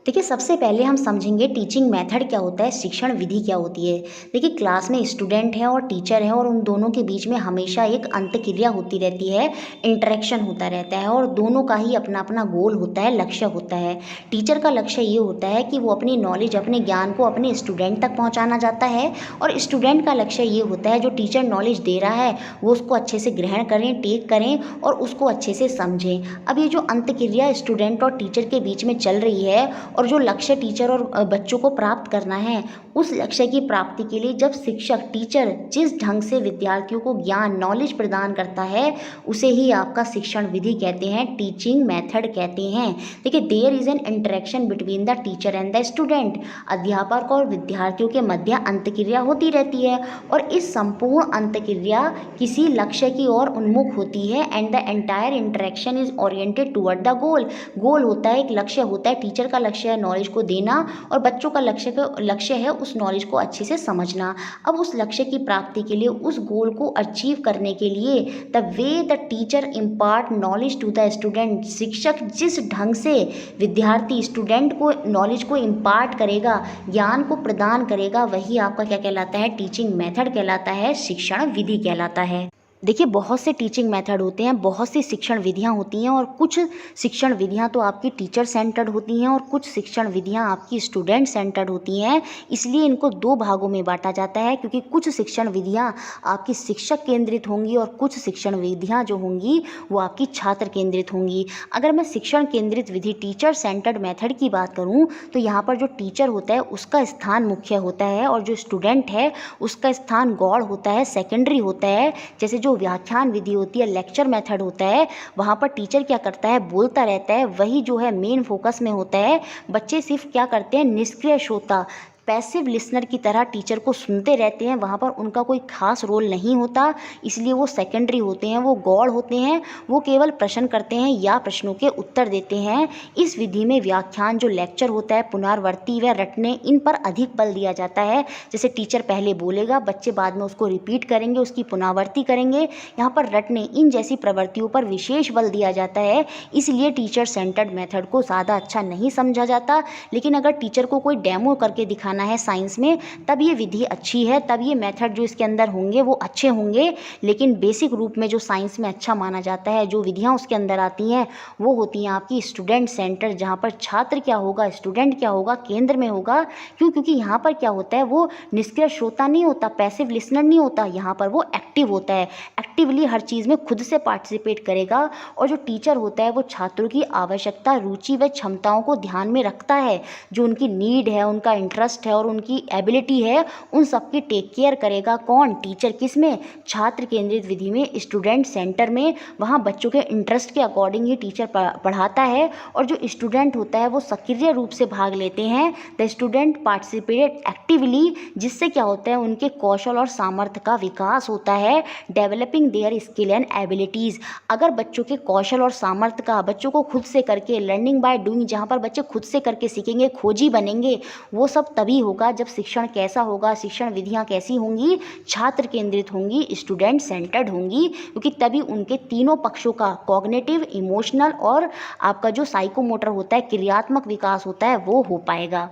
देखिए, सबसे पहले हम समझेंगे टीचिंग मेथड क्या होता है, शिक्षण विधि क्या होती है। देखिए, क्लास में स्टूडेंट है और टीचर है और उन दोनों के बीच में हमेशा एक अंतःक्रिया होती रहती है, इंटरेक्शन होता रहता है और दोनों का ही अपना अपना गोल होता है, लक्ष्य होता है। टीचर का लक्ष्य ये होता है कि वो अपनी नॉलेज, अपने ज्ञान को अपने स्टूडेंट तक पहुँचाना चाहता है और स्टूडेंट का लक्ष्य ये होता है जो टीचर नॉलेज दे रहा है वो उसको अच्छे से ग्रहण करें, टेक करें और उसको अच्छे से समझें। अब ये जो अंतःक्रिया स्टूडेंट और टीचर के बीच में चल रही है और जो लक्ष्य टीचर और बच्चों को प्राप्त करना है, उस लक्ष्य की प्राप्ति के लिए जब शिक्षक, टीचर जिस ढंग से विद्यार्थियों को ज्ञान, नॉलेज प्रदान करता है, उसे ही आपका शिक्षण विधि कहते हैं, टीचिंग मेथड कहते हैं। देखिए, there is an interaction between the teacher and the student. अध्यापक और विद्यार्थियों के मध्य अंतःक्रिया होती रहती है और इस संपूर्ण अंतःक्रिया किसी लक्ष्य की ओर उन्मुख होती है and the entire interaction is oriented toward the goal. Goal होता है, एक लक्ष्य होता है, टीचर का लक्ष्य है नॉलेज को देना और बच्चों का लक्ष्य है उस नॉलेज को अच्छे से समझना। अब उस लक्ष्य की प्राप्ति के लिए, उस गोल को अचीव करने के लिए the way the teacher impart knowledge to the student, शिक्षक जिस ढंग से विद्यार्थी, स्टूडेंट को नॉलेज को इम्पार्ट करेगा, ज्ञान को प्रदान करेगा, वही आपका क्या कहलाता है, टीचिंग मेथड कहलाता है, शिक्षण विधि कहलाता है। देखिए, बहुत से टीचिंग मेथड होते हैं, बहुत सी शिक्षण विधियां होती हैं और कुछ शिक्षण विधियां तो आपकी टीचर सेंटर्ड होती हैं और कुछ शिक्षण विधियां आपकी स्टूडेंट सेंटर्ड होती हैं। इसलिए इनको दो भागों में बांटा जाता है क्योंकि कुछ शिक्षण विधियां आपकी शिक्षक केंद्रित होंगी और कुछ शिक्षण विधियां जो होंगी वो आपकी छात्र केंद्रित होंगी। अगर मैं शिक्षण केंद्रित विधि, टीचर सेंटर्ड मेथड की बात करूँ तो यहाँ पर जो टीचर होता है उसका स्थान मुख्य होता है और जो स्टूडेंट है उसका स्थान गौड़ होता है, सेकेंडरी होता है। जैसे जो व्याख्यान विधि होती है, लेक्चर मेथड होता है, वहाँ पर टीचर क्या करता है, बोलता रहता है, वही जो है मेन फोकस में होता है। बच्चे सिर्फ क्या करते हैं, निष्क्रिय श्रोता, पैसिव लिसनर की तरह टीचर को सुनते रहते हैं, वहाँ पर उनका कोई खास रोल नहीं होता, इसलिए वो सेकेंडरी होते हैं, वो गौड़ होते हैं, वो केवल प्रश्न करते हैं या प्रश्नों के उत्तर देते हैं। इस विधि में व्याख्यान, जो लेक्चर होता है, पुनरावृत्ति व रटने, इन पर अधिक बल दिया जाता है। जैसे टीचर पहले बोलेगा, बच्चे बाद में उसको रिपीट करेंगे, उसकी पुनरावृत्ति करेंगे, यहाँ पर रटने, इन जैसी प्रवृत्तियों पर विशेष बल दिया जाता है। इसलिए टीचर सेंटर्ड मेथड को ज़्यादा अच्छा नहीं समझा जाता, लेकिन अगर टीचर को कोई डेमो करके दिखाना है साइंस में, तब ये विधि अच्छी है, तब ये मेथड जो इसके अंदर होंगे वो अच्छे होंगे। लेकिन बेसिक रूप में जो साइंस में अच्छा माना जाता है, जो विधियां उसके अंदर आती हैं, वो होती हैं आपकी स्टूडेंट सेंटर, जहाँ पर छात्र क्या होगा, स्टूडेंट क्या होगा, केंद्र में होगा। क्यों? क्योंकि यहाँ पर क्या होता है, वो निष्क्रिय श्रोता नहीं होता, पैसिव लिसनर नहीं होता, यहाँ पर वो एक्टिव होता है, एक्टिवली हर चीज़ में खुद से पार्टिसिपेट करेगा। और जो टीचर होता है वो छात्रों की आवश्यकता, रुचि व क्षमताओं को ध्यान में रखता है, जो उनकी नीड है, उनका इंटरेस्ट है और उनकी एबिलिटी है, उन सब की टेक केयर करेगा। कौन? टीचर। किस में? छात्र केंद्रित विधि में, स्टूडेंट सेंटर में। वहाँ बच्चों के इंटरेस्ट के अकॉर्डिंग ही टीचर पढ़ाता है और जो स्टूडेंट होता है वो सक्रिय रूप से भाग लेते हैं। द स्टूडेंट पार्टिसिपेट एक्टिवली, जिससे क्या होता है, उनके कौशल और सामर्थ्य का विकास होता है। Developing their skill and abilities, अगर बच्चों के कौशल और सामर्थ्य का, बच्चों को खुद से करके, लर्निंग बाय डूइंग, जहाँ पर बच्चे खुद से करके सीखेंगे, खोजी बनेंगे, वो सब तभी होगा जब शिक्षण कैसा होगा, शिक्षण विधियां कैसी होंगी, छात्र केंद्रित होंगी, स्टूडेंट सेंटर्ड होंगी, क्योंकि तभी उनके तीनों पक्षों का, कॉग्निटिव, इमोशनल और आपका जो साइकोमोटर होता है, क्रियात्मक विकास होता है, वो हो पाएगा।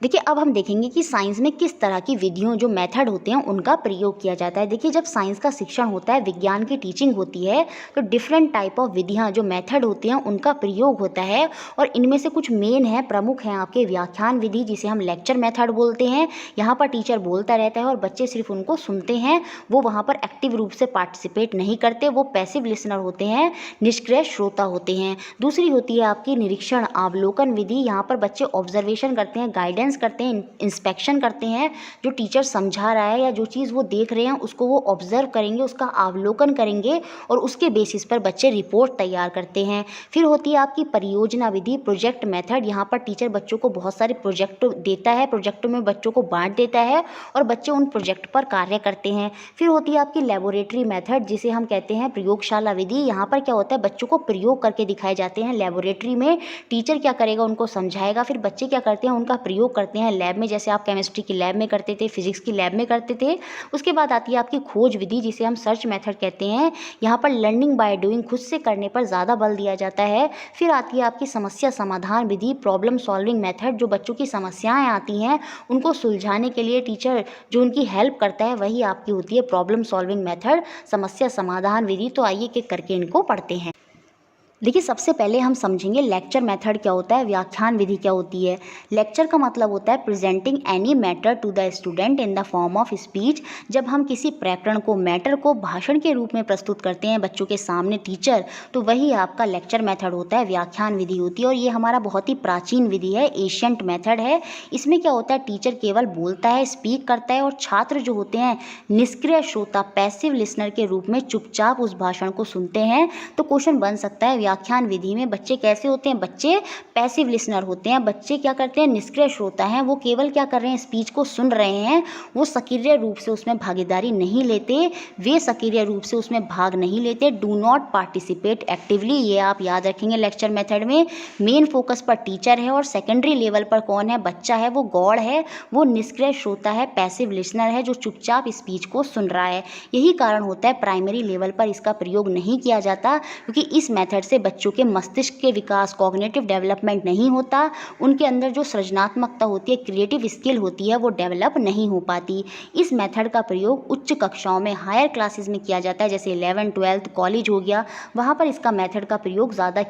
देखिए, अब हम देखेंगे कि साइंस में किस तरह की विधियों, जो मेथड होते हैं, उनका प्रयोग किया जाता है। देखिए, जब साइंस का शिक्षण होता है, विज्ञान की टीचिंग होती है, तो डिफरेंट टाइप ऑफ विधियां, जो मेथड होते हैं, उनका प्रयोग होता है और इनमें से कुछ मेन है, प्रमुख हैं आपके व्याख्यान विधि, जिसे हम लेक्चर मेथड बोलते हैं। यहाँ पर टीचर बोलता रहता है और बच्चे सिर्फ उनको सुनते हैं, वो वहाँ पर एक्टिव रूप से पार्टिसिपेट नहीं करते, वो पैसिव लिसनर होते हैं, निष्क्रिय श्रोता होते हैं। दूसरी होती है आपकी निरीक्षण अवलोकन विधि, यहाँ पर बच्चे ऑब्जर्वेशन करते हैं, गाइडेंस करते हैं, इंस्पेक्शन करते हैं, जो टीचर समझा रहा है या जो चीज़ वो देख रहे हैं उसको वो ऑब्जर्व करेंगे, उसका अवलोकन करेंगे और उसके बेसिस पर बच्चे रिपोर्ट तैयार करते हैं। फिर होती है आपकी परियोजना विधि, प्रोजेक्ट मेथड, यहाँ पर टीचर बच्चों को बहुत सारे प्रोजेक्ट देता है, प्रोजेक्टों में बच्चों को बांट देता है और बच्चे उन प्रोजेक्ट पर कार्य करते हैं। फिर होती है आपकी लेबोरेटरी मेथड, जिसे हम कहते हैं प्रयोगशाला विधि, यहाँ पर क्या होता है, बच्चों को प्रयोग करके दिखाए जाते हैं लेबोरेटरी में। टीचर क्या करेगा, उनको समझाएगा, फिर बच्चे क्या करते हैं, उनका प्रयोग करते हैं लैब में, जैसे आप केमिस्ट्री की लैब में करते थे, फिजिक्स की लैब में करते थे। उसके बाद आती है आपकी खोज विधि, जिसे हम सर्च मेथड कहते हैं। यहाँ पर लर्निंग बाय डूइंग, खुद से करने पर ज़्यादा बल दिया जाता है। फिर आती है आपकी समस्या समाधान विधि, प्रॉब्लम सॉल्विंग मेथड। जो बच्चों की समस्याएं आती हैं उनको सुलझाने के लिए टीचर जो उनकी हेल्प करता है वही आपकी होती है प्रॉब्लम सॉल्विंग मेथड, समस्या समाधान विधि। तो आइए एक करके इनको पढ़ते हैं। देखिए, सबसे पहले हम समझेंगे लेक्चर मेथड क्या होता है, व्याख्यान विधि क्या होती है। लेक्चर का मतलब होता है presenting any matter to the student in the form of speech. जब हम किसी प्रकरण को, मैटर को भाषण के रूप में प्रस्तुत करते हैं बच्चों के सामने टीचर, तो वही आपका लेक्चर मेथड होता है, व्याख्यान विधि होती है। और ये हमारा बहुत ही प्राचीन विधि है, एशियंट मेथड है। इसमें क्या होता है, टीचर केवल बोलता है, स्पीक करता है, और छात्र जो होते हैं निष्क्रिय श्रोता, पैसिव लिसनर के रूप में चुपचाप उस भाषण को सुनते हैं। तो क्वेश्चन बन सकता है व्याख्यान विधि में बच्चे कैसे होते हैं, बच्चे पैसिव लिसनर होते हैं। बच्चे क्या करते हैं, निष्क्रिय श्रोता हैं, वो केवल क्या कर रहे हैं, स्पीच को सुन रहे हैं, वो सक्रिय रूप से उसमें भागीदारी नहीं लेते, वे सक्रिय रूप से उसमें भाग नहीं लेते, डू नॉट पार्टिसिपेट एक्टिवली। ये आप याद रखेंगे लेक्चर मेथड में। मेन फोकस पर टीचर है और सेकेंडरी लेवल पर कौन है, बच्चा है, वो गौड़ है, वो निष्क्रिय श्रोता है, पैसिव लिसनर है, जो चुपचाप स्पीच को सुन रहा है। यही कारण होता है प्राइमरी लेवल पर इसका प्रयोग नहीं किया जाता, क्योंकि इस मेथड से बच्चों के मस्तिष्क के विकास, कॉग्निटिव डेवलपमेंट नहीं होता, उनके अंदर जो सृजनात्मकता होती है, क्रिएटिव स्किल होती है, वो डेवलप नहीं हो पाती। इस मेथड का प्रयोग उच्च कक्षाओं में, हायर क्लासेस में किया जाता है, जैसे 11th 12th कॉलेज हो गया, वहाँ पर इसका मेथड का प्रयोग ज़्यादा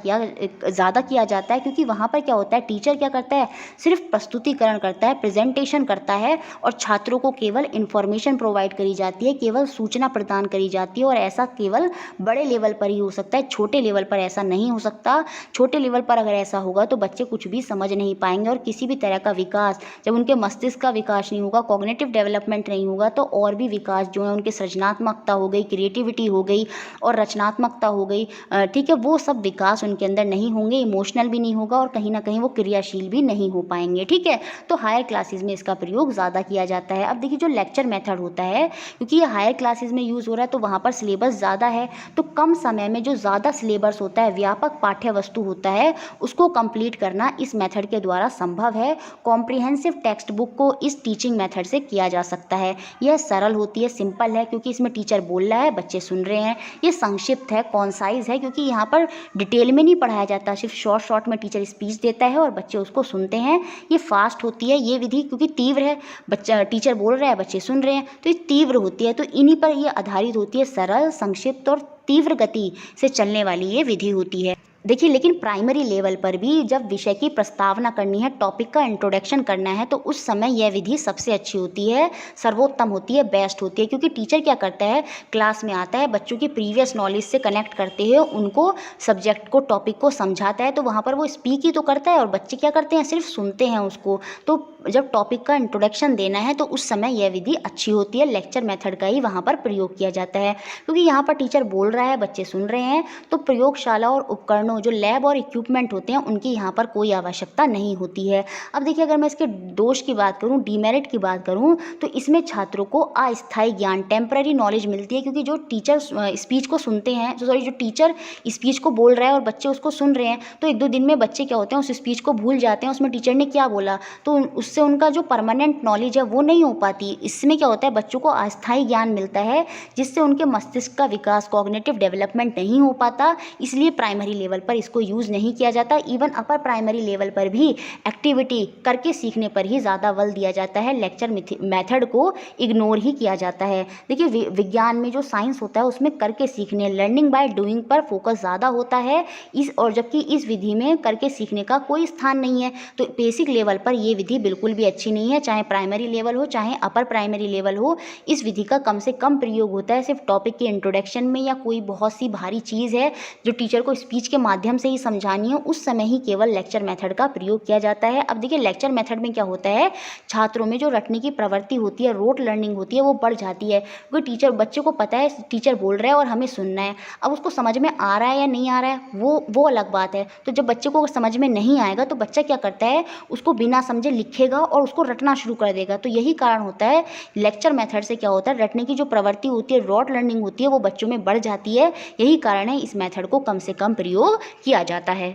किया जाता है। क्योंकि वहाँ पर क्या होता है, टीचर क्या करता है, सिर्फ प्रस्तुतिकरण करता है, प्रेजेंटेशन करता है, और छात्रों को केवल इन्फॉर्मेशन प्रोवाइड करी जाती है, केवल सूचना प्रदान करी जाती है। और ऐसा केवल बड़े लेवल पर ही हो सकता है, छोटे लेवल पर ऐसा नहीं हो सकता। छोटे लेवल पर अगर ऐसा होगा तो बच्चे कुछ भी समझ नहीं पाएंगे, और किसी भी तरह का विकास, जब उनके मस्तिष्क का विकास नहीं होगा, कॉग्निटिव डेवलपमेंट नहीं होगा, तो और भी विकास जो है, उनकी सृजनात्मकता हो गई, क्रिएटिविटी हो गई और रचनात्मकता हो गई, ठीक है, वो सब विकास उनके अंदर नहीं होंगे, इमोशनल भी नहीं होगा, और कहीं ना कहीं वो क्रियाशील भी नहीं हो पाएंगे। ठीक है, तो हायर क्लासेस में इसका प्रयोग ज़्यादा किया जाता है। अब देखिए, जो लेक्चर मेथड होता है, क्योंकि ये हायर क्लासेस में यूज़ हो रहा है, तो वहाँ पर सिलेबस ज़्यादा है, तो कम समय में जो ज़्यादा सिलेबस होता है, व्यापक पाठ्य वस्तु होता है, उसको कंप्लीट करना इस मेथड के द्वारा संभव है। कॉम्प्रिहेंसिव टेक्स्ट बुक को इस टीचिंग मेथड से किया जा सकता है। यह सरल होती है, सिंपल है, क्योंकि इसमें टीचर बोल रहा है, बच्चे सुन रहे हैं। ये संक्षिप्त है, कॉन्साइज है, क्योंकि यहाँ पर डिटेल में नहीं पढ़ाया जाता, सिर्फ शॉर्ट शॉर्ट में टीचर स्पीच देता है और बच्चे उसको सुनते हैं। ये फास्ट होती है ये विधि, क्योंकि तीव्र है, बच्चा टीचर बोल रहा है, बच्चे सुन रहे हैं, तो ये तीव्र होती है। तो इन्हीं पर ये आधारित होती है, सरल, संक्षिप्त और तीव्र गति से चलने वाली ये विधि होती है। देखिए, लेकिन प्राइमरी लेवल पर भी जब विषय की प्रस्तावना करनी है, टॉपिक का इंट्रोडक्शन करना है, तो उस समय यह विधि सबसे अच्छी होती है, सर्वोत्तम होती है, बेस्ट होती है। क्योंकि टीचर क्या करता है, क्लास में आता है, बच्चों की प्रीवियस नॉलेज से कनेक्ट करते हुए उनको सब्जेक्ट को, टॉपिक को समझाता है, तो वहाँ पर वो स्पीक ही तो करता है और बच्चे क्या करते हैं, सिर्फ सुनते हैं उसको। तो जब टॉपिक का इंट्रोडक्शन देना है तो उस समय यह विधि अच्छी होती है, लेक्चर मेथड का ही वहाँ पर प्रयोग किया जाता है। क्योंकि यहाँ पर टीचर बोल रहा है, बच्चे सुन रहे हैं, तो प्रयोगशाला और उपकरणों, जो लैब और इक्विपमेंट होते हैं, उनकी यहाँ पर कोई आवश्यकता नहीं होती है। अब देखिए, अगर मैं इसके दोष की बात करूँ, डीमेरिट की बात करूँ, तो इसमें छात्रों को अस्थायी ज्ञान, टेम्पररी नॉलेज मिलती है। क्योंकि जो टीचर स्पीच को सुनते हैं, जो टीचर स्पीच को बोल रहा है और बच्चे उसको सुन रहे हैं, तो 1-2 दिन में बच्चे क्या होते हैं, उस स्पीच को भूल जाते हैं, उसमें टीचर ने क्या बोला, तो उससे उनका जो परमानेंट नॉलेज है वो नहीं हो पाती। इसमें क्या होता है, बच्चों को अस्थायी ज्ञान मिलता है, जिससे उनके मस्तिष्क का विकास, कॉग्निटिव डेवलपमेंट नहीं हो पाता। इसलिए प्राइमरी लेवल पर इसको यूज़ नहीं किया जाता। इवन अपर प्राइमरी लेवल पर भी एक्टिविटी करके सीखने पर ही ज़्यादा बल दिया जाता है, लेक्चर मेथड को इग्नोर ही किया जाता है। देखिए, विज्ञान में जो साइंस होता है उसमें करके सीखने, लर्निंग बाय डूइंग पर फोकस ज़्यादा होता है, और जबकि इस विधि में करके सीखने का कोई स्थान नहीं है। तो बेसिक लेवल पर ये विधि बिल्कुल भी अच्छी नहीं है, चाहे प्राइमरी लेवल हो चाहे अपर प्राइमरी लेवल हो। इस विधि का कम से कम प्रयोग होता है सिर्फ टॉपिक के इंट्रोडक्शन में, या कोई बहुत सी भारी चीज़ है जो टीचर को स्पीच के माध्यम से ही समझानी हो, उस समय ही केवल लेक्चर मेथड का प्रयोग किया जाता है। अब देखिए, लेक्चर मेथड में क्या होता है, छात्रों में जो रटने की प्रवृत्ति होती है, रोट लर्निंग होती है, वो बढ़ जाती है। क्योंकि बच्चे को पता है टीचर बोल रहा है और हमें सुनना है। अब उसको समझ में आ रहा है या नहीं आ रहा है, वो अलग बात है। तो जब बच्चे को समझ में नहीं आएगा तो बच्चा क्या करता है, उसको बिना समझे लिखेगा और उसको रटना शुरू कर देगा। तो यही कारण होता है, लेक्चर मेथड से क्या होता है, रटने की जो प्रवृत्ति होती है, रोट लर्निंग होती है, वो बच्चों में बढ़ जाती है। यही कारण है इस मेथड को कम से कम प्रयोग किया जाता है।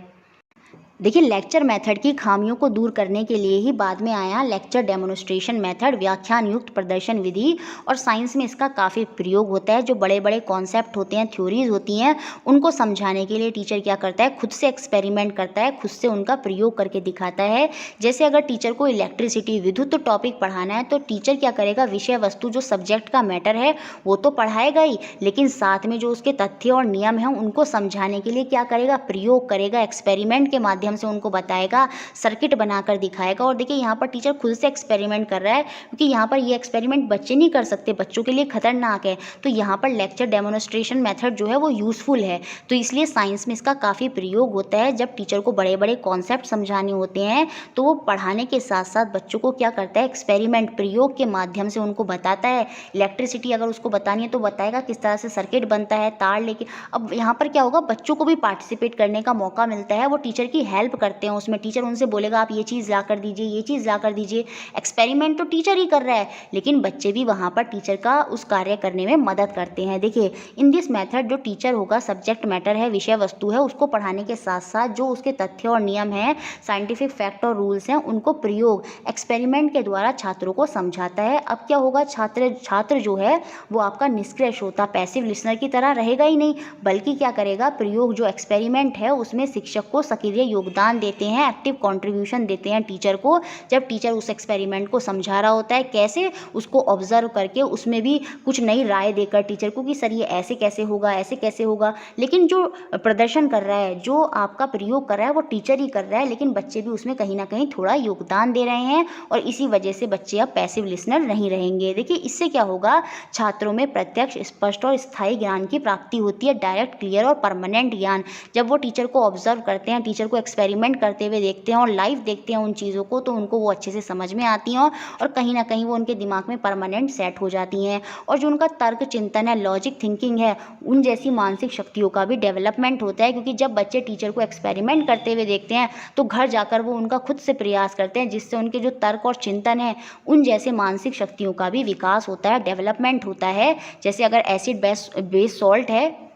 देखिए, लेक्चर मेथड की खामियों को दूर करने के लिए ही बाद में आया लेक्चर डेमोन्स्ट्रेशन मेथड, व्याख्यान युक्त प्रदर्शन विधि। और साइंस में इसका काफ़ी प्रयोग होता है। जो बड़े बड़े कॉन्सेप्ट होते हैं, थ्योरीज होती हैं, उनको समझाने के लिए टीचर क्या करता है, खुद से एक्सपेरिमेंट करता है, खुद से उनका प्रयोग करके दिखाता है। जैसे अगर टीचर को इलेक्ट्रिसिटी, विद्युत टॉपिक पढ़ाना है, तो टीचर क्या करेगा, विषय वस्तु जो सब्जेक्ट का मैटर है वो तो पढ़ाएगा ही, लेकिन साथ में जो उसके तथ्य और नियम हैं उनको समझाने के लिए क्या करेगा, प्रयोग करेगा, एक्सपेरिमेंट के माध्यम से उनको बताएगा, सर्किट बनाकर दिखाएगा। और देखिए, यहाँ पर टीचर खुद से एक्सपेरिमेंट कर रहा है, क्योंकि यहाँ पर ये एक्सपेरिमेंट बच्चे नहीं कर सकते, बच्चों के लिए खतरनाक है। तो यहाँ पर लेक्चर डेमोन्स्ट्रेशन मेथड जो है वो यूज़फुल है। तो इसलिए साइंस में इसका काफ़ी प्रयोग होता है। जब टीचर को बड़े बड़े कॉन्सेप्ट समझाने होते हैं तो वो पढ़ाने के साथ साथ बच्चों को क्या करता है, एक्सपेरिमेंट, प्रयोग के माध्यम से उनको बताता है। इलेक्ट्रिसिटी अगर उसको बतानी है तो बताएगा किस तरह से सर्किट बनता है, तार लेके। अब यहाँ पर क्या होगा, बच्चों को भी पार्टिसिपेट करने का मौका मिलता है, वो टीचर की हेल्प करते हैं उसमें। टीचर उनसे बोलेगा आप ये चीज़ ला कर दीजिए, ये चीज़ ला कर दीजिए। एक्सपेरिमेंट तो टीचर ही कर रहा है, लेकिन बच्चे भी वहाँ पर टीचर का उस कार्य करने में मदद करते हैं। देखिए, इन दिस मेथड जो टीचर होगा, सब्जेक्ट मैटर है, विषय वस्तु है, उसको पढ़ाने के साथ साथ जो उसके तथ्य और नियम हैं, साइंटिफिक फैक्ट और रूल्स हैं, उनको प्रयोग, एक्सपेरिमेंट के द्वारा छात्रों को समझाता है। अब क्या होगा, छात्र जो है वो आपका निष्क्रिय श्रोता, पैसिव लिसनर की तरह रहेगा ही नहीं, बल्कि क्या करेगा, प्रयोग जो एक्सपेरिमेंट है उसमें शिक्षक को सक्रिय योगदान देते हैं, एक्टिव कंट्रीब्यूशन देते हैं टीचर को। जब टीचर उस एक्सपेरिमेंट को समझा रहा होता है, कैसे उसको ऑब्जर्व करके उसमें भी कुछ नई राय देकर टीचर को कि सर ये ऐसे कैसे होगा, ऐसे कैसे होगा। लेकिन जो प्रदर्शन कर रहा है, जो आपका प्रयोग कर रहा है, वो टीचर ही कर रहा है, लेकिन बच्चे भी उसमें कहीं ना कहीं थोड़ा योगदान दे रहे हैं, और इसी वजह से बच्चे अब पैसिव लिसनर नहीं रहेंगे। देखिए, इससे क्या होगा, छात्रों में प्रत्यक्ष, स्पष्ट और स्थायी ज्ञान की प्राप्ति होती है, डायरेक्ट, क्लियर और परमानेंट ज्ञान। जब वो टीचर को ऑब्जर्व करते हैं, टीचर को एक्सपेरिमेंट करते हुए देखते हैं और लाइव देखते हैं उन चीज़ों को, तो उनको वो अच्छे से समझ में आती हैं और कहीं ना कहीं वो उनके दिमाग में परमानेंट सेट हो जाती हैं। और जो उनका तर्क चिंतन है, लॉजिक थिंकिंग है, उन जैसी मानसिक शक्तियों का भी डेवलपमेंट होता है। क्योंकि जब बच्चे टीचर को एक्सपेरिमेंट करते हुए देखते हैं तो घर जाकर वो उनका खुद से प्रयास करते हैं, जिससे उनके जो तर्क और चिंतन है, उन जैसे मानसिक शक्तियों का भी विकास होता है, डेवलपमेंट होता है। जैसे अगर एसिड बेस सॉल्ट है,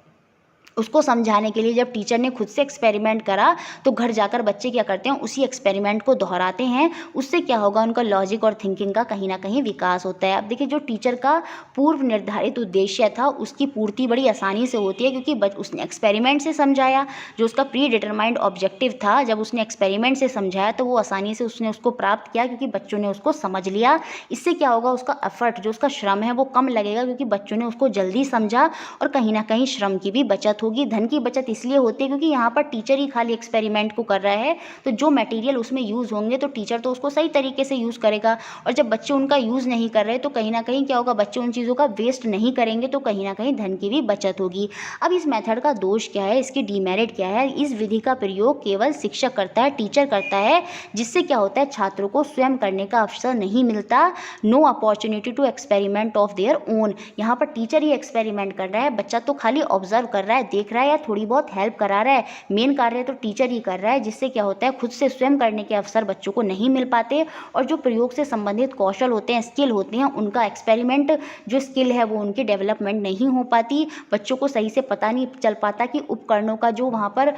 उसको समझाने के लिए जब टीचर ने खुद से एक्सपेरिमेंट करा, तो घर जाकर बच्चे क्या करते हैं, उसी एक्सपेरिमेंट को दोहराते हैं। उससे क्या होगा, उनका लॉजिक और थिंकिंग का कहीं ना कहीं विकास होता है। अब देखिए, जो टीचर का पूर्व निर्धारित उद्देश्य था, उसकी पूर्ति बड़ी आसानी से होती है, क्योंकि उसने एक्सपेरिमेंट से समझाया। जो उसका प्री डिटरमाइंड ऑब्जेक्टिव था, जब उसने एक्सपेरिमेंट से समझाया तो वो आसानी से उसने उसको प्राप्त किया, क्योंकि बच्चों ने उसको समझ लिया। इससे क्या होगा, उसका एफर्ट, जो उसका श्रम है, वो कम लगेगा, क्योंकि बच्चों ने उसको जल्दी समझा, और कहीं ना कहीं श्रम की भी बचत होगी। धन की बचत इसलिए होती है क्योंकि यहाँ पर टीचर ही खाली एक्सपेरिमेंट को कर रहा है, तो जो मटेरियल उसमें यूज़ होंगे तो टीचर तो उसको सही तरीके से यूज़ करेगा। और जब बच्चे उनका यूज़ नहीं कर रहे तो कहीं ना कहीं क्या होगा, बच्चे उन चीज़ों का वेस्ट नहीं करेंगे, तो कहीं ना कहीं धन की भी बचत होगी। अब इस मेथड का दोष क्या है, इसकी डीमेरिट क्या है? इस विधि का प्रयोग केवल शिक्षक करता है, टीचर करता है, जिससे क्या होता है, छात्रों को स्वयं करने का अवसर नहीं मिलता। No opportunity to experiment of their own. यहाँ पर टीचर ही एक्सपेरिमेंट कर रहा है, बच्चा तो खाली ऑब्जर्व कर रहा है, देख रहा है, या थोड़ी बहुत हेल्प करा रहा है। मेन कार्य तो टीचर ही कर रहा है, जिससे क्या होता है, खुद से स्वयं करने के अवसर बच्चों को नहीं मिल पाते। और जो प्रयोग से संबंधित कौशल होते हैं, स्किल होते हैं, उनका एक्सपेरिमेंट जो स्किल है वो उनकी डेवलपमेंट नहीं हो पाती। बच्चों को सही से पता नहीं चल पाता कि उपकरणों का जो वहाँ पर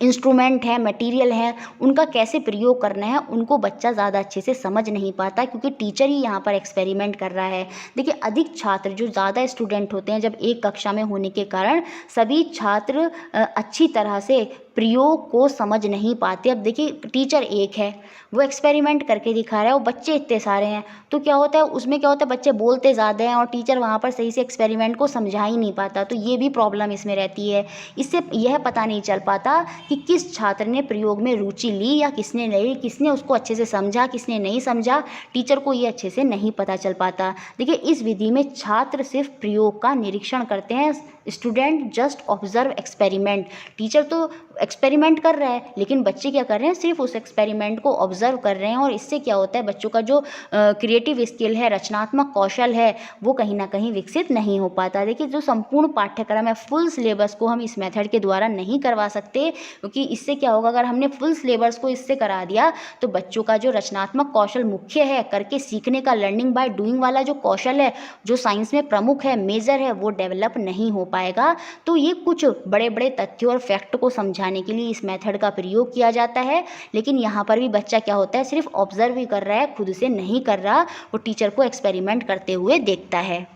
इंस्ट्रूमेंट है, मटेरियल है, उनका कैसे प्रयोग करना है, उनको बच्चा ज़्यादा अच्छे से समझ नहीं पाता, क्योंकि टीचर ही यहाँ पर एक्सपेरिमेंट कर रहा है। देखिए, अधिक छात्र, जो ज़्यादा स्टूडेंट होते हैं, जब एक कक्षा में होने के कारण सभी छात्र अच्छी तरह से प्रयोग को समझ नहीं पाते। अब देखिए, टीचर एक है, वो एक्सपेरिमेंट करके दिखा रहा है, वो बच्चे इतने सारे हैं, तो क्या होता है, उसमें क्या होता है, बच्चे बोलते ज़्यादा हैं और टीचर वहाँ पर सही से एक्सपेरिमेंट को समझा ही नहीं पाता। तो ये भी प्रॉब्लम इसमें रहती है। इससे यह पता नहीं चल पाता कि किस छात्र ने प्रयोग में रुचि ली या किसने नहीं, किसने उसको अच्छे से समझा, किसने नहीं समझा, टीचर को ये अच्छे से नहीं पता चल पाता। देखिए, इस विधि में छात्र सिर्फ प्रयोग का निरीक्षण करते हैं, student just observe experiment. Teacher तो एक्सपेरिमेंट कर रहा है, लेकिन बच्चे क्या कर रहे हैं, सिर्फ उस एक्सपेरिमेंट को ऑब्जर्व कर रहे हैं। और इससे क्या होता है, बच्चों का जो क्रिएटिव स्किल है, रचनात्मक कौशल है, वो कहीं ना कहीं विकसित नहीं हो पाता। देखिए, जो संपूर्ण पाठ्यक्रम है, फुल सिलेबस को हम इस मेथड के द्वारा नहीं करवा सकते, क्योंकि इससे क्या होगा, अगर हमने फुल सिलेबस को इससे करा दिया तो बच्चों का जो रचनात्मक कौशल मुख्य है, करके सीखने का, लर्निंग बाय डूइंग वाला जो कौशल है, जो साइंस में प्रमुख है, मेजर है, वो डेवलप नहीं हो पाएगा। तो ये कुछ बड़े बड़े तथ्यों और फैक्ट को समझाने समझाने के लिए इस मेथड का प्रयोग किया जाता है। लेकिन यहाँ पर भी बच्चा क्या होता है, सिर्फ ऑब्जर्व ही कर रहा है, खुद से नहीं कर रहा, वो टीचर को एक्सपेरिमेंट करते हुए देखता है।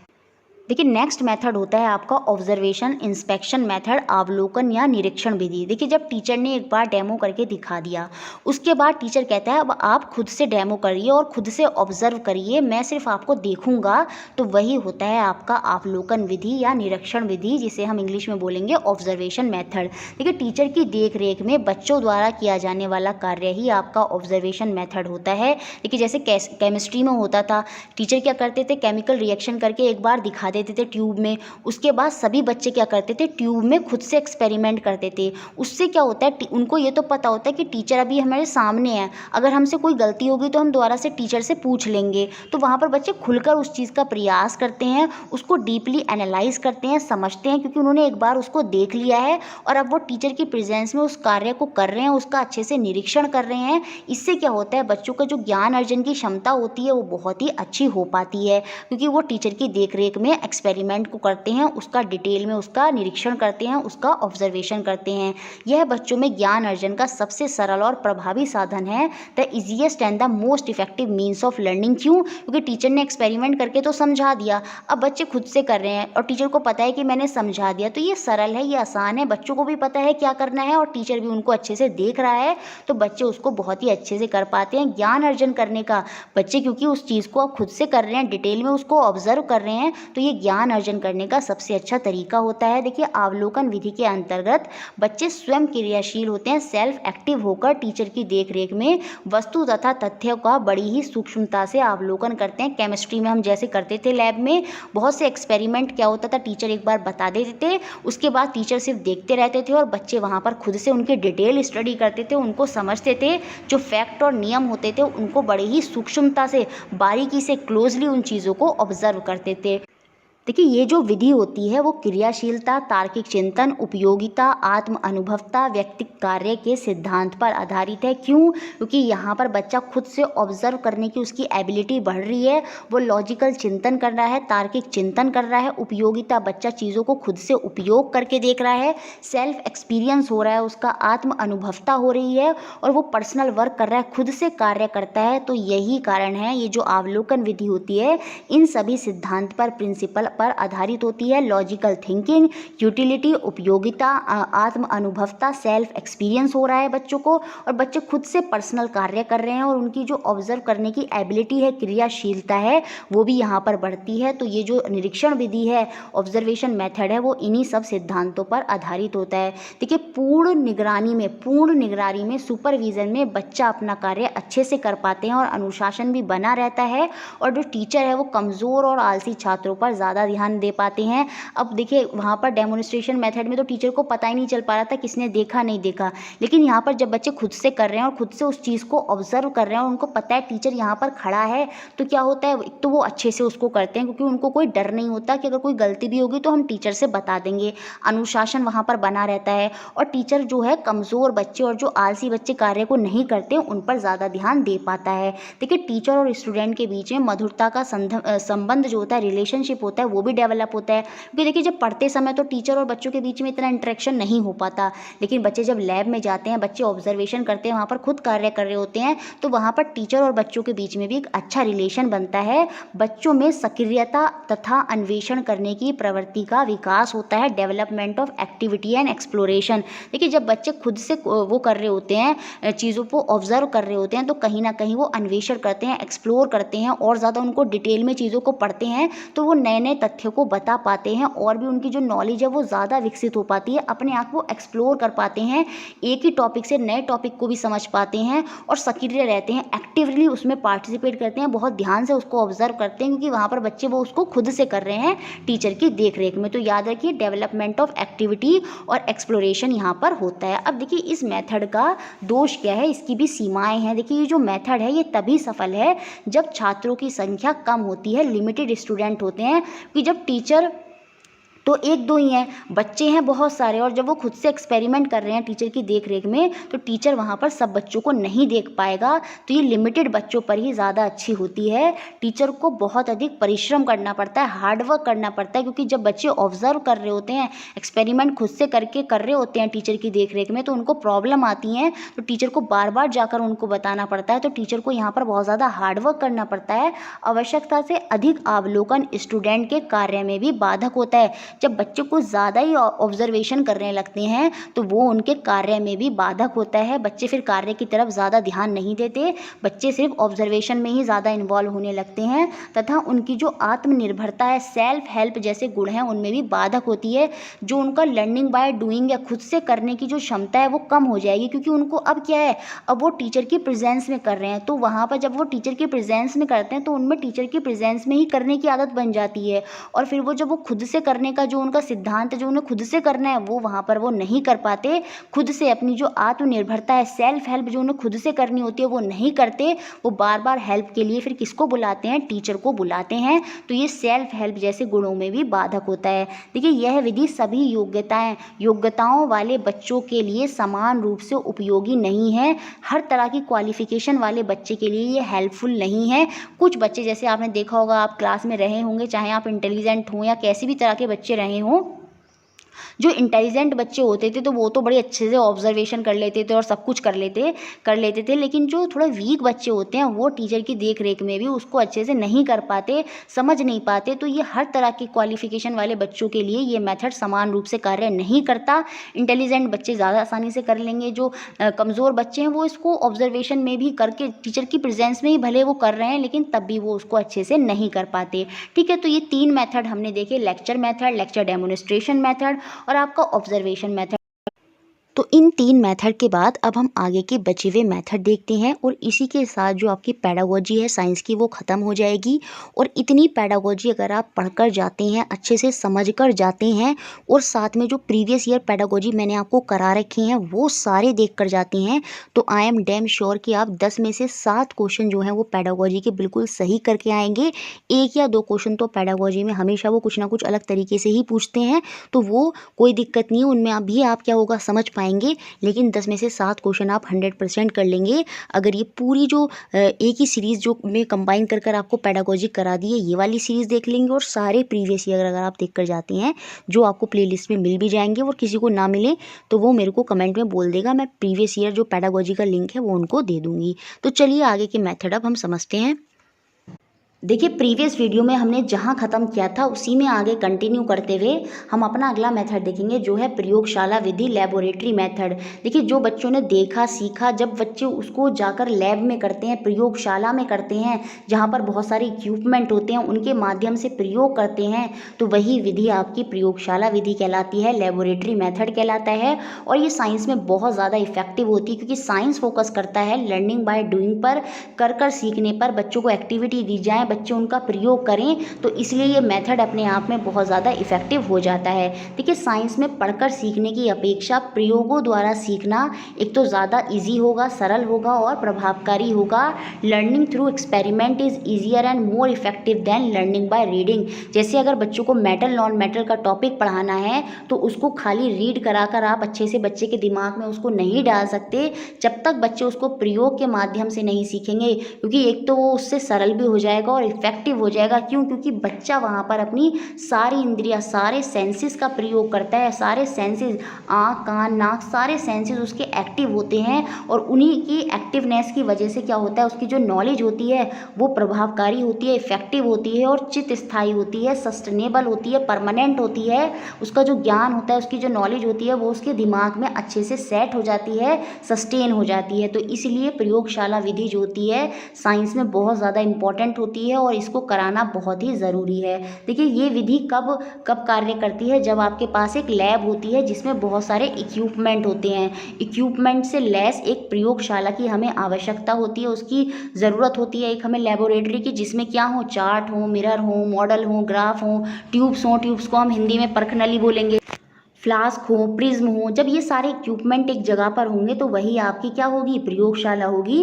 देखिए नेक्स्ट मेथड होता है आपका ऑब्जर्वेशन इंस्पेक्शन मेथड, अवलोकन या निरीक्षण विधि। देखिए जब टीचर ने एक बार डेमो करके दिखा दिया, उसके बाद टीचर कहता है अब आप खुद से डेमो करिए और खुद से ऑब्जर्व करिए, मैं सिर्फ आपको देखूंगा। तो वही होता है आपका अवलोकन विधि या निरीक्षण विधि, जिसे हम इंग्लिश में बोलेंगे ऑब्जर्वेशन मेथड। देखिए टीचर की देख रेख में बच्चों द्वारा किया जाने वाला कार्य ही आपका ऑब्जर्वेशन मेथड होता है। देखिए जैसे केमिस्ट्री में होता था, टीचर क्या करते थे, केमिकल रिएक्शन करके एक बार दिखा देते थे ट्यूब में, उसके बाद सभी बच्चे क्या करते थे, ट्यूब में खुद से एक्सपेरिमेंट करते थे। उससे क्या होता है, उनको ये तो पता होता है कि टीचर अभी हमारे सामने है, अगर हमसे कोई गलती होगी तो हम दोबारा से टीचर से पूछ लेंगे। तो वहाँ पर बच्चे खुलकर उस चीज़ का प्रयास करते हैं, उसको डीपली एनालाइज करते हैं, समझते हैं, क्योंकि उन्होंने एक बार उसको देख लिया है और अब वो टीचर की प्रेजेंस में उस कार्य को कर रहे हैं, उसका अच्छे से निरीक्षण कर रहे हैं। इससे क्या होता है, बच्चों का जो ज्ञान अर्जन की क्षमता होती है वो बहुत ही अच्छी हो पाती है, क्योंकि वो टीचर की देखरेख में एक्सपेरिमेंट को करते हैं, उसका डिटेल में उसका निरीक्षण करते हैं, उसका ऑब्जर्वेशन करते हैं। यह बच्चों में ज्ञान अर्जन का सबसे सरल और प्रभावी साधन है, the easiest and the most effective means of learning. क्यों? क्योंकि टीचर ने एक्सपेरिमेंट करके तो समझा दिया, अब बच्चे खुद से कर रहे हैं और टीचर को पता है कि मैंने समझा दिया, तो ये सरल है, ये आसान है, बच्चों को भी पता है क्या करना है और टीचर भी उनको अच्छे से देख रहा है, तो बच्चे उसको बहुत ही अच्छे से कर पाते हैं। ज्ञान अर्जन करने का बच्चे, क्योंकि उस चीज़ को आप खुद से कर रहे हैं, डिटेल में उसको ऑब्जर्व कर रहे हैं, तो ये ज्ञान अर्जन करने का सबसे अच्छा तरीका होता है। देखिए अवलोकन विधि के अंतर्गत बच्चे स्वयं क्रियाशील होते हैं, सेल्फ एक्टिव होकर टीचर की देखरेख में वस्तु तथा तथ्यों का बड़ी ही सूक्ष्मता से अवलोकन करते हैं। केमिस्ट्री में हम जैसे करते थे, लैब में बहुत से एक्सपेरिमेंट क्या होता था, टीचर एक बार बता देते थे, उसके बाद टीचर सिर्फ देखते रहते थे और बच्चे वहाँ पर खुद से उनकी डिटेल स्टडी करते थे, उनको समझते थे, जो फैक्ट और नियम होते थे उनको बड़े ही सूक्ष्मता से, बारीकी से, क्लोजली उन चीज़ों को ऑब्जर्व करते थे। देखिए ये जो विधि होती है वो क्रियाशीलता, तार्किक चिंतन, उपयोगिता, आत्म अनुभवता, व्यक्तिगत कार्य के सिद्धांत पर आधारित है। क्यों? क्योंकि यहाँ पर बच्चा खुद से ऑब्जर्व करने की उसकी एबिलिटी बढ़ रही है, वो लॉजिकल चिंतन कर रहा है, तार्किक चिंतन कर रहा है, उपयोगिता, बच्चा चीज़ों को खुद से उपयोग करके देख रहा है, सेल्फ एक्सपीरियंस हो रहा है, उसका आत्म अनुभवता हो रही है और वो पर्सनल वर्क कर रहा है, खुद से कार्य करता है। तो यही कारण है, ये जो अवलोकन विधि होती है इन सभी सिद्धांत पर, प्रिंसिपल पर आधारित होती है। लॉजिकल थिंकिंग, यूटिलिटी, उपयोगिता, आत्म अनुभवता, सेल्फ एक्सपीरियंस हो रहा है बच्चों को और बच्चे खुद से पर्सनल कार्य कर रहे हैं और उनकी जो ऑब्जर्व करने की एबिलिटी है, क्रियाशीलता है, वो भी यहाँ पर बढ़ती है। तो ये जो निरीक्षण विधि है, ऑब्जर्वेशन मेथड है, वो इन्हीं सब सिद्धांतों पर आधारित होता है। देखिए पूर्ण निगरानी में सुपरविजन में बच्चा अपना कार्य अच्छे से कर पाते हैं और अनुशासन भी बना रहता है और जो टीचर है वो कमज़ोर और आलसी छात्रों पर ज़्यादा ध्यान दे पाते हैं। अब देखिए वहाँ पर डेमोन्स्ट्रेशन मेथड में तो टीचर को पता ही नहीं चल पा रहा था किसने देखा नहीं देखा, लेकिन यहाँ पर जब बच्चे खुद से कर रहे हैं और खुद से उस चीज़ को ऑब्जर्व कर रहे हैं और उनको पता है टीचर यहाँ पर खड़ा है, तो क्या होता है, एक तो वो अच्छे से उसको करते हैं क्योंकि उनको कोई डर नहीं होता कि अगर कोई गलती भी होगी तो हम टीचर से बता देंगे, अनुशासन वहाँ पर बना रहता है। और टीचर जो है कमज़ोर बच्चे और जो आलसी बच्चे कार्य को नहीं करते उन पर ज़्यादा ध्यान दे पाता है। देखिए टीचर और स्टूडेंट के बीच में मधुरता का संबंध जो होता है, रिलेशनशिप होता है, वो भी डेवलप होता है। क्योंकि देखिए जब पढ़ते समय तो टीचर और बच्चों के बीच में इतना इंटरेक्शन नहीं हो पाता, लेकिन बच्चे जब लैब में जाते हैं, बच्चे ऑब्जर्वेशन करते हैं, वहाँ पर खुद कार्य कर रहे होते हैं, तो वहाँ पर टीचर और बच्चों के बीच में भी एक अच्छा रिलेशन बनता है। बच्चों में सक्रियता तथा अन्वेषण करने की प्रवृत्ति का विकास होता है, development of activity and exploration. देखिए जब बच्चे खुद से वो कर रहे होते हैं, चीज़ों को ऑब्जर्व कर रहे होते हैं, तो कहीं ना कहीं वो अन्वेषण करते हैं, एक्सप्लोर करते हैं और ज़्यादा उनको डिटेल में चीज़ों को पढ़ते हैं, तो वो नए नए तथ्यों को बता पाते हैं और भी उनकी जो नॉलेज है वो ज़्यादा विकसित हो पाती है, अपने आप को एक्सप्लोर कर पाते हैं, एक ही टॉपिक से नए टॉपिक को भी समझ पाते हैं और सक्रिय रहते हैं, एक्टिवली उसमें पार्टिसिपेट करते हैं, बहुत ध्यान से उसको ऑब्जर्व करते हैं क्योंकि वहाँ पर बच्चे वो उसको खुद से कर रहे हैं टीचर की देखरेख में। तो याद रखिए डेवलपमेंट ऑफ एक्टिविटी और एक्सप्लोरेशन यहाँ पर होता है। अब देखिए इस मेथड का दोष क्या है, इसकी भी सीमाएं हैं। देखिए ये जो मेथड है ये तभी सफल है जब छात्रों की संख्या कम होती है, लिमिटेड स्टूडेंट होते हैं, कि जब टीचर तो एक दो ही हैं, बच्चे हैं बहुत सारे, और जब वो खुद से एक्सपेरिमेंट कर रहे हैं टीचर की देख रेख में, तो टीचर वहाँ पर सब बच्चों को नहीं देख पाएगा। तो ये लिमिटेड बच्चों पर ही ज़्यादा अच्छी होती है। टीचर को बहुत अधिक परिश्रम करना पड़ता है, हार्डवर्क करना पड़ता है, क्योंकि जब बच्चे ऑब्जर्व कर रहे होते हैं, एक्सपेरिमेंट खुद से करके कर रहे होते हैं टीचर की देख रेख में, तो उनको प्रॉब्लम आती हैं, तो टीचर को बार बार जाकर उनको बताना पड़ता है। तो टीचर को यहाँ पर बहुत ज़्यादा हार्डवर्क करना पड़ता है। आवश्यकता से अधिक अवलोकन स्टूडेंट के कार्य में भी बाधक होता है। जब बच्चे को ज़्यादा ही ऑब्जर्वेशन करने लगते हैं तो वो उनके कार्य में भी बाधक होता है। बच्चे फिर कार्य की तरफ ज़्यादा ध्यान नहीं देते, बच्चे सिर्फ ऑब्जर्वेशन में ही ज़्यादा इन्वॉल्व होने लगते हैं, तथा उनकी जो आत्मनिर्भरता है, सेल्फ हेल्प जैसे गुण हैं, उनमें भी बाधक होती है। जो उनका लर्निंग बाय डूइंग या खुद से करने की जो क्षमता है वो कम हो जाएगी, क्योंकि उनको अब क्या है, अब वो टीचर की प्रेजेंस में कर रहे हैं। तो वहाँ पर जब वो टीचर की प्रेजेंस में करते हैं तो उनमें टीचर की प्रेजेंस में ही करने की आदत बन जाती है, और फिर वो जब वो खुद से करने का जो उनका सिद्धांत है, जो उन्हें खुद से करना है, वो वहाँ पर वो नहीं कर पाते। खुद से अपनी जो आत्मनिर्भरता है, सेल्फ हेल्प जो उन्हें खुद से करनी होती है, वो नहीं करते। वो बार बार हेल्प के लिए फिर किसको बुलाते हैं, टीचर को बुलाते हैं। तो ये सेल्फ हेल्प जैसे गुणों में भी बाधक होता है। देखिए, यह विधि सभी योग्यताओं वाले बच्चों के लिए समान रूप से उपयोगी नहीं है। हर तरह की क्वालिफिकेशन वाले बच्चे के लिए ये हेल्पफुल नहीं है। कुछ बच्चे, जैसे आपने देखा होगा, आप क्लास में रहे होंगे, चाहे आप इंटेलिजेंट हों या कैसी भी तरह के बच्चे रहे हों, जो इंटेलिजेंट बच्चे होते थे तो वो तो बड़े अच्छे से ऑब्जर्वेशन कर लेते थे और सब कुछ कर लेते थे, लेकिन जो थोड़ा वीक बच्चे होते हैं वो टीचर की देख रेख में भी उसको अच्छे से नहीं कर पाते, समझ नहीं पाते। तो ये हर तरह के क्वालिफिकेशन वाले बच्चों के लिए ये मेथड समान रूप से कार्य नहीं करता। इंटेलिजेंट बच्चे ज़्यादा आसानी से कर लेंगे, जो कमज़ोर बच्चे हैं वो इसको ऑब्जर्वेशन में भी करके टीचर की प्रेजेंस में ही भले वो कर रहे हैं, लेकिन तब भी वो उसको अच्छे से नहीं कर पाते। ठीक है, तो ये 3 मेथड हमने देखे, lecture method, lecture demonstration method और आपका ऑब्जर्वेशन मेथड। तो इन 3 मेथड के बाद अब हम आगे के बचे हुए मेथड देखते हैं, और इसी के साथ जो आपकी पेडागोजी है साइंस की वो ख़त्म हो जाएगी। और इतनी पेडागोजी अगर आप पढ़कर जाते हैं, अच्छे से समझकर जाते हैं, और साथ में जो प्रीवियस ईयर पेडागोजी मैंने आपको करा रखी हैं वो सारे देख कर जाते हैं, तो आई एम डैम श्योर कि आप 10 में से 7 क्वेश्चन जो हैं वो पेडागोजी के बिल्कुल सही करके आएंगे। 1 या 2 क्वेश्चन तो पेडागोजी में हमेशा वो कुछ ना कुछ अलग तरीके से ही पूछते हैं, तो वो कोई दिक्कत नहीं है, उनमें आप क्या होगा समझ पाएंगे। लेकिन 10 में से 7 क्वेश्चन आप 100% कर लेंगे अगर ये पूरी जो एक ही सीरीज़ जो में कंबाइन कर आपको पेडागोजी करा दी है, ये वाली सीरीज़ देख लेंगे, और सारे प्रीवियस ईयर अगर आप देख कर जाते हैं जो आपको प्लेलिस्ट में मिल भी जाएंगे। और किसी को ना मिले तो वो मेरे को कमेंट में बोल देगा, मैं प्रीवियस ईयर जो पेडागोजी का लिंक है वो उनको दे दूँगी। तो चलिए आगे के मेथड अब हम समझते हैं। देखिए, प्रीवियस वीडियो में हमने जहां ख़त्म किया था उसी में आगे कंटिन्यू करते हुए हम अपना अगला मेथड देखेंगे, जो है प्रयोगशाला विधि, लैबोरेटरी मेथड। देखिए, जो बच्चों ने देखा सीखा, जब बच्चे उसको जाकर लैब में करते हैं, प्रयोगशाला में करते हैं, जहां पर बहुत सारे इक्विपमेंट होते हैं, उनके माध्यम से प्रयोग करते हैं, तो वही विधि आपकी प्रयोगशाला विधि कहलाती है, लैबोरेटरी मेथड कहलाता है। और ये साइंस में बहुत ज़्यादा इफेक्टिव होती है, क्योंकि साइंस फोकस करता है लर्निंग बाय डूइंग पर, कर सीखने पर। बच्चों को एक्टिविटी दी जाए, बच्चे उनका प्रयोग करें, तो इसलिए ये मेथड अपने आप में बहुत ज़्यादा इफेक्टिव हो जाता है। देखिए, साइंस में पढ़कर सीखने की अपेक्षा प्रयोगों द्वारा सीखना एक तो ज़्यादा इजी होगा, सरल होगा और प्रभावकारी होगा। Learning through experiment is easier and more effective than learning by reading. जैसे अगर बच्चों को मेटल नॉन मेटल का टॉपिक पढ़ाना है, तो उसको खाली रीड कराकर आप अच्छे से बच्चे के दिमाग में उसको नहीं डाल सकते जब तक बच्चे उसको प्रयोग के माध्यम से नहीं सीखेंगे, क्योंकि एक तो वो उससे सरल भी हो जाएगा और इफेक्टिव हो जाएगा। क्यों? क्योंकि बच्चा वहाँ पर अपनी सारी इंद्रियाँ, सारे सेंसेस का प्रयोग करता है। सारे सेंसेस, आँख, कान, नाक, सारे सेंसेस उसके एक्टिव होते हैं, और उन्हीं की एक्टिवनेस की वजह से क्या होता है, उसकी जो नॉलेज होती है वो प्रभावकारी होती है, इफेक्टिव होती है और चित स्थायी होती है, सस्टेनेबल होती है, परमानेंट होती है। उसका जो ज्ञान होता है, उसकी जो नॉलेज होती है, वो उसके दिमाग में अच्छे से सेट हो जाती है, सस्टेन हो जाती है। तो इसलिए प्रयोगशाला विधि जो होती है साइंस में बहुत ज़्यादा इंपॉर्टेंट होती है, और इसको कराना बहुत ही ज़रूरी है। देखिए, ये विधि कब कार्य करती है, जब आपके पास एक लैब होती है जिसमें बहुत सारे इक्विपमेंट होते हैं। इक्विपमेंट से लैस एक प्रयोगशाला की हमें आवश्यकता होती है, उसकी ज़रूरत होती है एक हमें लेबोरेटरी की, जिसमें क्या हो, चार्ट हो, मिरर हो, मॉडल हो, ग्राफ हो, ट्यूब्स हो, ट्यूब्स को हम हिंदी में परखनली बोलेंगे, फ्लास्क हो, प्रिज्म हो। जब ये सारे इक्विपमेंट एक जगह पर होंगे तो वही आपकी क्या होगी, प्रयोगशाला होगी।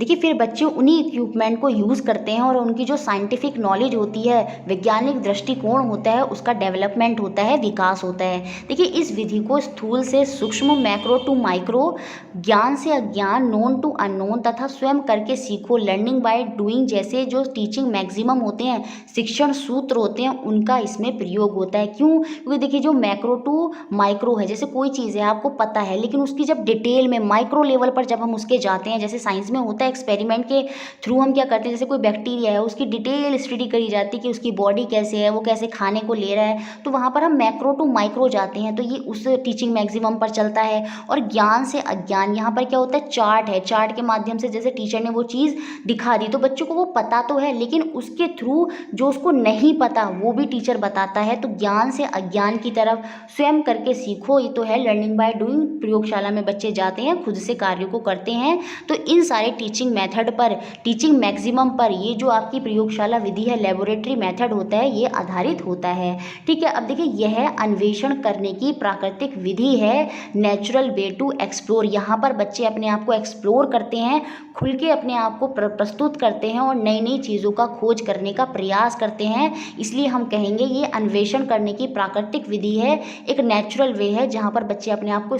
देखिए फिर बच्चे उन्हीं इक्विपमेंट को यूज़ करते हैं और उनकी जो साइंटिफिक नॉलेज होती है, वैज्ञानिक दृष्टिकोण होता है, उसका डेवलपमेंट होता है, विकास होता है। देखिए इस विधि को स्थूल से सूक्ष्म, मैक्रो टू माइक्रो, ज्ञान से अज्ञान, नोन टू अननोन तथा स्वयं करके सीखो, लर्निंग बाय डूइंग जैसे जो टीचिंग मैक्सिमम होते हैं, शिक्षण सूत्र होते हैं, उनका इसमें प्रयोग होता है। क्यों? क्योंकि देखिए जो मैक्रो टू माइक्रो है, जैसे कोई चीज़ है आपको पता है, लेकिन उसकी जब डिटेल में माइक्रो लेवल पर जब हम उसके जाते हैं, जैसे साइंस में होता है एक्सपेरिमेंट के थ्रू हम क्या करते हैं, जैसे कोई बैक्टीरिया है उसकी डिटेल स्टडी करी जाती है कि उसकी बॉडी कैसे है, वो कैसे खाने को ले रहा है, तो वहाँ पर हम मैक्रो टू माइक्रो जाते हैं, तो ये उस टीचिंग मैक्सिमम पर चलता है। और ज्ञान से अज्ञान, यहाँ पर क्या होता है, चार्ट है, चार्ट के माध्यम से जैसे टीचर ने वो चीज़ दिखा दी तो बच्चों को वो पता तो है, लेकिन उसके थ्रू जो उसको नहीं पता वो भी टीचर बताता है। तो ज्ञान से अज्ञान की तरफ, स्वयं करके सीखो, ये तो है लर्निंग बाय डूइंग। प्रयोगशाला में बच्चे जाते हैं, खुद से कार्यों को करते हैं। तो इन सारे टीचिंग मेथड पर, टीचिंग मैक्सिमम पर ये जो आपकी प्रयोगशाला विधि है, लेबोरेटरी मेथड होता है, ये आधारित होता है। ठीक है, अब देखिए यह अन्वेषण करने की प्राकृतिक विधि है, नेचुरल वे टू एक्सप्लोर। यहाँ पर बच्चे अपने आप को एक्सप्लोर करते हैं, खुल के अपने आप को प्रस्तुत करते हैं और नई नई चीज़ों का खोज करने का प्रयास करते हैं। इसलिए हम कहेंगे ये अन्वेषण करने की प्राकृतिक विधि है, एक नेचुरल वे है जहाँ पर बच्चे अपने आप को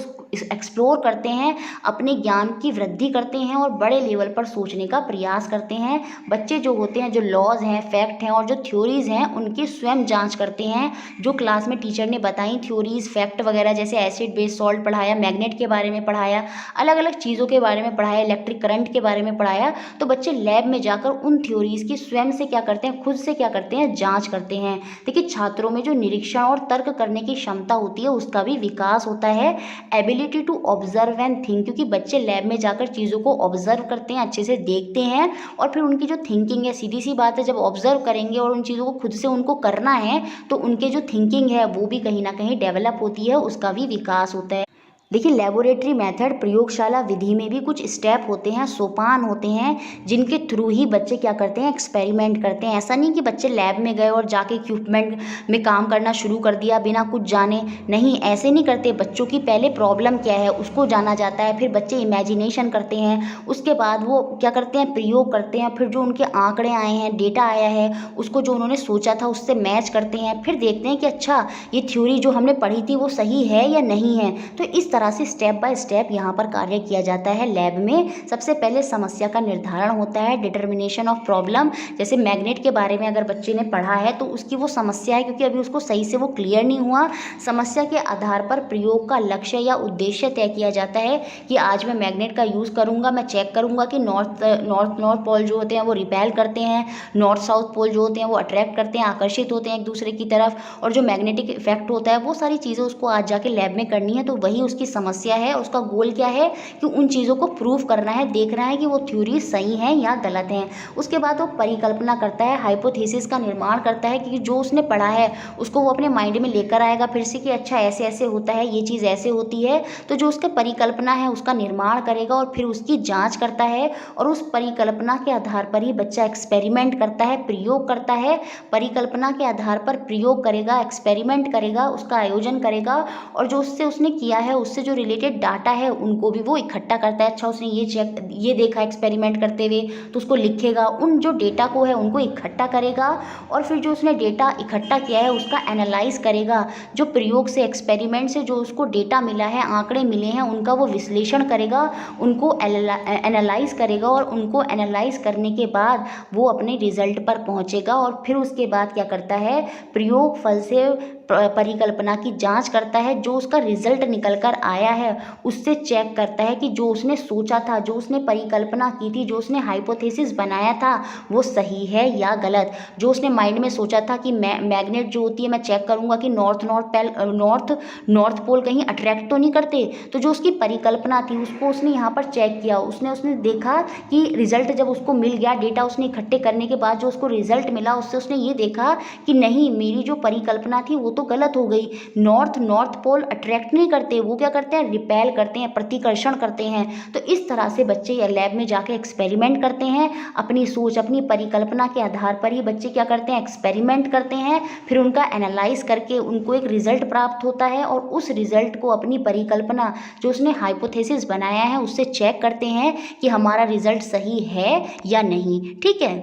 एक्सप्लोर करते हैं, अपने ज्ञान की वृद्धि करते हैं और बड़े लेवल पर सोचने का प्रयास करते हैं। बच्चे जो होते हैं, जो लॉज हैं, फैक्ट हैं और जो थ्योरीज़ हैं, उनकी स्वयं जांच करते हैं। जो क्लास में टीचर ने बताई थ्योरीज़, फैक्ट वगैरह, जैसे एसिड बेस सॉल्ट पढ़ाया, मैग्नेट के बारे में पढ़ाया, अलग अलग चीज़ों के बारे में पढ़ाया, इलेक्ट्रिक करंट के बारे में पढ़ाया, तो बच्चे लैब में जाकर उन थ्योरीज़ की स्वयं से क्या करते हैं, खुद से क्या करते हैं, जाँच करते हैं। देखिए छात्रों में जो निरीक्षण और तर्क करने की क्षमता होती है, उसका भी विकास होता है। Ability to observe and think, क्योंकि बच्चे लैब में जाकर चीज़ों को ऑब्जर्व करते हैं, अच्छे से देखते हैं और फिर उनकी जो थिंकिंग है, सीधी सी बात है, जब ऑब्जर्व करेंगे और उन चीज़ों को खुद से उनको करना है तो उनके जो थिंकिंग है वो भी कहीं ना कहीं डेवलप होती है, उसका भी विकास होता है। देखिए लेबोरेटरी मेथड, प्रयोगशाला विधि में भी कुछ स्टेप होते हैं, सोपान होते हैं, जिनके थ्रू ही बच्चे क्या करते हैं, एक्सपेरिमेंट करते हैं। ऐसा नहीं कि बच्चे लैब में गए और जाके इक्विपमेंट में काम करना शुरू कर दिया बिना कुछ जाने, नहीं, ऐसे नहीं करते। बच्चों की पहले प्रॉब्लम क्या है उसको जाना जाता है, फिर बच्चे इमेजिनेशन करते हैं, उसके बाद वो क्या करते हैं, प्रयोग करते हैं, फिर जो उनके आंकड़े आए हैं, डेटा आया है, उसको जो उन्होंने सोचा था उससे मैच करते हैं, फिर देखते हैं कि अच्छा ये थ्योरी जो हमने पढ़ी थी वो सही है या नहीं है। तो इस तरह से स्टेप बाय स्टेप यहाँ पर कार्य किया जाता है लैब में। सबसे पहले समस्या का निर्धारण होता है, डिटर्मिनेशन ऑफ प्रॉब्लम। जैसे मैग्नेट के बारे में अगर बच्चे ने पढ़ा है तो उसकी वो समस्या है, क्योंकि अभी उसको सही से वो क्लियर नहीं हुआ, समस्या के आधार पर प्रयोग का लक्ष्य या उद्देश्य तय किया जाता है कि आज मैं मैग्नेट का यूज़ करूँगा, मैं चेक करूँगा कि नॉर्थ पोल जो होते हैं वो रिपेल करते हैं, नॉर्थ साउथ पोल जो होते हैं वो अट्रैक्ट करते हैं, आकर्षित होते हैं एक दूसरे की तरफ, और जो मैग्नेटिक इफेक्ट होता है वो सारी चीज़ें उसको आज जाके लैब में करनी है। तो वही उसकी समस्या है, उसका गोल क्या है कि उन चीज़ों को प्रूव करना है, देखना है कि वो थ्योरी सही है या गलत है। उसके बाद वो परिकल्पना करता है, हाइपोथेसिस का निर्माण करता है कि जो उसने पढ़ा है उसको वो अपने माइंड में लेकर आएगा फिर से कि अच्छा ऐसे ऐसे होता है, ये चीज़ ऐसे होती है। तो जो उसका परिकल्पना है उसका निर्माण करेगा और फिर उसकी जाँच करता है, और उस परिकल्पना के आधार पर ही बच्चा एक्सपेरिमेंट करता है, प्रयोग करता है। परिकल्पना के आधार पर प्रयोग करेगा, एक्सपेरिमेंट करेगा, उसका आयोजन करेगा, और जो उससे उसने किया है उससे जो रिलेटेड डाटा है उनको भी वो इकट्ठा करता है। अच्छा उसने ये देखा एक्सपेरिमेंट करते हुए, तो उसको लिखेगा, उन जो डेटा को है उनको इकट्ठा करेगा, और फिर जो उसने डेटा इकट्ठा किया है उसका एनालाइज करेगा। जो प्रयोग से, एक्सपेरिमेंट से जो उसको डेटा मिला है, आंकड़े मिले हैं, उनका वो विश्लेषण करेगा, उनको एनालाइज करेगा, और उनको एनालाइज करने के बाद वो अपने रिजल्ट पर पहुंचेगा। और फिर उसके बाद क्या करता है, प्रयोग फल से परिकल्पना की जांच करता है, जो उसका रिजल्ट निकल कर आया है उससे चेक करता है कि जो उसने सोचा था, जो उसने परिकल्पना की थी, जो उसने हाइपोथेसिस बनाया था वो सही है या गलत। जो उसने माइंड में सोचा था कि मैग्नेट जो होती है, मैं चेक करूंगा कि नॉर्थ पोल कहीं अट्रैक्ट तो नहीं करते, तो जो उसकी परिकल्पना थी उसको उसने यहाँ पर चेक किया, उसने देखा कि रिजल्ट जब उसको मिल गया, डेटा उसने इकट्ठे करने के बाद जो उसको रिजल्ट मिला, उससे उसने ये देखा कि नहीं, मेरी जो परिकल्पना थी वो तो तो गलत हो गई। नॉर्थ पोल अट्रैक्ट नहीं करते, वो क्या करते हैं, रिपेल करते हैं, प्रतिकर्षण करते हैं। तो इस तरह से बच्चे लैब में जाके एक्सपेरिमेंट करते हैं, अपनी सोच, अपनी परिकल्पना के आधार पर ही बच्चे क्या करते हैं, एक्सपेरिमेंट करते हैं। फिर उनका एनालाइज करके उनको एक रिजल्ट प्राप्त होता है और उस रिजल्ट को अपनी परिकल्पना जो उसने हाइपोथेसिस बनाया है उससे चेक करते हैं कि हमारा रिजल्ट सही है या नहीं। ठीक है,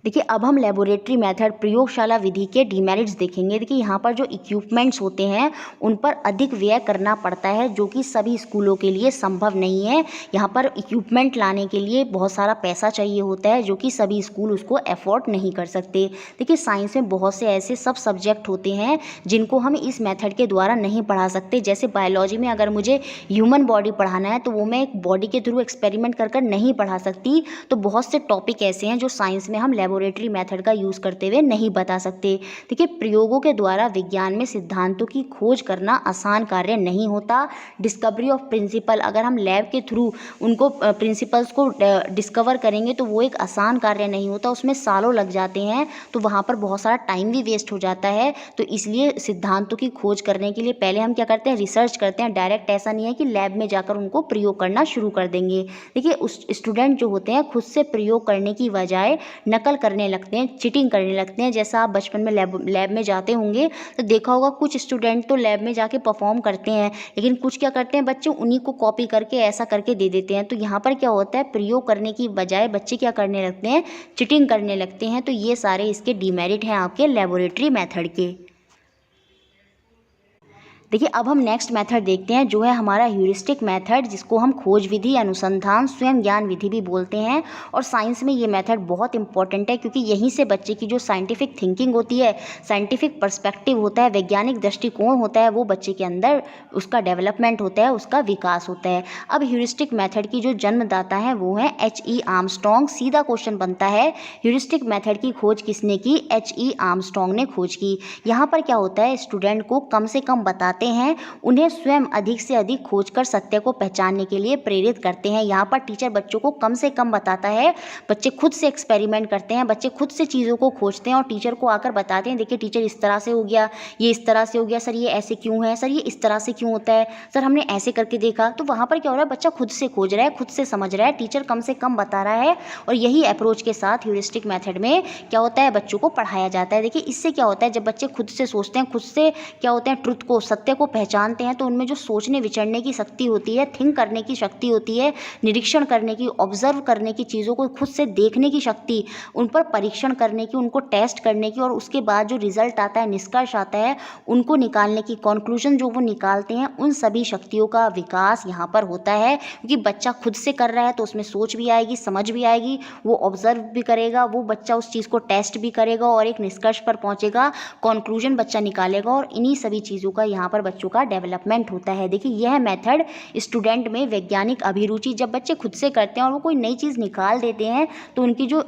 देखिए अब हम लेबोरेटरी मेथड, प्रयोगशाला विधि के डीमेरिट्स देखेंगे। देखिए यहाँ पर जो इक्विपमेंट्स होते हैं उन पर अधिक व्यय करना पड़ता है, जो कि सभी स्कूलों के लिए संभव नहीं है। यहाँ पर इक्विपमेंट लाने के लिए बहुत सारा पैसा चाहिए होता है, जो कि सभी स्कूल उसको अफोर्ड नहीं कर सकते। देखिए साइंस में बहुत से ऐसे सब सब्जेक्ट होते हैं जिनको हम इस मेथड के द्वारा नहीं पढ़ा सकते। जैसे बायोलॉजी में अगर मुझे ह्यूमन बॉडी पढ़ाना है तो वो मैं एक बॉडी के थ्रू एक्सपेरिमेंट कर नहीं पढ़ा सकती। तो बहुत से टॉपिक ऐसे हैं जो साइंस में हम लेबोरेटरी मेथड का यूज़ करते हुए नहीं बता सकते। देखिए प्रयोगों के द्वारा विज्ञान में सिद्धांतों की खोज करना आसान कार्य नहीं होता। डिस्कवरी ऑफ प्रिंसिपल, अगर हम लैब के थ्रू उनको प्रिंसिपल्स को डिस्कवर करेंगे तो वो एक आसान कार्य नहीं होता, उसमें सालों लग जाते हैं। तो वहाँ पर बहुत सारा टाइम भी वेस्ट हो जाता है। तो इसलिए सिद्धांतों की खोज करने के लिए पहले हम क्या करते हैं, रिसर्च करते हैं। डायरेक्ट ऐसा नहीं है कि लैब में जाकर उनको प्रयोग करना शुरू कर देंगे। देखिए उस स्टूडेंट जो होते हैं खुद से प्रयोग करने की बजाय नकल करने लगते हैं, चीटिंग करने लगते हैं। जैसा आप बचपन में लैब में जाते होंगे तो देखा होगा कुछ स्टूडेंट तो लैब में जाके परफॉर्म करते हैं, लेकिन कुछ क्या करते हैं बच्चे उन्हीं को कॉपी करके ऐसा करके दे देते हैं। तो यहाँ पर क्या होता है, प्रयोग करने की बजाय बच्चे क्या करने लगते हैं, चीटिंग करने लगते हैं। तो ये सारे इसके डीमेरिट हैं आपके लेबोरेटरी मेथड के। देखिए अब हम नेक्स्ट मेथड देखते हैं जो है हमारा ह्यूरिस्टिक मेथड, जिसको हम खोज विधि, अनुसंधान, स्वयं ज्ञान विधि भी बोलते हैं। और साइंस में ये मेथड बहुत इंपॉर्टेंट है क्योंकि यहीं से बच्चे की जो साइंटिफिक थिंकिंग होती है, साइंटिफिक पर्सपेक्टिव होता है, वैज्ञानिक दृष्टिकोण होता है, वो बच्चे के अंदर उसका डेवलपमेंट होता है, उसका विकास होता है। अब ह्यूरिस्टिक मेथड की जो जन्मदाता है वो है H.E. आर्मस्ट्रॉन्ग। सीधा क्वेश्चन बनता है, ह्यूरिस्टिक मेथड की खोज किसने की, H.E. आर्मस्ट्रॉन्ग ने खोज की। यहाँ पर क्या होता है, स्टूडेंट को कम से कम बताते हैं, उन्हें स्वयं अधिक से अधिक खोज कर सत्य को पहचानने के लिए प्रेरित करते हैं। यहाँ पर टीचर बच्चों को कम से कम बताता है, बच्चे खुद से एक्सपेरिमेंट करते हैं, बच्चे खुद से चीज़ों को खोजते हैं और टीचर को आकर बताते हैं, देखिए टीचर इस तरह से हो गया, ये इस तरह से हो गया, सर ये ऐसे क्यों है, सर ये इस तरह से क्यों होता है, सर हमने ऐसे करके देखा। तो वहाँ पर क्या हो रहा है, बच्चा खुद से खोज रहा है, खुद से समझ रहा है, टीचर कम से कम बता रहा है। और यही अप्रोच के साथ ह्यूरिस्टिक मेथड में क्या होता है, बच्चों को पढ़ाया जाता है। देखिए इससे क्या होता है, जब बच्चे खुद से सोचते हैं, खुद से क्या होते हैं, ट्रुथ को, सत्य को पहचानते हैं, तो उनमें जो सोचने विचरने की शक्ति होती है, थिंक करने की शक्ति होती है, निरीक्षण करने की, ऑब्जर्व करने की, चीज़ों को खुद से देखने की शक्ति, उन पर परीक्षण करने की, उनको टेस्ट करने की, और उसके बाद जो रिजल्ट आता है, निष्कर्ष आता है, उनको निकालने की, कंक्लूजन जो वो निकालते हैं, उन सभी शक्तियों का विकास यहाँ पर होता है। क्योंकि बच्चा खुद से कर रहा है तो उसमें सोच भी आएगी, समझ भी आएगी, वो ऑब्जर्व भी करेगा, वो बच्चा उस चीज़ को टेस्ट भी करेगा और एक निष्कर्ष पर पहुँचेगा, कंक्लूजन बच्चा निकालेगा, और इन्हीं सभी चीज़ों का यहाँ पर बच्चों का डेवलपमेंट होता है। देखिए यह मेथड स्टूडेंट में वैज्ञानिक अभिरुचि, जब बच्चे खुद से करते हैं और वो कोई नई चीज़ निकाल देते हैं तो उनकी जो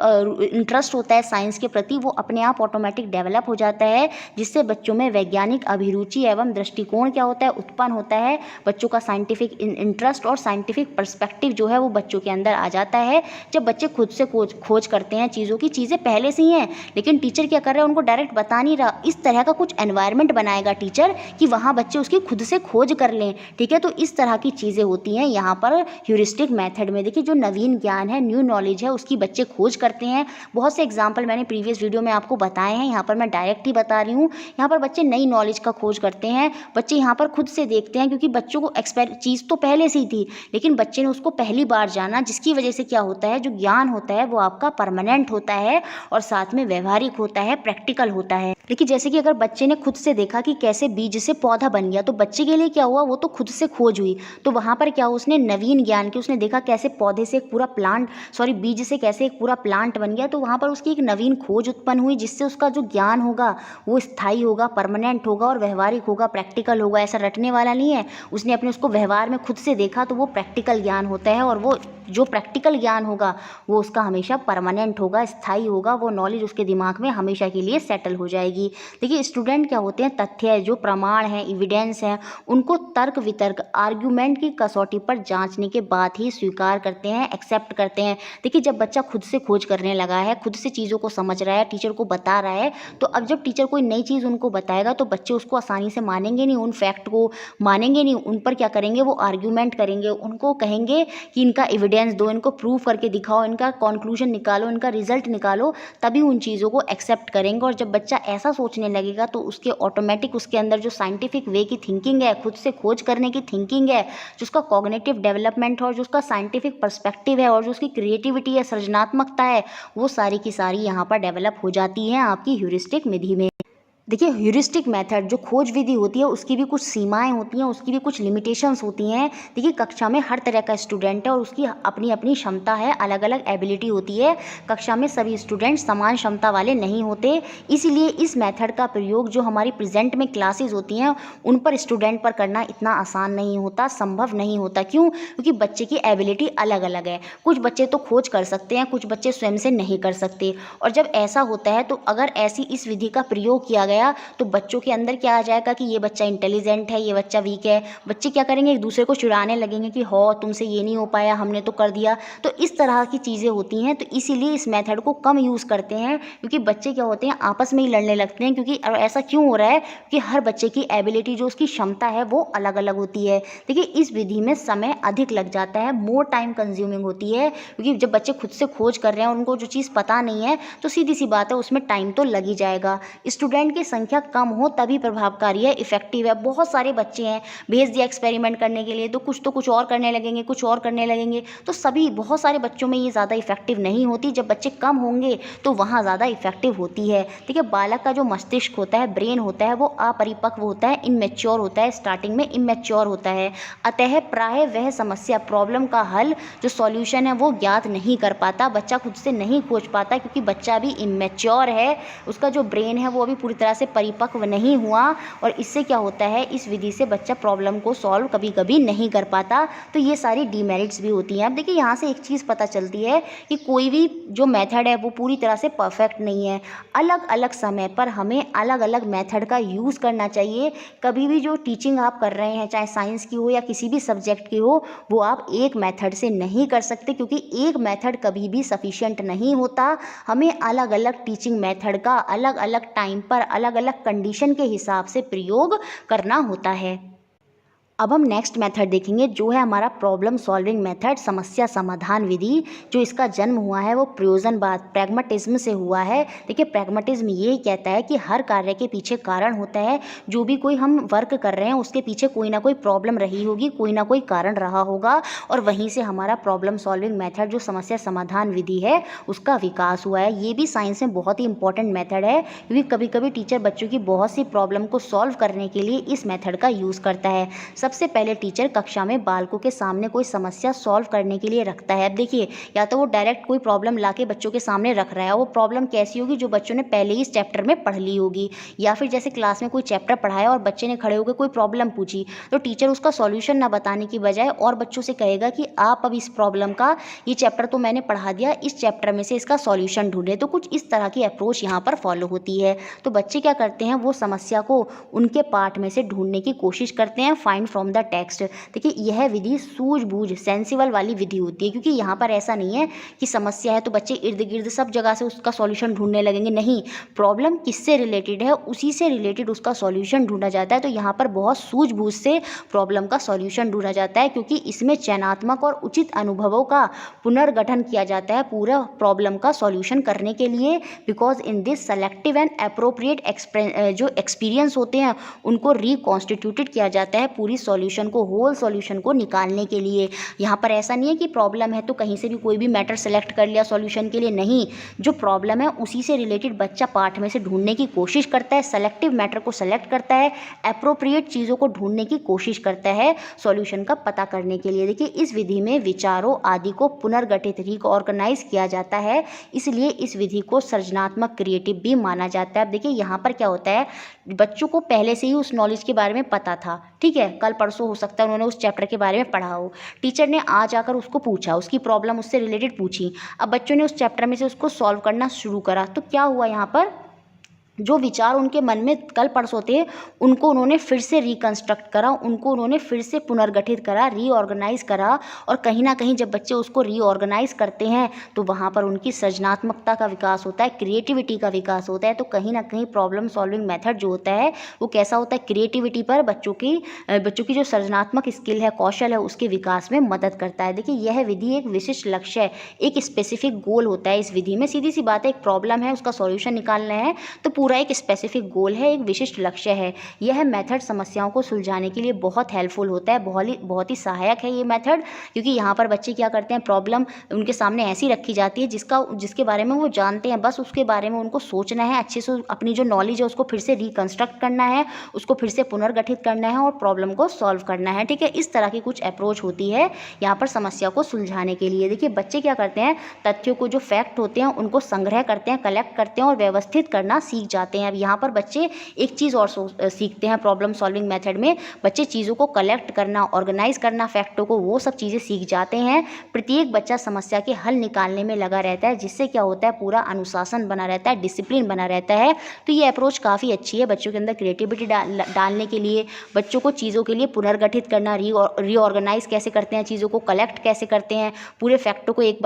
इंटरेस्ट होता है साइंस के प्रति, वो अपने आप ऑटोमेटिक डेवलप हो जाता है, जिससे बच्चों में वैज्ञानिक अभिरुचि एवं दृष्टिकोण क्या होता है, उत्पन्न होता है। बच्चों का साइंटिफिक इंटरेस्ट और साइंटिफिक पर्सपेक्टिव जो है वो बच्चों के अंदर आ जाता है। जब बच्चे खुद से खोज करते हैं चीज़ों की, चीज़ें पहले से ही हैं लेकिन टीचर क्या कर रहा है, उनको डायरेक्ट बता नहीं रहा, इस तरह का कुछ एनवायरनमेंट बनाएगा टीचर कि वहाँ बच्चे उसकी खुद से खोज कर लें। ठीक है, तो इस तरह की चीज़ें होती हैं यहाँ पर ह्यूरिस्टिक मेथड में। देखिए जो नवीन ज्ञान है, न्यू नॉलेज है, उसकी बच्चे खोज करते हैं। बहुत से एग्जाम्पल मैंने प्रीवियस वीडियो में आपको बताए हैं, यहाँ पर मैं डायरेक्ट ही बता रही हूँ। यहाँ पर बच्चे नई नॉलेज का खोज करते हैं, बच्चे यहाँ पर खुद से देखते हैं, क्योंकि बच्चों को चीज़ तो पहले से ही थी लेकिन बच्चे ने उसको पहली बार जाना, जिसकी वजह से क्या होता है, जो ज्ञान होता है वो आपका परमानेंट होता है और साथ में व्यवहारिक होता है, प्रैक्टिकल होता है। देखिए जैसे कि अगर बच्चे ने खुद से देखा कि कैसे बीज से पौधा बन गया, तो बच्चे के लिए क्या हुआ, वो तो खुद से खोज हुई, तो वहाँ पर क्या हुआ, उसने नवीन ज्ञान की, उसने देखा कैसे पौधे से एक पूरा बीज से कैसे एक पूरा प्लांट बन गया, तो वहाँ पर उसकी एक नवीन खोज उत्पन्न हुई, जिससे उसका जो ज्ञान होगा वो स्थायी होगा, परमानेंट होगा और व्यवहारिक होगा, प्रैक्टिकल होगा। ऐसा रटने वाला नहीं है, उसने अपने उसको व्यवहार में खुद से देखा, तो वो प्रैक्टिकल ज्ञान होता है। और वो जो प्रैक्टिकल ज्ञान होगा वो उसका हमेशा परमानेंट होगा, स्थायी होगा, वो नॉलेज उसके दिमाग में हमेशा के लिए सेटल हो जाएगी। देखिए स्टूडेंट क्या होते हैं, तथ्य जो प्रमाण है, एविडेंस हैं उनको तर्क वितर्क आर्ग्यूमेंट की कसौटी पर जांचने के बाद ही स्वीकार करते हैं, एक्सेप्ट करते हैं। देखिए जब बच्चा खुद से खोज करने लगा है, खुद से चीज़ों को समझ रहा है, टीचर को बता रहा है, तो अब जब टीचर कोई नई चीज़ उनको बताएगा तो बच्चे उसको आसानी से मानेंगे नहीं, उन फैक्ट को मानेंगे नहीं, उन पर क्या करेंगे, वो आर्ग्यूमेंट करेंगे, उनको कहेंगे कि इनका एविडेंस दो, इनको प्रूव करके दिखाओ, इनका कॉन्क्लूजन निकालो, इनका रिजल्ट निकालो, तभी उन चीज़ों को एक्सेप्ट करेंगे। और जब बच्चा ऐसा सोचने लगेगा तो उसके ऑटोमेटिक उसके अंदर जो साइंटिफिक वे की थिंकिंग है, खुद से खोज करने की थिंकिंग है, जो उसका कॉग्निटिव डेवलपमेंट है और जो उसका साइंटिफिक पर्सपेक्टिव है और जो उसकी क्रिएटिविटी है, सृजनात्मकता है, वो सारी की सारी यहाँ पर डेवलप हो जाती है आपकी ह्यूरिस्टिक विधि में। देखिए ह्यूरिस्टिक मेथड जो खोज विधि होती है उसकी भी कुछ सीमाएं होती हैं, उसकी भी कुछ लिमिटेशंस होती हैं। देखिए कक्षा में हर तरह का स्टूडेंट है और उसकी अपनी अपनी क्षमता है, अलग अलग एबिलिटी होती है। कक्षा में सभी स्टूडेंट समान क्षमता वाले नहीं होते, इसीलिए इस मेथड का प्रयोग जो हमारी प्रेजेंट में क्लासेस होती हैं उन पर स्टूडेंट पर करना इतना आसान नहीं होता, संभव नहीं होता। क्यों? क्योंकि बच्चे की एबिलिटी अलग अलग है। कुछ बच्चे तो खोज कर सकते हैं, कुछ बच्चे स्वयं से नहीं कर सकते। और जब ऐसा होता है तो अगर ऐसी इस विधि का प्रयोग किया गया तो बच्चों के अंदर क्या आ जाएगा कि ये बच्चा इंटेलिजेंट है, ये बच्चा वीक है। बच्चे क्या करेंगे, एक दूसरे को चिढ़ाने लगेंगे कि हो तुमसे ये नहीं हो पाया, हमने तो कर दिया। तो इस तरह की चीज़ें होती हैं, तो इसीलिए इस मेथड को कम यूज़ करते हैं, क्योंकि बच्चे क्या होते हैं आपस में ही लड़ने लगते हैं। क्योंकि ऐसा क्यों हो रहा है कि हर बच्चे की एबिलिटी जो उसकी क्षमता है वो अलग अलग होती है। देखिए इस विधि में समय अधिक लग जाता है, मोर टाइम कंज्यूमिंग होती है, क्योंकि जब बच्चे खुद से खोज कर रहे हैं, उनको जो चीज़ पता नहीं है, तो सीधी सी बात है उसमें टाइम तो लग ही जाएगा। स्टूडेंट की संख्या कम हो तभी प्रभावकारी है, इफेक्टिव है। बहुत सारे बच्चे हैं, भेज दिया एक्सपेरिमेंट करने के लिए, तो कुछ और करने लगेंगे, कुछ और करने लगेंगे, तो सभी बहुत सारे बच्चों में ये ज़्यादा इफेक्टिव नहीं होती। जब बच्चे कम होंगे तो वहाँ ज़्यादा इफेक्टिव होती है। देखिए बालक का जो मस्तिष्क होता है, ब्रेन होता है, वो अपरिपक्व होता है, इनमेच्योर होता है, स्टार्टिंग में इमेच्योर होता है। अतः प्राय वह समस्या, प्रॉब्लम का हल जो सॉल्यूशन है वो ज्ञात नहीं कर पाता, बच्चा खुद से नहीं खोज पाता, क्योंकि बच्चा भी इमेच्योर है, उसका जो ब्रेन है वो अभी पूरी तरह से परिपक्व नहीं हुआ। और इससे क्या होता है, इस विधि से बच्चा प्रॉब्लम को सॉल्व कभी कभी नहीं कर पाता। तो ये सारी डीमेरिट्स भी होती हैं। अब देखिए यहाँ से एक चीज़ पता चलती है कि कोई भी जो मेथड है वो पूरी तरह से परफेक्ट नहीं है। अलग अलग समय पर हमें अलग अलग मेथड का यूज़ करना चाहिए। कभी भी जो टीचिंग आप कर रहे हैं, चाहे साइंस की हो या किसी भी सब्जेक्ट की हो, वो आप एक मेथड से नहीं कर सकते, क्योंकि एक मेथड कभी भी सफिशिएंट नहीं होता। हमें अलग अलग टीचिंग मेथड का अलग अलग टाइम पर अलग अलग कंडीशन के हिसाब से प्रयोग करना होता है। अब हम नेक्स्ट मेथड देखेंगे जो है हमारा प्रॉब्लम सॉल्विंग मेथड, समस्या समाधान विधि। जो इसका जन्म हुआ है वो प्रयोजनवाद, प्रैग्मेटिज्म से हुआ है। देखिए प्रैग्मेटिज्म ये कहता है कि हर कार्य के पीछे कारण होता है। जो भी कोई हम वर्क कर रहे हैं उसके पीछे कोई ना कोई प्रॉब्लम रही होगी, कोई ना कोई कारण रहा होगा, और वहीं से हमारा प्रॉब्लम सॉल्विंग मेथड जो समस्या समाधान विधि है उसका विकास हुआ है। ये भी साइंस में बहुत ही इंपॉर्टेंट मेथड है, क्योंकि कभी कभी टीचर बच्चों की बहुत सी प्रॉब्लम को सॉल्व करने के लिए इस मेथड का यूज़ करता है। सबसे पहले टीचर कक्षा में बालकों के सामने कोई समस्या सॉल्व करने के लिए रखता है। अब देखिए या तो वो डायरेक्ट कोई प्रॉब्लम लाके बच्चों के सामने रख रहा है, वो प्रॉब्लम कैसी होगी, जो बच्चों ने पहले ही इस चैप्टर में पढ़ ली होगी, या फिर जैसे क्लास में कोई चैप्टर पढ़ाया और बच्चे ने खड़े होकर कोई प्रॉब्लम पूछी, तो टीचर उसका सॉल्यूशन ना बताने की बजाय और बच्चों से कहेगा कि आप अब इस प्रॉब्लम का, ये चैप्टर तो मैंने पढ़ा दिया, इस चैप्टर में से इसका सॉल्यूशन ढूंढे। तो कुछ इस तरह की अप्रोच यहाँ पर फॉलो होती है। तो बच्चे क्या करते हैं, वो समस्या को उनके पाठ में से ढूंढने की कोशिश करते हैं, फाइंड फ्रॉम द टेक्स्ट। देखिए यह विधि सूझबूझ सेंसिबल वाली विधि होती है, क्योंकि यहाँ पर ऐसा नहीं है कि समस्या है तो बच्चे इर्द गिर्द सब जगह से उसका सॉल्यूशन ढूंढने लगेंगे। नहीं, प्रॉब्लम किससे रिलेटेड है उसी से रिलेटेड उसका सॉल्यूशन ढूंढा जाता है। तो यहाँ पर बहुत सूझबूझ से प्रॉब्लम का सॉल्यूशन ढूंढा जाता है, क्योंकि इसमें चयनात्मक और उचित अनुभवों का पुनर्गठन किया जाता है पूरा प्रॉब्लम का सॉल्यूशन करने के लिए। Because in this selective and appropriate जो एक्सपीरियंस होते हैं उनको रिकॉन्स्टिट्यूटेड किया जाता है पूरी सॉल्यूशन को, होल सॉल्यूशन को निकालने के लिए। यहाँ पर ऐसा नहीं है कि प्रॉब्लम है तो कहीं से भी कोई भी मैटर सेलेक्ट कर लिया सॉल्यूशन के लिए, नहीं, जो प्रॉब्लम है उसी से रिलेटेड बच्चा पाठ में से ढूंढने की कोशिश करता है, सेलेक्टिव मैटर को सेलेक्ट करता है, अप्रोप्रिएट चीज़ों को ढूंढने की कोशिश करता है सॉल्यूशन का पता करने के लिए। देखिए इस विधि में विचारों आदि को पुनर्गठित रिऑर्गेनाइज किया जाता है, इसलिए इस विधि को सृजनात्मक क्रिएटिव भी माना जाता है। अब देखिए यहाँ पर क्या होता है, बच्चों को पहले से ही उस नॉलेज के बारे में पता था, ठीक है, कल परसों हो सकता है उन्होंने उस चैप्टर के बारे में पढ़ा हो, टीचर ने आज आकर उसको पूछा, उसकी प्रॉब्लम उससे रिलेटेड पूछी, अब बच्चों ने उस चैप्टर में से उसको सॉल्व करना शुरू करा, तो क्या हुआ यहाँ पर, जो विचार उनके मन में कल परसों थे उनको उन्होंने फिर से रिकंस्ट्रक्ट करा, उनको उन्होंने फिर से पुनर्गठित करा, रीऑर्गेनाइज करा। और कहीं ना कहीं जब बच्चे उसको रीऑर्गेनाइज करते हैं तो वहाँ पर उनकी सृजनात्मकता का विकास होता है, क्रिएटिविटी का विकास होता है। तो कहीं ना कहीं प्रॉब्लम सॉल्विंग मेथड जो होता है वो कैसा होता है, क्रिएटिविटी पर बच्चों की जो सृजनात्मक स्किल है, कौशल है, उसके विकास में मदद करता है। देखिए यह विधि एक विशिष्ट लक्ष्य है, एक स्पेसिफिक गोल होता है इस विधि में। सीधी सी बात है, एक प्रॉब्लम है, उसका सॉल्यूशन निकालना है, तो पूरा एक स्पेसिफिक गोल है, एक विशिष्ट लक्ष्य है। यह मेथड समस्याओं को सुलझाने के लिए बहुत हेल्पफुल होता है, बहुत ही सहायक है ये मेथड। क्योंकि यहाँ पर बच्चे क्या करते हैं, प्रॉब्लम उनके सामने ऐसी रखी जाती है जिसके बारे में वो जानते हैं, बस उसके बारे में उनको सोचना है, अच्छे से अपनी जो नॉलेज है उसको फिर से रिकंस्ट्रक्ट करना है, उसको फिर से पुनर्गठित करना है और प्रॉब्लम को सॉल्व करना है। ठीक है, इस तरह की कुछ अप्रोच होती है यहाँ पर समस्या को सुलझाने के लिए। देखिए बच्चे क्या करते हैं, तथ्यों को, जो फैक्ट होते हैं उनको संग्रह करते हैं, कलेक्ट करते हैं और व्यवस्थित करना सीख जाते हैं। अब यहाँ पर बच्चे एक चीज़ और सीखते हैं प्रॉब्लम सॉल्विंग मेथड में, बच्चे चीज़ों को कलेक्ट करना, ऑर्गेनाइज करना, फैक्टों को, वो सब चीज़ें सीख जाते हैं। प्रत्येक बच्चा समस्या के हल निकालने में लगा रहता है, जिससे क्या होता है, पूरा अनुशासन बना रहता है, डिसिप्लिन बना रहता है। तो ये अप्रोच काफ़ी अच्छी है बच्चों के अंदर क्रिएटिविटी डालने के लिए, बच्चों को चीज़ों के लिए पुनर्गठित करना, रीऑर्गेनाइज कैसे करते हैं, चीज़ों को कलेक्ट कैसे करते हैं, पूरे फैक्टों को एक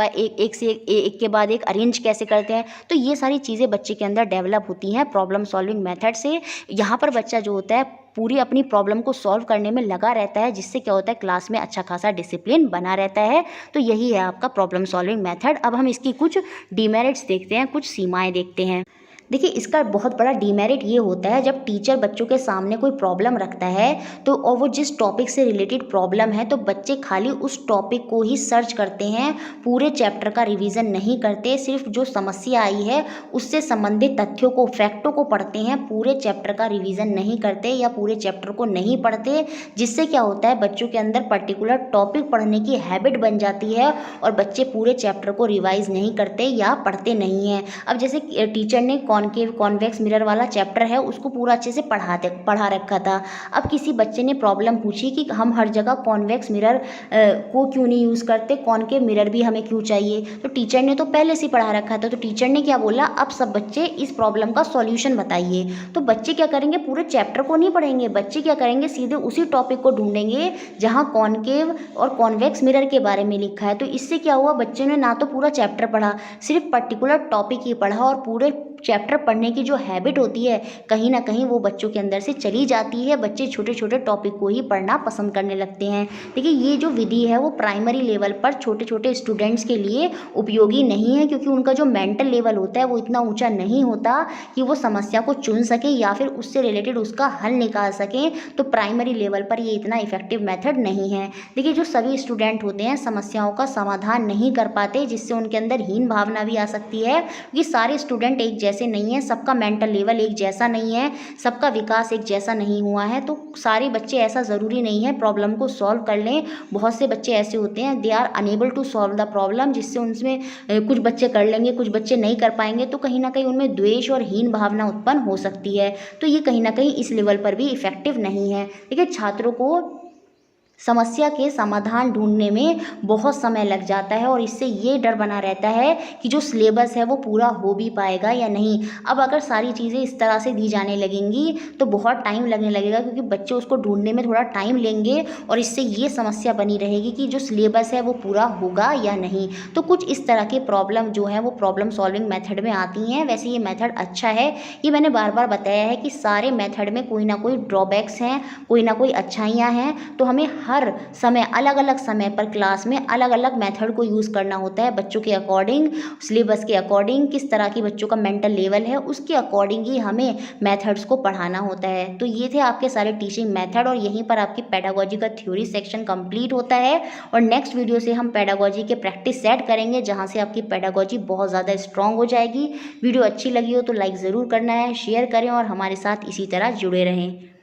के बाद एक अरेंज कैसे करते हैं। तो ये सारी चीज़ें बच्चे के अंदर डेवलप होती हैं प्रॉब्लम सॉल्विंग मेथड से। यहाँ पर बच्चा जो होता है पूरी अपनी प्रॉब्लम को सॉल्व करने में लगा रहता है, जिससे क्या होता है, क्लास में अच्छा खासा डिसिप्लिन बना रहता है। तो यही है आपका प्रॉब्लम सॉल्विंग मेथड। अब हम इसकी कुछ डीमेरिट्स देखते हैं, कुछ सीमाएं देखते हैं। देखिए इसका बहुत बड़ा डीमेरिट ये होता है, जब टीचर बच्चों के सामने कोई प्रॉब्लम रखता है तो और वो जिस टॉपिक से रिलेटेड प्रॉब्लम है, तो बच्चे खाली उस टॉपिक को ही सर्च करते हैं, पूरे चैप्टर का रिवीजन नहीं करते, सिर्फ जो समस्या आई है उससे संबंधित तथ्यों को, फैक्टों को पढ़ते हैं, पूरे चैप्टर का रिवीजन नहीं करते या पूरे चैप्टर को नहीं पढ़ते। जिससे क्या होता है, बच्चों के अंदर पर्टिकुलर टॉपिक पढ़ने की हैबिट बन जाती है और बच्चे पूरे चैप्टर को रिवाइज नहीं करते या पढ़ते नहीं हैं। अब जैसे टीचर ने कॉनकेव कॉन्वेक्स मिरर वाला चैप्टर है उसको पूरा अच्छे से पढ़ा रखा था। अब किसी बच्चे ने प्रॉब्लम पूछी कि हम हर जगह कॉन्वेक्स मिरर को क्यों नहीं यूज़ करते, कॉनकेव मिरर भी हमें क्यों चाहिए। तो टीचर ने तो पहले से पढ़ा रखा था, तो टीचर ने क्या बोला, अब सब बच्चे इस प्रॉब्लम का सॉल्यूशन बताइए। तो बच्चे क्या करेंगे, पूरे चैप्टर को नहीं पढ़ेंगे, बच्चे क्या करेंगे, सीधे उसी टॉपिक को ढूंढेंगे जहाँ कॉनकेव और कॉन्वेक्स मिरर के बारे में लिखा है। तो इससे क्या हुआ, बच्चे ने ना तो पूरा चैप्टर पढ़ा, सिर्फ पर्टिकुलर टॉपिक ही पढ़ा और पूरे चैप्टर पढ़ने की जो हैबिट होती है कहीं ना कहीं वो बच्चों के अंदर से चली जाती है। बच्चे छोटे छोटे टॉपिक को ही पढ़ना पसंद करने लगते हैं। देखिए ये जो विधि है वो प्राइमरी लेवल पर छोटे छोटे स्टूडेंट्स के लिए उपयोगी नहीं है, क्योंकि उनका जो मेंटल लेवल होता है वो इतना ऊंचा नहीं होता कि वो समस्या को चुन सकें या फिर उससे रिलेटेड उसका हल निकाल सकें। तो प्राइमरी लेवल पर ये इतना इफेक्टिव मेथड नहीं है। देखिए जो सभी स्टूडेंट होते हैं समस्याओं का समाधान नहीं कर पाते, जिससे उनके अंदर हीन भावना भी आ सकती है, क्योंकि सारे स्टूडेंट एक जैसे नहीं है, सबका मेंटल लेवल एक जैसा नहीं है, सबका विकास एक जैसा नहीं हुआ है। तो सारे बच्चे, ऐसा ज़रूरी नहीं है प्रॉब्लम को सॉल्व कर लें। बहुत से बच्चे ऐसे होते हैं they are unable to solve the problem, जिससे उनमें कुछ बच्चे कर लेंगे, कुछ बच्चे नहीं कर पाएंगे, तो कहीं ना कहीं उनमें द्वेष और हीन भावना उत्पन्न हो सकती है। तो ये कहीं ना कहीं इस लेवल पर भी इफेक्टिव नहीं है। देखिए छात्रों को समस्या के समाधान ढूंढने में बहुत समय लग जाता है और इससे ये डर बना रहता है कि जो सिलेबस है वो पूरा हो भी पाएगा या नहीं। अब अगर सारी चीज़ें इस तरह से दी जाने लगेंगी तो बहुत टाइम लगने लगेगा, क्योंकि बच्चे उसको ढूंढने में थोड़ा टाइम लेंगे और इससे ये समस्या बनी रहेगी कि जो सिलेबस है वो पूरा होगा या नहीं। तो कुछ इस तरह के प्रॉब्लम जो है वो प्रॉब्लम सॉल्विंग मेथड में आती हैं। वैसे ये मेथड अच्छा है, ये मैंने बार बार बताया है कि सारे मेथड में कोई ना कोई ड्रॉबैक्स हैं, कोई ना कोई अच्छाइयाँ हैं। तो हमें हर समय अलग अलग समय पर क्लास में अलग अलग मेथड को यूज़ करना होता है, बच्चों के अकॉर्डिंग, सिलेबस के अकॉर्डिंग, किस तरह की बच्चों का मेंटल लेवल है उसके अकॉर्डिंग ही हमें मेथड्स को पढ़ाना होता है। तो ये थे आपके सारे टीचिंग मेथड और यहीं पर आपकी पेडागोजी का थ्योरी सेक्शन कंप्लीट होता है। और नेक्स्ट वीडियो से हम पेडागोजी के प्रैक्टिस सेट करेंगे, जहाँ से आपकी पेडागोजी बहुत ज़्यादा स्ट्रॉन्ग हो जाएगी। वीडियो अच्छी लगी हो तो लाइक ज़रूर करना है, शेयर करें और हमारे साथ इसी तरह जुड़े रहें।